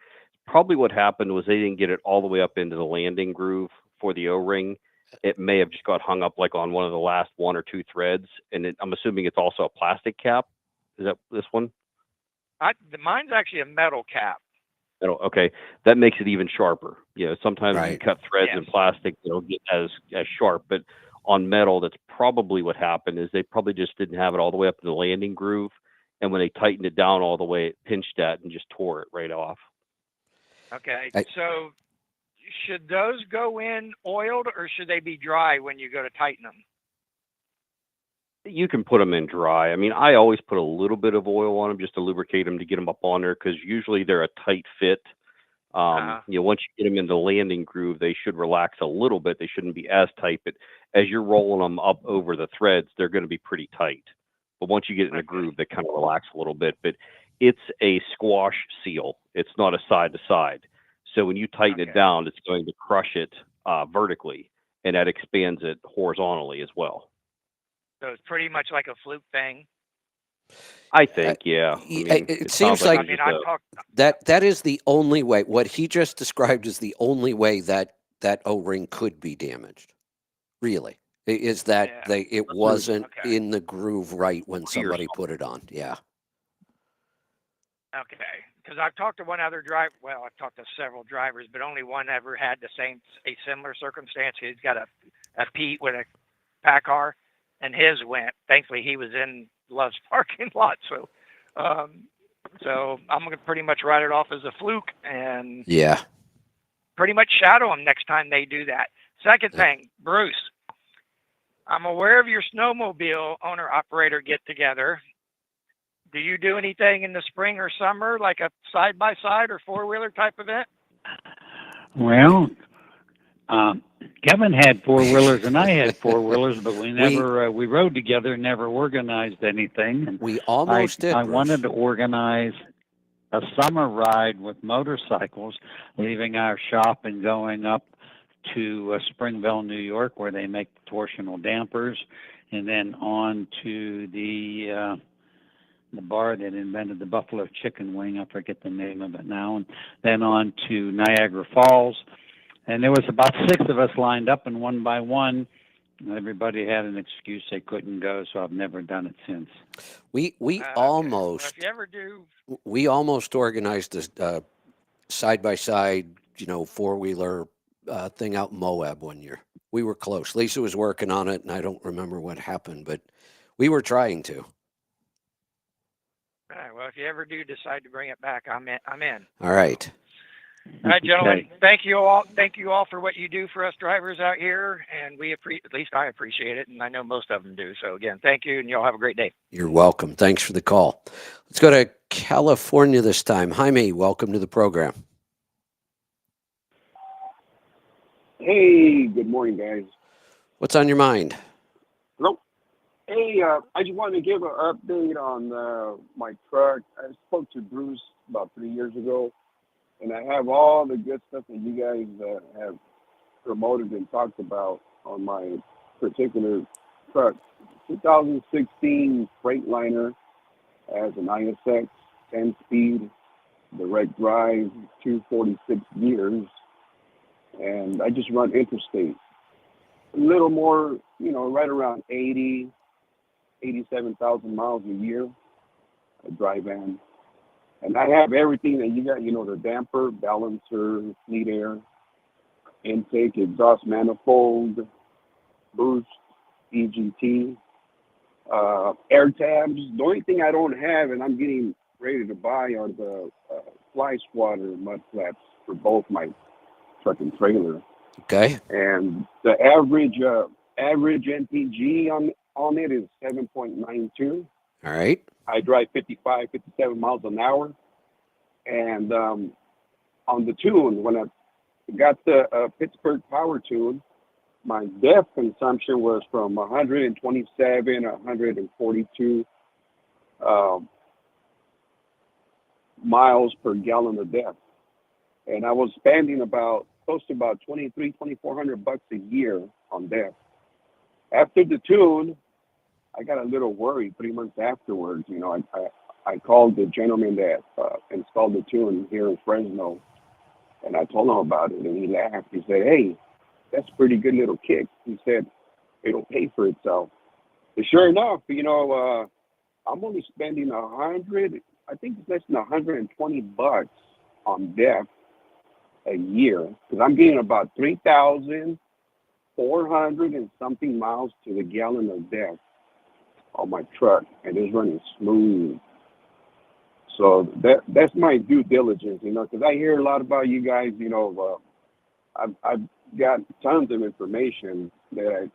Probably what happened was they didn't get it all the way up into the landing groove for the O-ring. It may have just got hung up like on one of the last one or two threads, and I'm assuming it's also a plastic cap. Is that this one? Mine's actually a metal cap. Metal. Okay, that makes it even sharper. Sometimes you cut threads in plastic, they don't get as sharp, but on metal, that's probably what happened. Is they probably just didn't have it all the way up in the landing groove, and when they tightened it down all the way, it pinched that and just tore it right off. Okay, so should those go in oiled, or should they be dry when you go to tighten them? You can put them in dry. I mean, I always put a little bit of oil on them just to lubricate them to get them up on there, because usually they're a tight fit. Once you get them in the landing groove, they should relax a little bit. They shouldn't be as tight, but as you're rolling them up over the threads, they're going to be pretty tight. But once you get in the groove, they kind of relax a little bit. But it's a squash seal. It's not a side to side. So when you tighten it down, it's going to crush it vertically, and that expands it horizontally as well. So it's pretty much like a fluke thing. I think, yeah. It seems like that is the only way. What he just described is the only way that O-ring could be damaged. Really, is that it wasn't in the groove right when somebody put it on. Yeah. Okay, because I've talked to one other driver. Well, I've talked to several drivers, but only one ever had a similar circumstance. He's got a Pete with a Packard, and his went. Thankfully, he was in Love's parking lot, so I'm gonna pretty much write it off as a fluke and Yeah. pretty much shadow them next time they do that. Second thing, Bruce, I'm aware of your snowmobile owner-operator get-together. Do you do anything in the spring or summer, like a side-by-side or four-wheeler type event? Well, Kevin had four-wheelers and I had four-wheelers, but we never we rode together, never organized anything. And we almost did, I Bruce. wanted to organize a summer ride with motorcycles, leaving our shop and going up to Springville, New York, where they make torsional dampers, and then on to the bar that invented the buffalo chicken wing. I forget the name of it now. And then on to Niagara Falls. And there was about 6 of us lined up, and one by one, everybody had an excuse they couldn't go, so I've never done it since. We almost, well, if you ever do, we almost organized a side-by-side, four-wheeler thing out in Moab one year. We were close. Lisa was working on it, and I don't remember what happened, but we were trying to. all right, well, if you ever do decide to bring it back, I'm in. All right. All right, gentlemen. Thank you all. Thank you all for what you do for us drivers out here, and at least I appreciate it, and I know most of them do. So again, thank you, and you all have a great day. You're welcome. Thanks for the call. Let's go to California this time. Jaime, welcome to the program. Hey, good morning, guys. What's on your mind? Hello. Hey, I just wanted to give an update on my truck. I spoke to Bruce about 3 years ago, and I have all the good stuff that you guys have promoted and talked about on my particular truck. 2016 Freightliner has an ISX 10-speed, direct drive, 246 gears, and I just run interstate. A little more, right around 87,000 miles a year. I drive in. And I have everything that you got, the damper, balancer, fleet air, intake, exhaust manifold, boost, EGT, air tabs. The only thing I don't have, and I'm getting ready to buy, are the fly swatter mud flaps for both my truck and trailer. Okay. And the average MPG on it is 7.92. All right. I drive 55, 57 miles an hour. And on the tune, when I got the Pittsburgh Power Tune, my DEF consumption was from 127, 142 miles per gallon of DEF. And I was spending close to about $2,400 a year on DEF. After the tune, I got a little worried 3 months afterwards. I called the gentleman that installed the tune here in Fresno, and I told him about it, and he laughed. He said, "Hey, that's a pretty good little kick." He said, "It'll pay for itself." And sure enough, I'm only spending I think it's less than $120 on DEF a year, because I'm getting about 3,400 and something miles to the gallon of DEF on my truck, and it's running smooth. So that's my due diligence, because I hear a lot about you guys. I've got tons of information that I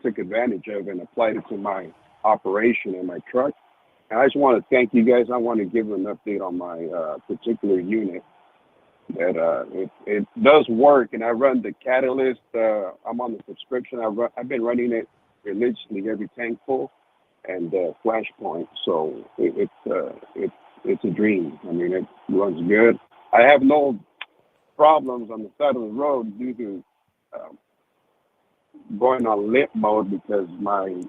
took advantage of and applied it to my operation and my truck. And I just want to thank you guys. I want to give an update on my particular unit. That it does work, and I run the Catalyst. I'm on the subscription. I've been running it religiously every tank full, and Flashpoint. So it's a dream. I mean, it runs good. I have no problems on the side of the road due to going on limp mode because my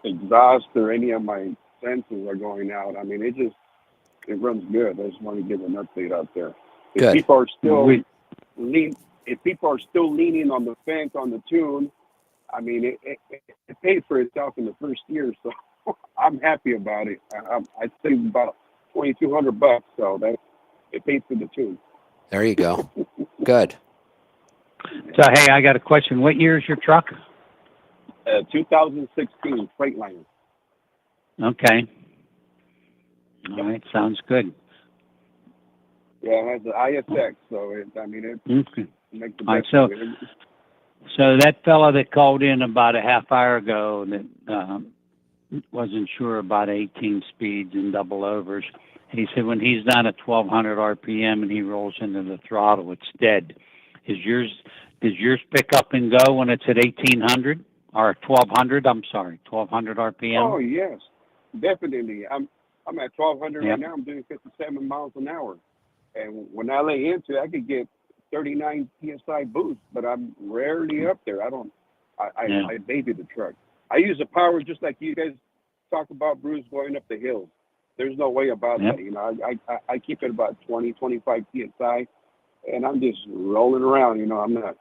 exhaust or any of my sensors are going out. I mean, it runs good. I just want to give an update out there. If people are still leaning on the fence on the tune, I mean, it paid for itself in the first year, so I'm happy about it. I saved about $2,200, so it paid for the tune. There you go. Good. So, hey, I got a question. What year is your truck? 2016 Freightliner. Okay. All right. Sounds good. Yeah, it has the ISX, so it Okay. makes the All right. best So, of it. so that fella that called in about a half hour ago that wasn't sure about 18 speeds and double overs. He said when he's done at 1200 RPM and he rolls into the throttle, it's dead. Does yours pick up and go when it's at 1800 or 1200? I'm sorry, 1200 RPM. Oh yes, definitely. I'm at 1200 Yep. right now. I'm doing 57 miles an hour, and when I lay into it, I could get 39 psi boost, but I'm rarely up there. I baby the truck. I use the power just like you guys talk about, Bruce, going up the hills. There's no way about Yep. that. You know, I keep it about 20, 25 psi, and I'm just rolling around. You know, I'm not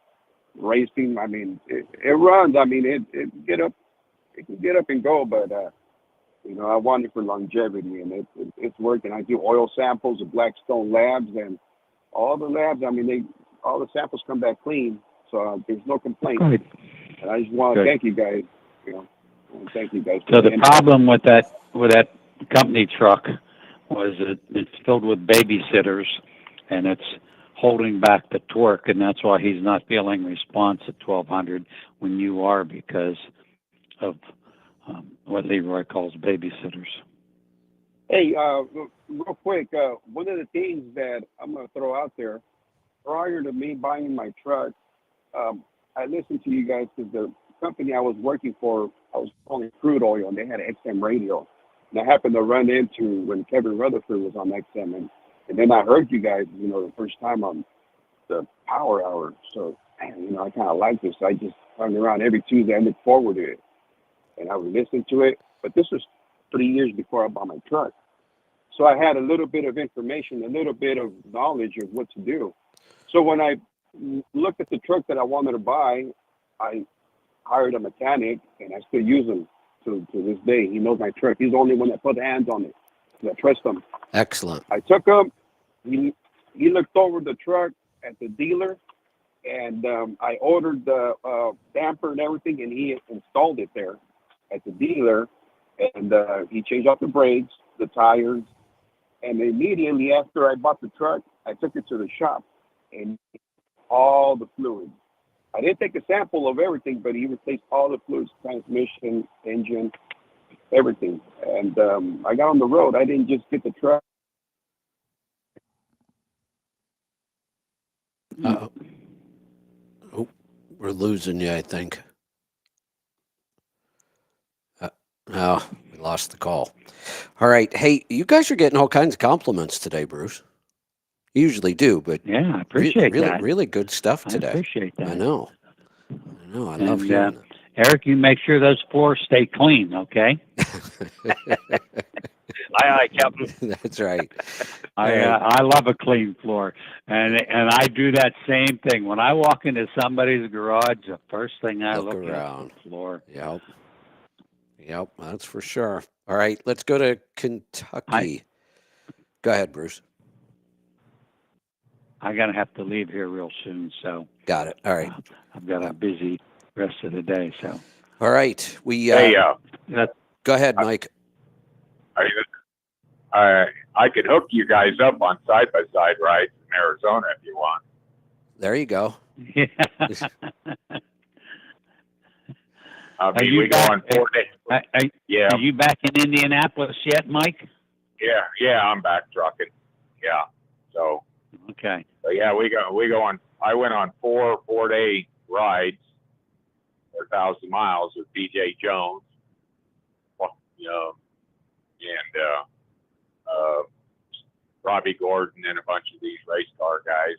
racing. I mean, it runs. I mean, it can get up and go, but you know, I want it for longevity, and it's working. I do oil samples at Blackstone Labs, and all the labs. I mean, all the samples come back clean, so there's no complaint. Good. And I just want to thank you guys. You know, I want to thank you guys. So the problem with that company truck was that it's filled with babysitters, and it's holding back the torque, and that's why he's not feeling response at 1200 when you are, because of what Leroy calls babysitters. Hey, real quick, one of the things that I'm going to throw out there, prior to me buying my truck, I listened to you guys because the company I was working for, I was calling crude oil, and they had an XM radio. And I happened to run into when Kevin Rutherford was on XM, and then I heard you guys, you know, the first time on the Power Hour. So, man, you know, I kind of like this. I just hung around every Tuesday. I look forward to it, and I would listen to it. But this was 3 years before I bought my truck. So I had a little bit of information, a little bit of knowledge of what to do. So when I looked at the truck that I wanted to buy, I hired a mechanic, and I still use him to this day. He knows my truck. He's the only one that put hands on it. I trust him. Excellent. I took him. He looked over the truck at the dealer, and I ordered the damper and everything, and he installed it there at the dealer. And he changed out the brakes, the tires, and immediately after I bought the truck, I took it to the shop and all the fluids. I didn't take a sample of everything, but he replaced all the fluids, transmission, engine, everything. And I got on the road. I didn't just get the truck. Oh, we're losing you, I think. Oh, we lost the call. All right. Hey, you guys are getting all kinds of compliments today, Bruce. You usually do, but yeah, I appreciate really, that. really good stuff today. I appreciate that. I know. I love hearing that. Eric, you make sure those floors stay clean, okay? Aye, Captain. That's right. I love a clean floor, and I do that same thing when I walk into somebody's garage. The first thing I look around. at is the floor. Yep, that's for sure. All right, let's go to Kentucky. Go ahead, Bruce. I'm gonna have to leave here real soon, so got it. All right, I've got a busy rest of the day. So, all right, we go ahead, Mike. I could hook you guys up on side-by-side rides in Arizona if you want. There you go. Yeah. I mean, we go on 4 days. Yeah. Are you back in Indianapolis yet, Mike? Yeah, I'm back trucking. Yeah. So. Okay. So yeah, we go on. I went on 4-day rides, 1,000 miles with BJ Jones. Well, you know, and Robbie Gordon and a bunch of these race car guys.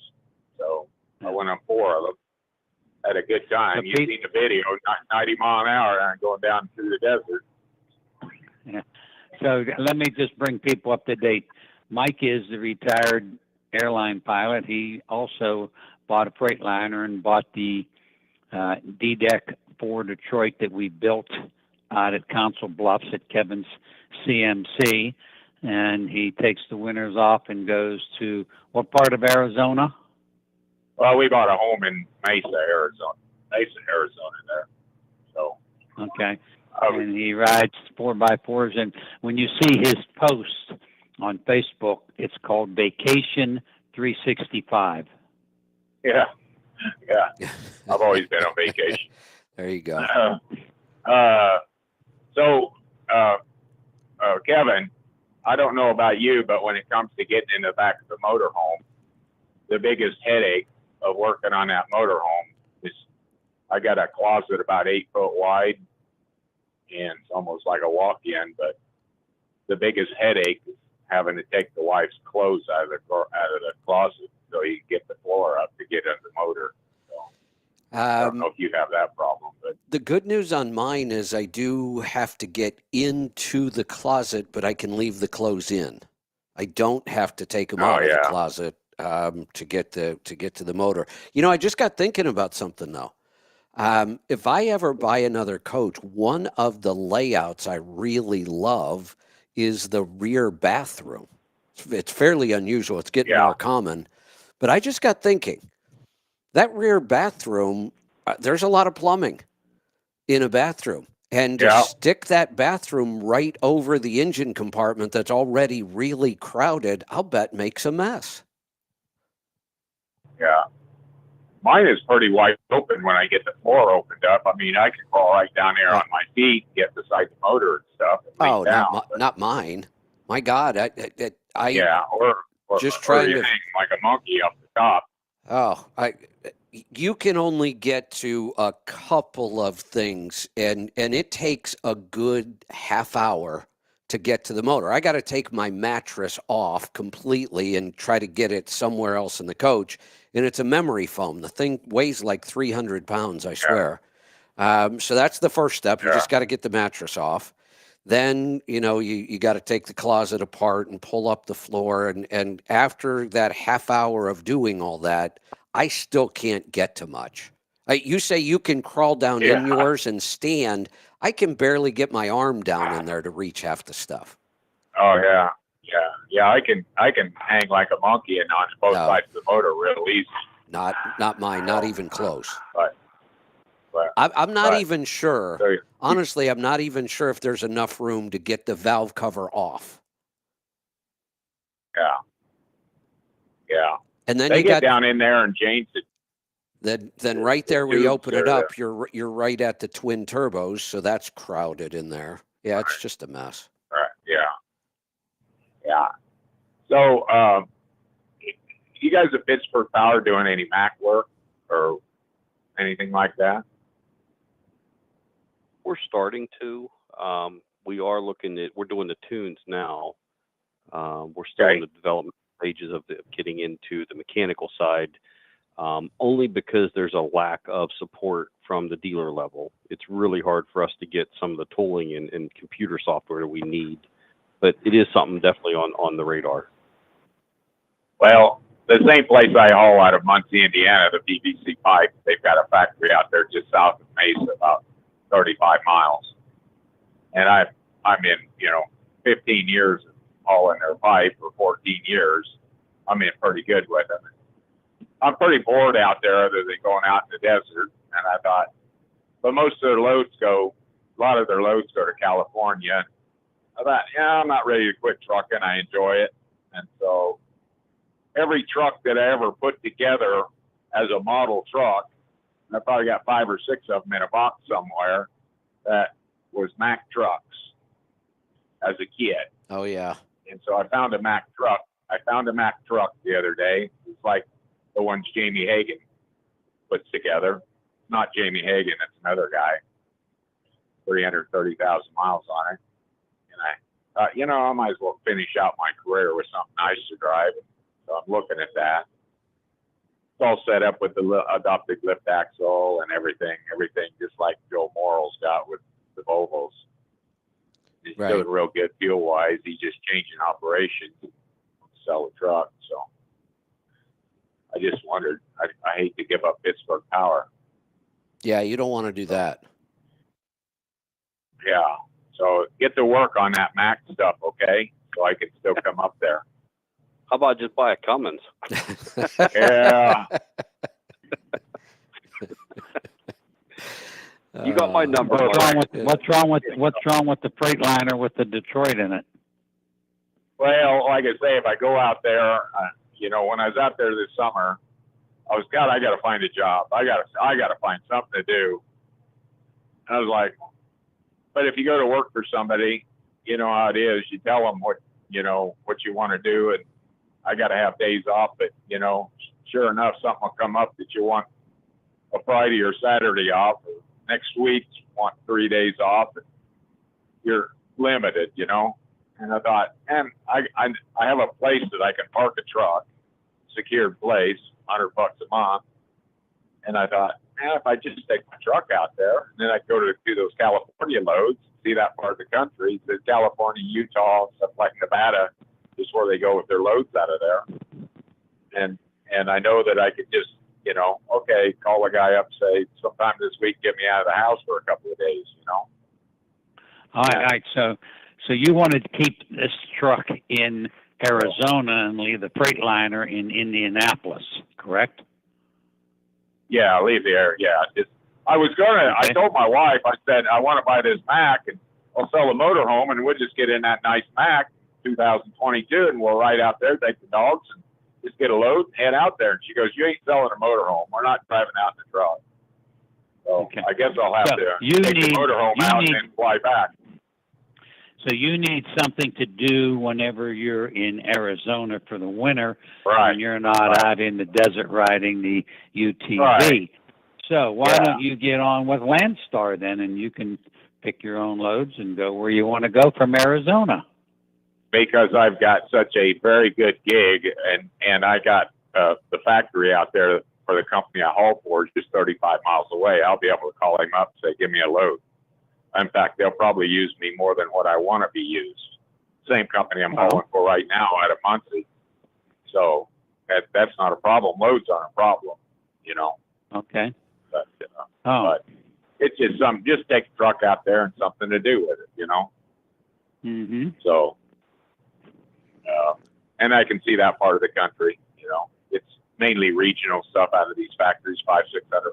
So I went on 4 of them. Had a good time. You've seen the video, 90 mile an hour and going down through the desert. Yeah. So let me just bring people up to date. Mike is the retired airline pilot. He also bought a Freightliner and bought the D-Deck for Detroit that we built out at Council Bluffs at Kevin's CMC. And he takes the winters off and goes to what part of Arizona? Well, we bought a home in Mesa, Arizona there. So Okay. And he rides 4x4s. And when you see his post on Facebook, it's called Vacation 365. Yeah. I've always been on vacation. There you go. Kevin, I don't know about you, but when it comes to getting in the back of the motorhome, the biggest headache of working on that motorhome is I got a closet about 8 foot wide, and it's almost like a walk-in. But the biggest headache is having to take the wife's clothes out of the closet so you can get the floor up to get in the motor. I don't know if you have that problem, but the good news on mine is I do have to get into the closet, but I can leave the clothes in. I don't have to take them out of the closet to get to the motor. You know, I just got thinking about something though. If I ever buy another coach, one of the layouts I really love is the rear bathroom. It's fairly unusual. It's getting more common, but I just got thinking that rear bathroom. There's a lot of plumbing in a bathroom, and to stick that bathroom right over the engine compartment that's already really crowded, I'll bet makes a mess. yeah. Mine is pretty wide open when I get the floor opened up. I mean, I can crawl right down there on my feet, get beside the motor and stuff. And lay down, not mine. My God, I or just trying you to hang like a monkey up the top. Oh, you can only get to a couple of things, and it takes a good half hour to get to the motor. I got to take my mattress off completely and try to get it somewhere else in the coach, and it's a memory foam. The thing weighs like 300 pounds, I swear. So that's the first step. You just got to get the mattress off. Then, you got to take the closet apart and pull up the floor. And after that half hour of doing all that, I still can't get to much. You say you can crawl down in yours and stand. I can barely get my arm down in there to reach half the stuff. Oh yeah. I can hang like a monkey and on both sides of the motor real easy. Not mine. Not even close. But I'm not even sure. Honestly, I'm not even sure if there's enough room to get the valve cover off. Yeah. And then they you get got down in there and change it. Then right there where you open it up, you're right at the twin turbos, so that's crowded in there. Yeah, it's just a mess. Right. Yeah. So, you guys at Pittsburgh Power doing any Mac work or anything like that? We're starting to. We are we're doing the tunes now. We're still in the development stages of getting into the mechanical side, only because there's a lack of support from the dealer level. It's really hard for us to get some of the tooling and computer software we need, but it is something definitely on the radar. Well, the same place I haul out of Muncie, Indiana, the PVC pipe, they've got a factory out there just south of Mesa, about 35 miles. And I'm in, 15 years of hauling their pipe, or 14 years. I'm in pretty good with them. I'm pretty bored out there other than going out in the desert. And I thought, but most of their loads a lot of their loads go to California. I thought, I'm not ready to quit trucking. I enjoy it. And so every truck that I ever put together as a model truck, and I probably got 5 or 6 of them in a box somewhere, that was Mack trucks as a kid. Oh, yeah. And so I found a Mack truck. The other day. It's like the ones Jamie Hagan puts together. Not Jamie Hagan, it's another guy. 330,000 miles on it. And I thought, I might as well finish out my career with something nice to drive. So I'm looking at that. It's all set up with the adopted lift axle and everything just like Joe Morrill's got with the Volvos. He's doing real good fuel-wise. He's just changing operations to sell the truck. So I just wondered, I hate to give up Pittsburgh Power. Yeah, you don't want to do that. Yeah. So get to work on that Mac stuff, okay? So I can still come up there. How about just buy a Cummins? Yeah. You got my number. What's wrong with the Freightliner with the Detroit in it? Well, like I say, if I go out there, when I was out there this summer, I got to find a job. I got to find something to do. And I was like, but if you go to work for somebody, you know how it is. You tell them what you want to do, and I got to have days off. But sure enough, something will come up that you want a Friday or Saturday off. Or next week, you want 3 days off. And you're limited, And I thought, and I have a place that I can park a truck, secured place, $100 a month. And I thought, man, if I just take my truck out there, and then I go to do those California loads, see that part of the country, the California, Utah, stuff like Nevada, is where they go with their loads out of there. And I know that I could just, okay, call a guy up, say, sometime this week, get me out of the house for a couple of days, All right. So you wanted to keep this truck in Arizona and leave the Freightliner in Indianapolis, correct? Yeah, leave the air. Yeah. I told my wife, I said, I want to buy this Mac and I'll sell a motorhome and we'll just get in that nice Mac 2022 and we'll ride out there, take the dogs and just get a load and head out there. And she goes, you ain't selling a motorhome. We're not driving out in the truck. So I guess I'll have to take the motorhome out and then fly back. So you need something to do whenever you're in Arizona for the winter, right? When you're not out in the desert riding the UTV. Right. So why don't you get on with Landstar then, and you can pick your own loads and go where you want to go from Arizona? Because I've got such a very good gig, and I got the factory out there for the company I haul for is just 35 miles away. I'll be able to call him up and say, give me a load. In fact, they'll probably use me more than what I want to be used. Same company I'm hauling for right now out of Muncie. So that's not a problem. Loads aren't a problem, Okay. But it's just take the truck out there and something to do with it, Mm-hmm. So, and I can see that part of the country, It's mainly regional stuff out of these factories, 500-600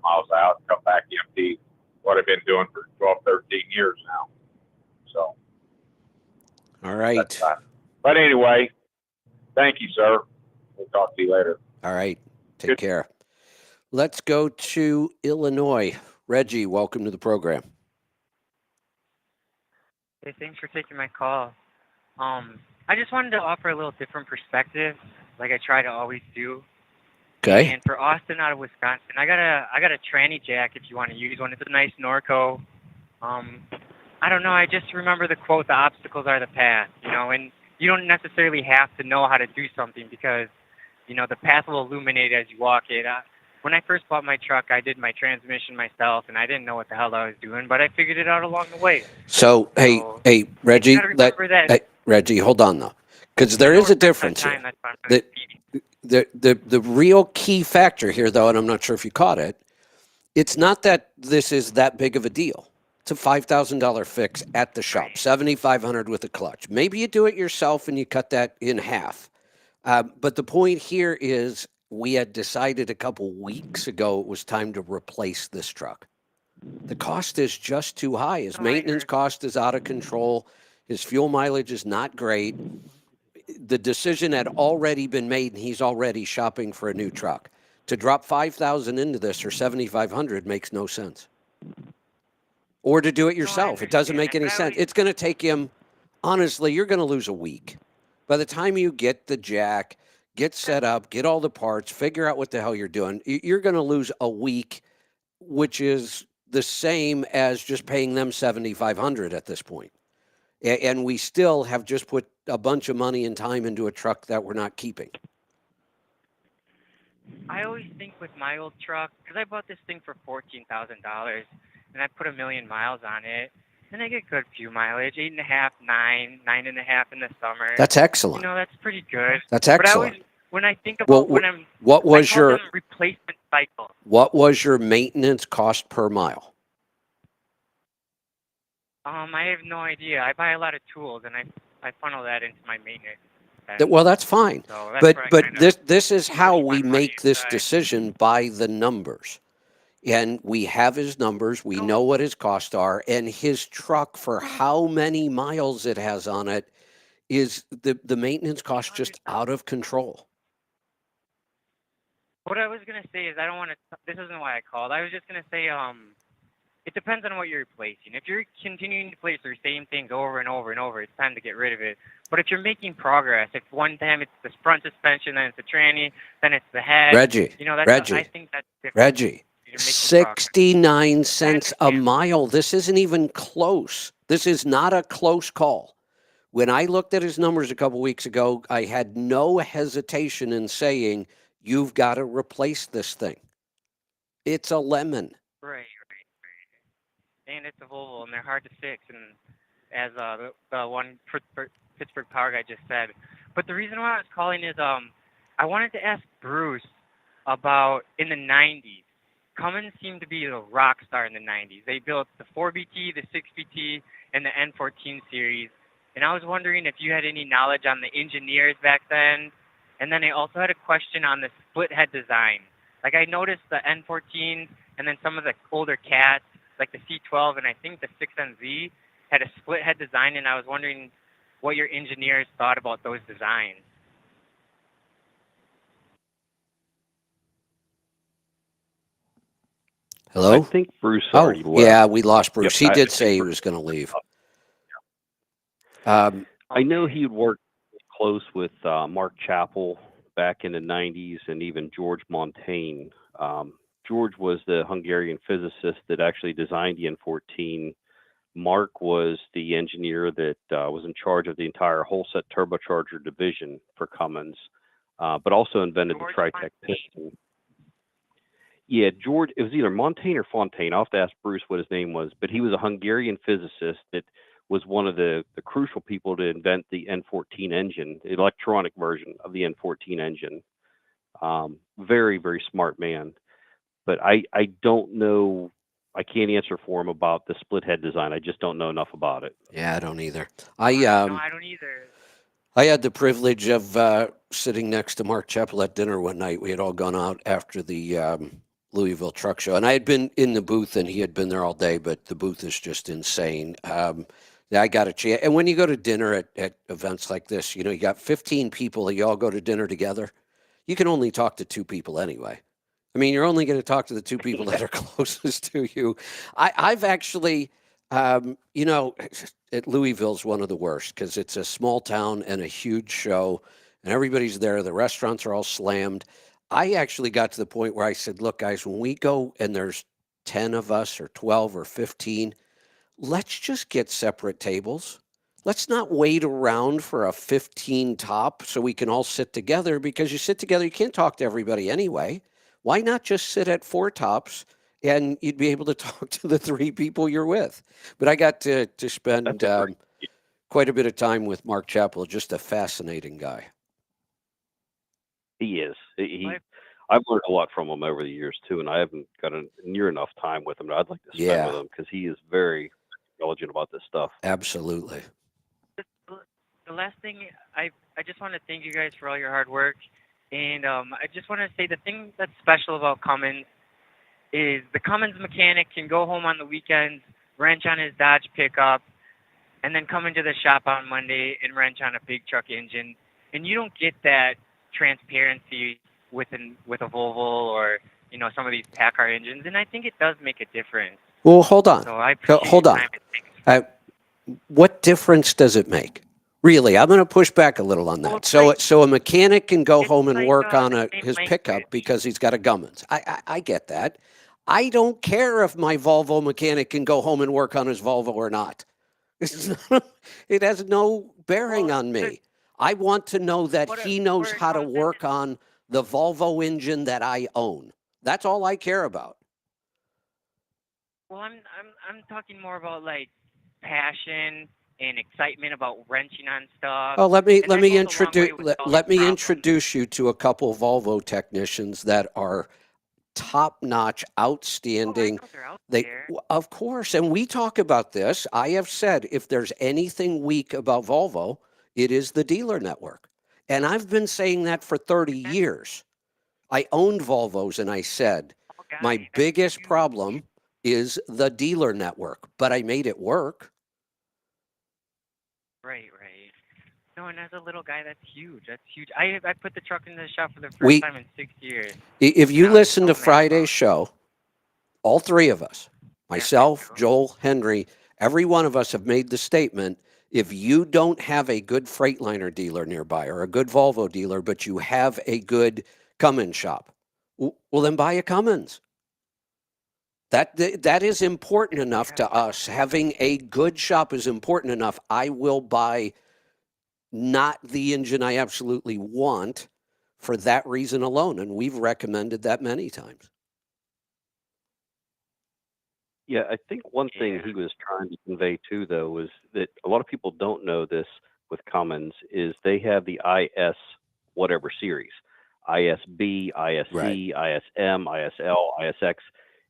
miles out, come back empty. What I've been doing for 12, 13 years now. So. All right. But anyway, thank you, sir. We'll talk to you later. All right. Take care. Let's go to Illinois. Reggie, welcome to the program. Hey, thanks for taking my call. I just wanted to offer a little different perspective, like I try to always do. Okay. And for Austin out of Wisconsin, I got a tranny jack if you want to use one. It's a nice Norco. I don't know. I just remember the quote, "The obstacles are the path," and you don't necessarily have to know how to do something because, the path will illuminate as you walk it. When I first bought my truck, I did my transmission myself, and I didn't know what the hell I was doing, but I figured it out along the way. So, hey, Reggie, Reggie, hold on though, because there is a difference here. The real key factor here, though, and I'm not sure if you caught it, it's not that this is that big of a deal. It's a $5,000 fix at the shop, $7,500 with a clutch. Maybe you do it yourself and you cut that in half. But the point here is we had decided a couple weeks ago it was time to replace this truck. The cost is just too high. His maintenance cost is out of control. His fuel mileage is not great. The decision had already been made, and he's already shopping for a new truck. To drop $5,000 into this or $7,500 makes no sense. Or to do it yourself, it doesn't make any sense. It's going to take him. Honestly, you're going to lose a week. By the time you get the jack, get set up, get all the parts, figure out what the hell you're doing, you're going to lose a week, which is the same as just paying them $7,500 at this point. And we still have just put a bunch of money and time into a truck that we're not keeping. I always think with my old truck, because I bought this thing for $14,000, and I put 1 million miles on it, and I get good fuel mileage, 8.5, 9, 9.5 in the summer. That's excellent. That's pretty good. That's excellent. But I always, when I think about what was your replacement cycle? What was your maintenance cost per mile? I have no idea. I buy a lot of tools, and I funnel that into my maintenance. Well, that's fine. So that's but this is how we make this decision by the numbers. and we have his numbers. We know what his costs are, and his truck for how many miles it has on it is the maintenance cost just out of control. What I was gonna say is I don't want to. This isn't why I called. I was just gonna say it depends on what you're replacing. If you're continuing to place the same things over and over and over, it's time to get rid of it. But if you're making progress, if one time it's the front suspension, then it's the tranny, then it's the head. Reggie, You know, that's Reggie, I think that's different. Reggie, You're making progress. 69 cents a mile. This isn't even close. This is not a close call. When I looked at his numbers a couple weeks ago, I had no hesitation in saying, you've got to replace this thing. It's a lemon. Right. And it's a Volvo, and they're hard to fix. And as the one Pittsburgh Power guy just said. But the reason why I was calling is I wanted to ask Bruce about in the 90s. Cummins seemed to be the rock star in the 90s. They built the 4BT, the 6BT, and the N14 series. And I was wondering if you had any knowledge on the engineers back then. And then I also had a question on the split head design. Like I noticed the N14 and then some of the older cats, like the C12 and I think the 6NZ, had a split head design, and I was wondering what your engineers thought about those designs. Hello? I think Bruce already left. Yeah, we lost Bruce. Yep, He did I say think he Bruce was going to leave. I know he would work close with Mark Chappell back in the 90s and even George Montaigne. George was the Hungarian physicist that actually designed the N14. Mark was the engineer that was in charge of the entire whole set turbocharger division for Cummins, but also invented the Tritec piston. Yeah, George, it was either Montaigne or Fontaine. I'll have to ask Bruce what his name was, but he was a Hungarian physicist that was one of the crucial people to invent the N14 engine, the electronic version of the N14 engine. Very, very smart man. But I don't know, I can't answer for him about the split head design. I just don't know enough about it. Yeah, I don't either. No, I don't either. I had the privilege of sitting next to Mark Chappell at dinner one night. We had all gone out after the Louisville Truck Show, and I had been in the booth, and he had been there all day. But the booth is just insane. I got a chance, and when you go to dinner at events like this, you know, you got 15 people, and you all go to dinner together. You can only talk to 2 people anyway. I mean, you're only going to talk to the 2 people that are closest to you. I've actually, you know, at Louisville's one of the worst because it's a small town and a huge show, and everybody's there. The restaurants are all slammed. I actually got to the point where I said, look, guys, when we go and there's 10 of us or 12 or 15, let's just get separate tables. Let's not wait around for a 15 top so we can all sit together, because you sit together, you can't talk to everybody anyway. Why not just sit at 4 tops and you'd be able to talk to the 3 people you're with? But I got to spend quite a bit of time with Mark Chappell, just a fascinating guy. He is. I've learned a lot from him over the years too, and I haven't got near enough time with him that I'd like to spend with him because he is very intelligent about this stuff. Absolutely. The last thing, I just want to thank you guys for all your hard work, and I just want to say the thing that's special about Cummins is the Cummins mechanic can go home on the weekends, wrench on his Dodge pickup, and then come into the shop on Monday and wrench on a big truck engine, and you don't get that transparency with a Volvo or, you know, some of these Packard engines, and I think it does make a difference. Well, hold on. So I appreciate Hold your on. time. What difference does it make? Really, I'm going to push back a little on that. So a mechanic can go home and work on his pickup because he's got a Cummins. I get that. I don't care if my Volvo mechanic can go home and work on his Volvo or not. It has no bearing on me. I want to know that he knows how to work on the Volvo engine that I own. That's all I care about. Well, I'm talking more about like passion and excitement about wrenching on stuff. Oh, let me introduce you to a couple Volvo technicians that are top-notch, outstanding. Of course, and we talk about this. I have said if there's anything weak about Volvo, it is the dealer network, and I've been saying that for 30 years. I owned Volvos, and I said, My biggest problem is the dealer network, but I made it work. Right. No, and as a little guy, that's huge. That's huge. I put the truck in the shop for the first We- time in 6 years. If you and I was listen to so mad Friday's show, all three of us, myself, Joel, Henry, every one of us have made the statement, if you don't have a good Freightliner dealer nearby or a good Volvo dealer, but you have a good Cummins shop, well, then buy a Cummins. That is important enough to us. Having a good shop is important enough. I will buy not the engine I absolutely want for that reason alone, and we've recommended that many times. Yeah, I think one thing he was trying to convey too, though, was that a lot of people don't know this with Cummins is they have the IS whatever series, ISB, ISC, ISM, ISL, ISX.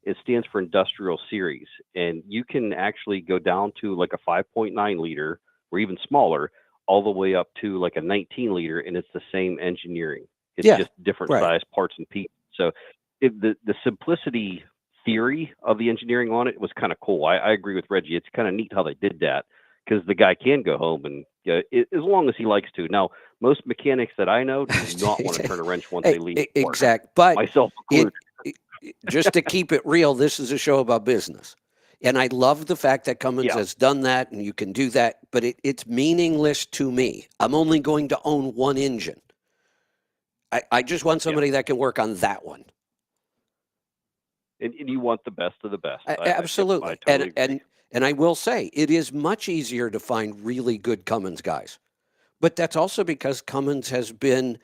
It stands for Industrial Series, and you can actually go down to like a 5.9 liter or even smaller, all the way up to like a 19 liter, and it's the same engineering. It's Yeah, just different right. size parts and pieces. So the simplicity theory of the engineering on it was kind of cool. I agree with Reggie. It's kind of neat how they did that because the guy can go home and as long as he likes to. Now, most mechanics that I know do not want to turn a wrench once they leave. Exact, but myself included. Just to keep it real, this is a show about business. And I love the fact that Cummins has done that and you can do that, but it's meaningless to me. I'm only going to own one engine. I just want somebody that can work on that one. And you want the best of the best. Absolutely. I totally agree. And I will say, it is much easier to find really good Cummins guys. But that's also because Cummins has been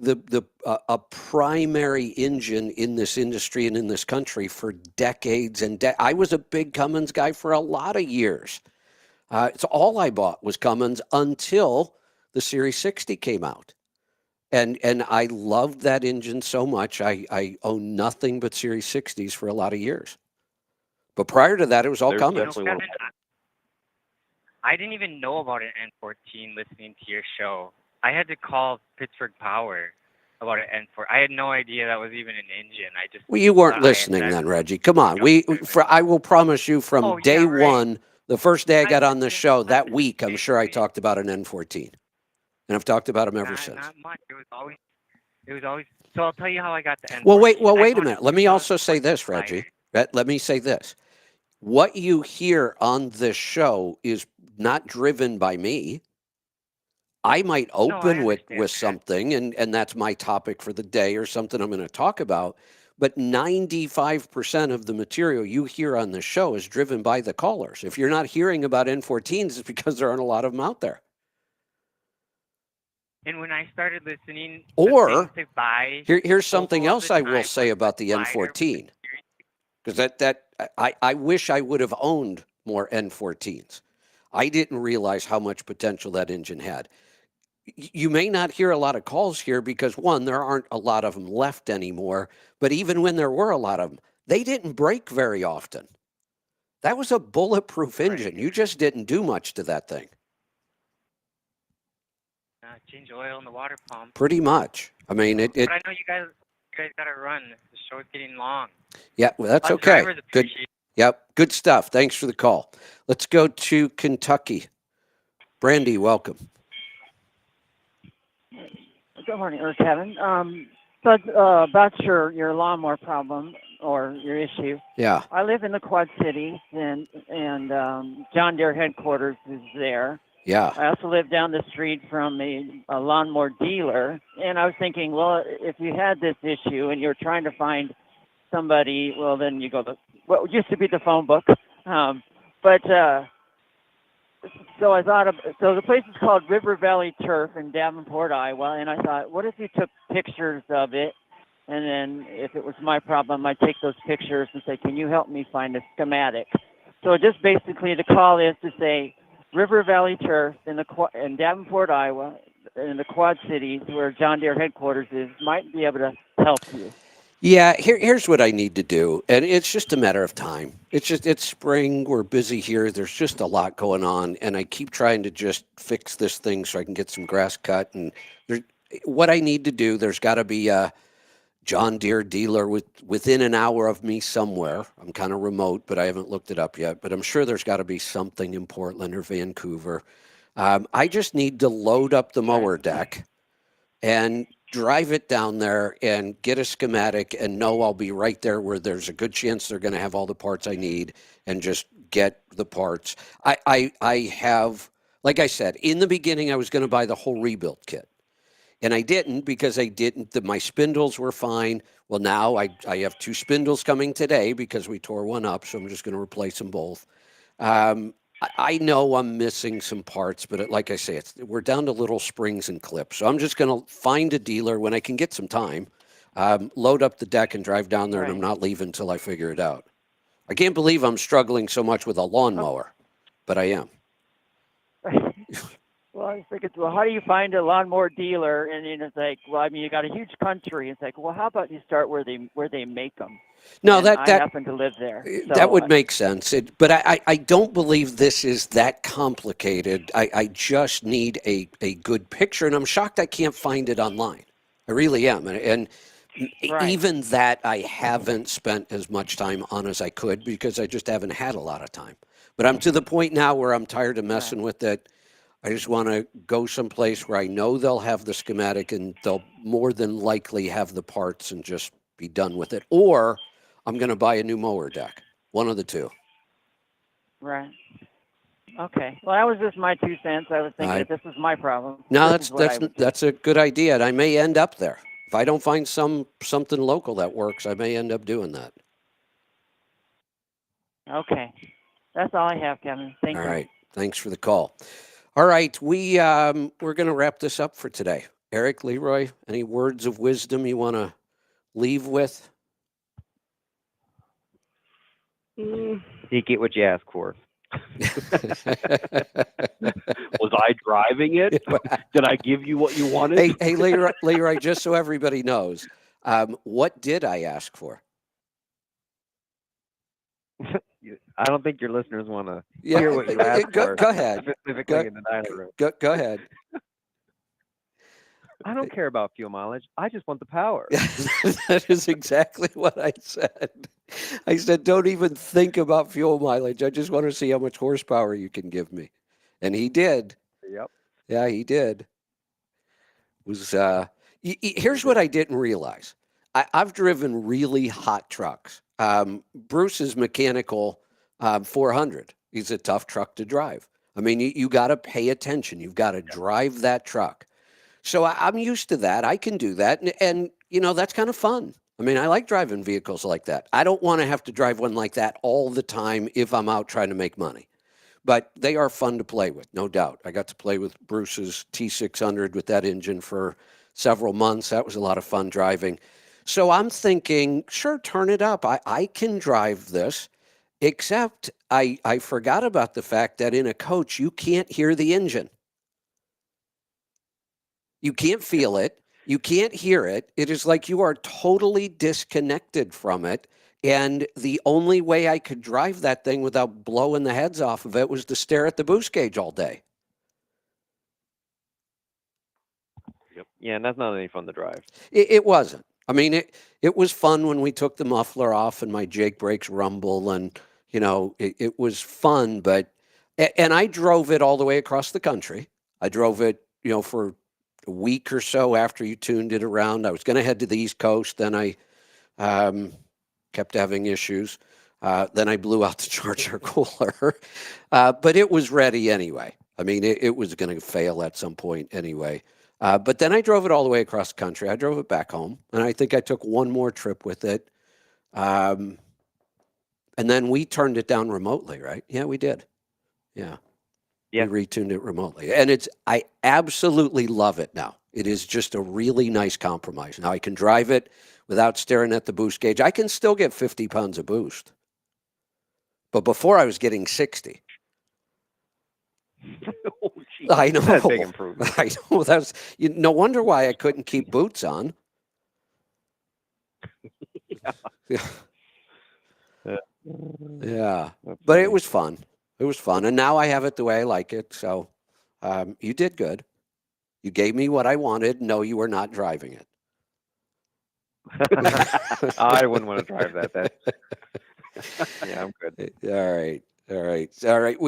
a primary engine in this industry and in this country for decades. And I was a big Cummins guy for a lot of years. It's all I bought was Cummins until the Series 60 came out. And I loved that engine so much. I own nothing but Series 60s for a lot of years. But prior to that, it was all Cummins. Kevin, I didn't even know about an N14 listening to your show. I had to call Pittsburgh Power about an N4. I had no idea that was even an engine. I just Well, you weren't thought listening then, Reggie. Come on. I will promise you from day one, the first day I got on the show, that week, I'm sure I talked about an N14. And I've talked about them ever since. Not much. It was always. So I'll tell you how I got the N14. Well, wait a minute. Let me also say this, Reggie. Let me say this. What you hear on this show is not driven by me. I might open with something, and that's my topic for the day or something I'm going to talk about. But 95% of the material you hear on the show is driven by the callers. If you're not hearing about N14s, it's because there aren't a lot of them out there. And when I started listening Or to buy, here's something else I will say about the N14. Because I wish I would have owned more N14s. I didn't realize how much potential that engine had. You may not hear a lot of calls here because, one, there aren't a lot of them left anymore. But even when there were a lot of them, they didn't break very often. That was a bulletproof engine. You just didn't do much to that thing. Change oil in the water pump. Pretty much. I mean, But I know you guys got to run. The show's getting long. Yeah, well, that's Us okay. drivers Good. appreciate Yep, good stuff. Thanks for the call. Let's go to Kentucky. Brandy, welcome. Good morning, Kevin. But about your lawnmower problem or your issue. Yeah. I live in the Quad Cities, and John Deere headquarters is there. Yeah. I also live down the street from a lawnmower dealer, and I was thinking, well, if you had this issue and you're trying to find somebody, well, then you go to what used to be the phone book. So I thought so the place is called River Valley Turf in Davenport, Iowa, and I thought, what if you took pictures of it, and then if it was my problem, I'd take those pictures and say, can you help me find a schematic? So just basically the call is to say River Valley Turf in Davenport, Iowa, in the Quad Cities where John Deere headquarters is, might be able to help you. Yeah, here's what I need to do, and it's just a matter of time. It's spring. We're busy here. There's just a lot going on, and I keep trying to just fix this thing so I can get some grass cut. And what I need to do, there's got to be John Deere dealer within an hour of me somewhere. I'm kind of remote, but I haven't looked it up yet. But I'm sure there's got to be something in Portland or Vancouver. I just need to load up the mower deck and drive it down there and get a schematic and know I'll be right there where there's a good chance they're going to have all the parts I need and just get the parts. I have, like I said, in the beginning, I was going to buy the whole rebuild kit. And I didn't because my spindles were fine. Well, now I have 2 spindles coming today because we tore one up, so I'm just going to replace them both. I know I'm missing some parts, but like I say, we're down to little springs and clips. So I'm just going to find a dealer when I can get some time, load up the deck and drive down there, and I'm not leaving until I figure it out. I can't believe I'm struggling so much with a lawnmower, but I am. Well, I was thinking, well, how do you find a lawnmower dealer? And it's like, well, I mean, you got a huge country. It's like, well, how about you start where they make them? No, and I happen to live there. That would make sense. But I don't believe this is that complicated. I just need a good picture, and I'm shocked I can't find it online. I really am. And even that I haven't spent as much time on as I could because I just haven't had a lot of time. But I'm to the point now where I'm tired of messing with it. I just want to go someplace where I know they'll have the schematic and they'll more than likely have the parts and just be done with it. Or I'm going to buy a new mower deck. One of the two. Right. Okay. Well, that was just my 2 cents. I was thinking if this was my problem. No, that's a good idea. And I may end up there. If I don't find something local that works, I may end up doing that. Okay. That's all I have, Kevin. Thank you. All right. Thanks for the call. All right, we're going to wrap this up for today. Eric, Leroy, any words of wisdom you want to leave with? You get what you ask for. Was I driving it? Did I give you what you wanted? Hey, Leroy, just so everybody knows, what did I ask for? I don't think your listeners want to hear what you asked for. Go ahead. Specifically in the dining room. Go ahead. I don't care about fuel mileage. I just want the power. That is exactly what I said. I said, don't even think about fuel mileage. I just want to see how much horsepower you can give me. And he did. Yep. Yeah, he did. Here's what I didn't realize. I've driven really hot trucks. Bruce's mechanical 400. He's a tough truck to drive. I mean, you got to pay attention. You've got to drive that truck. So I'm used to that. I can do that. And that's kind of fun. I mean, I like driving vehicles like that. I don't want to have to drive one like that all the time if I'm out trying to make money. But they are fun to play with, no doubt. I got to play with Bruce's T600 with that engine for several months. That was a lot of fun driving. So I'm thinking, sure, turn it up. I can drive this, except I forgot about the fact that in a coach, you can't hear the engine. You can't feel it. You can't hear it. It is like you are totally disconnected from it. And the only way I could drive that thing without blowing the heads off of it was to stare at the boost gauge all day. Yep. Yeah, and that's not any fun to drive. It wasn't. I mean, it was fun when we took the muffler off and my Jake brakes rumble and, it was fun. And I drove it all the way across the country. I drove it, for a week or so after you tuned it around. I was going to head to the East Coast. Then I kept having issues. Then I blew out the charger cooler. But it was ready anyway. I mean, it was going to fail at some point anyway. But then I drove it all the way across the country. I drove it back home. And I think I took one more trip with it. And then we turned it down remotely, right? Yeah, we did. Yeah. We retuned it remotely. And I absolutely love it now. It is just a really nice compromise. Now I can drive it without staring at the boost gauge. I can still get 50 pounds of boost. But before I was getting 60. Oh, I know. That's a big improvement. I know. No wonder why I couldn't keep boots on. Yeah. But it was fun. It was fun. And now I have it the way I like it. So you did good. You gave me what I wanted. No, you were not driving it. I wouldn't want to drive that. Yeah, I'm good. All right.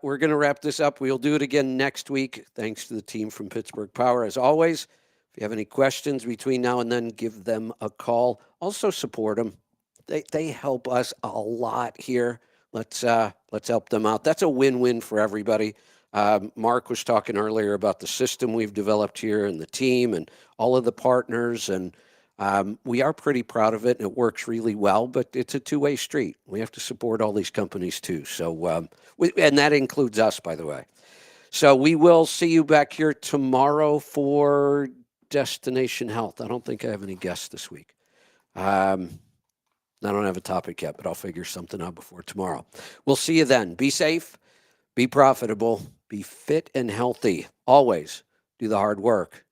We're going to wrap this up. We'll do it again next week. Thanks to the team from Pittsburgh Power, as always. If you have any questions between now and then, give them a call. Also support them. They help us a lot here. Let's help them out. That's a win-win for everybody. Mark was talking earlier about the system we've developed here and the team and all of the partners, and we are pretty proud of it, and it works really well, but it's a two-way street. We have to support all these companies too. So, and that includes us, by the way. So we will see you back here tomorrow for Destination Health. I don't think I have any guests this week. I don't have a topic yet, but I'll figure something out before tomorrow. We'll see you then. Be safe, be profitable, be fit and healthy. Always do the hard work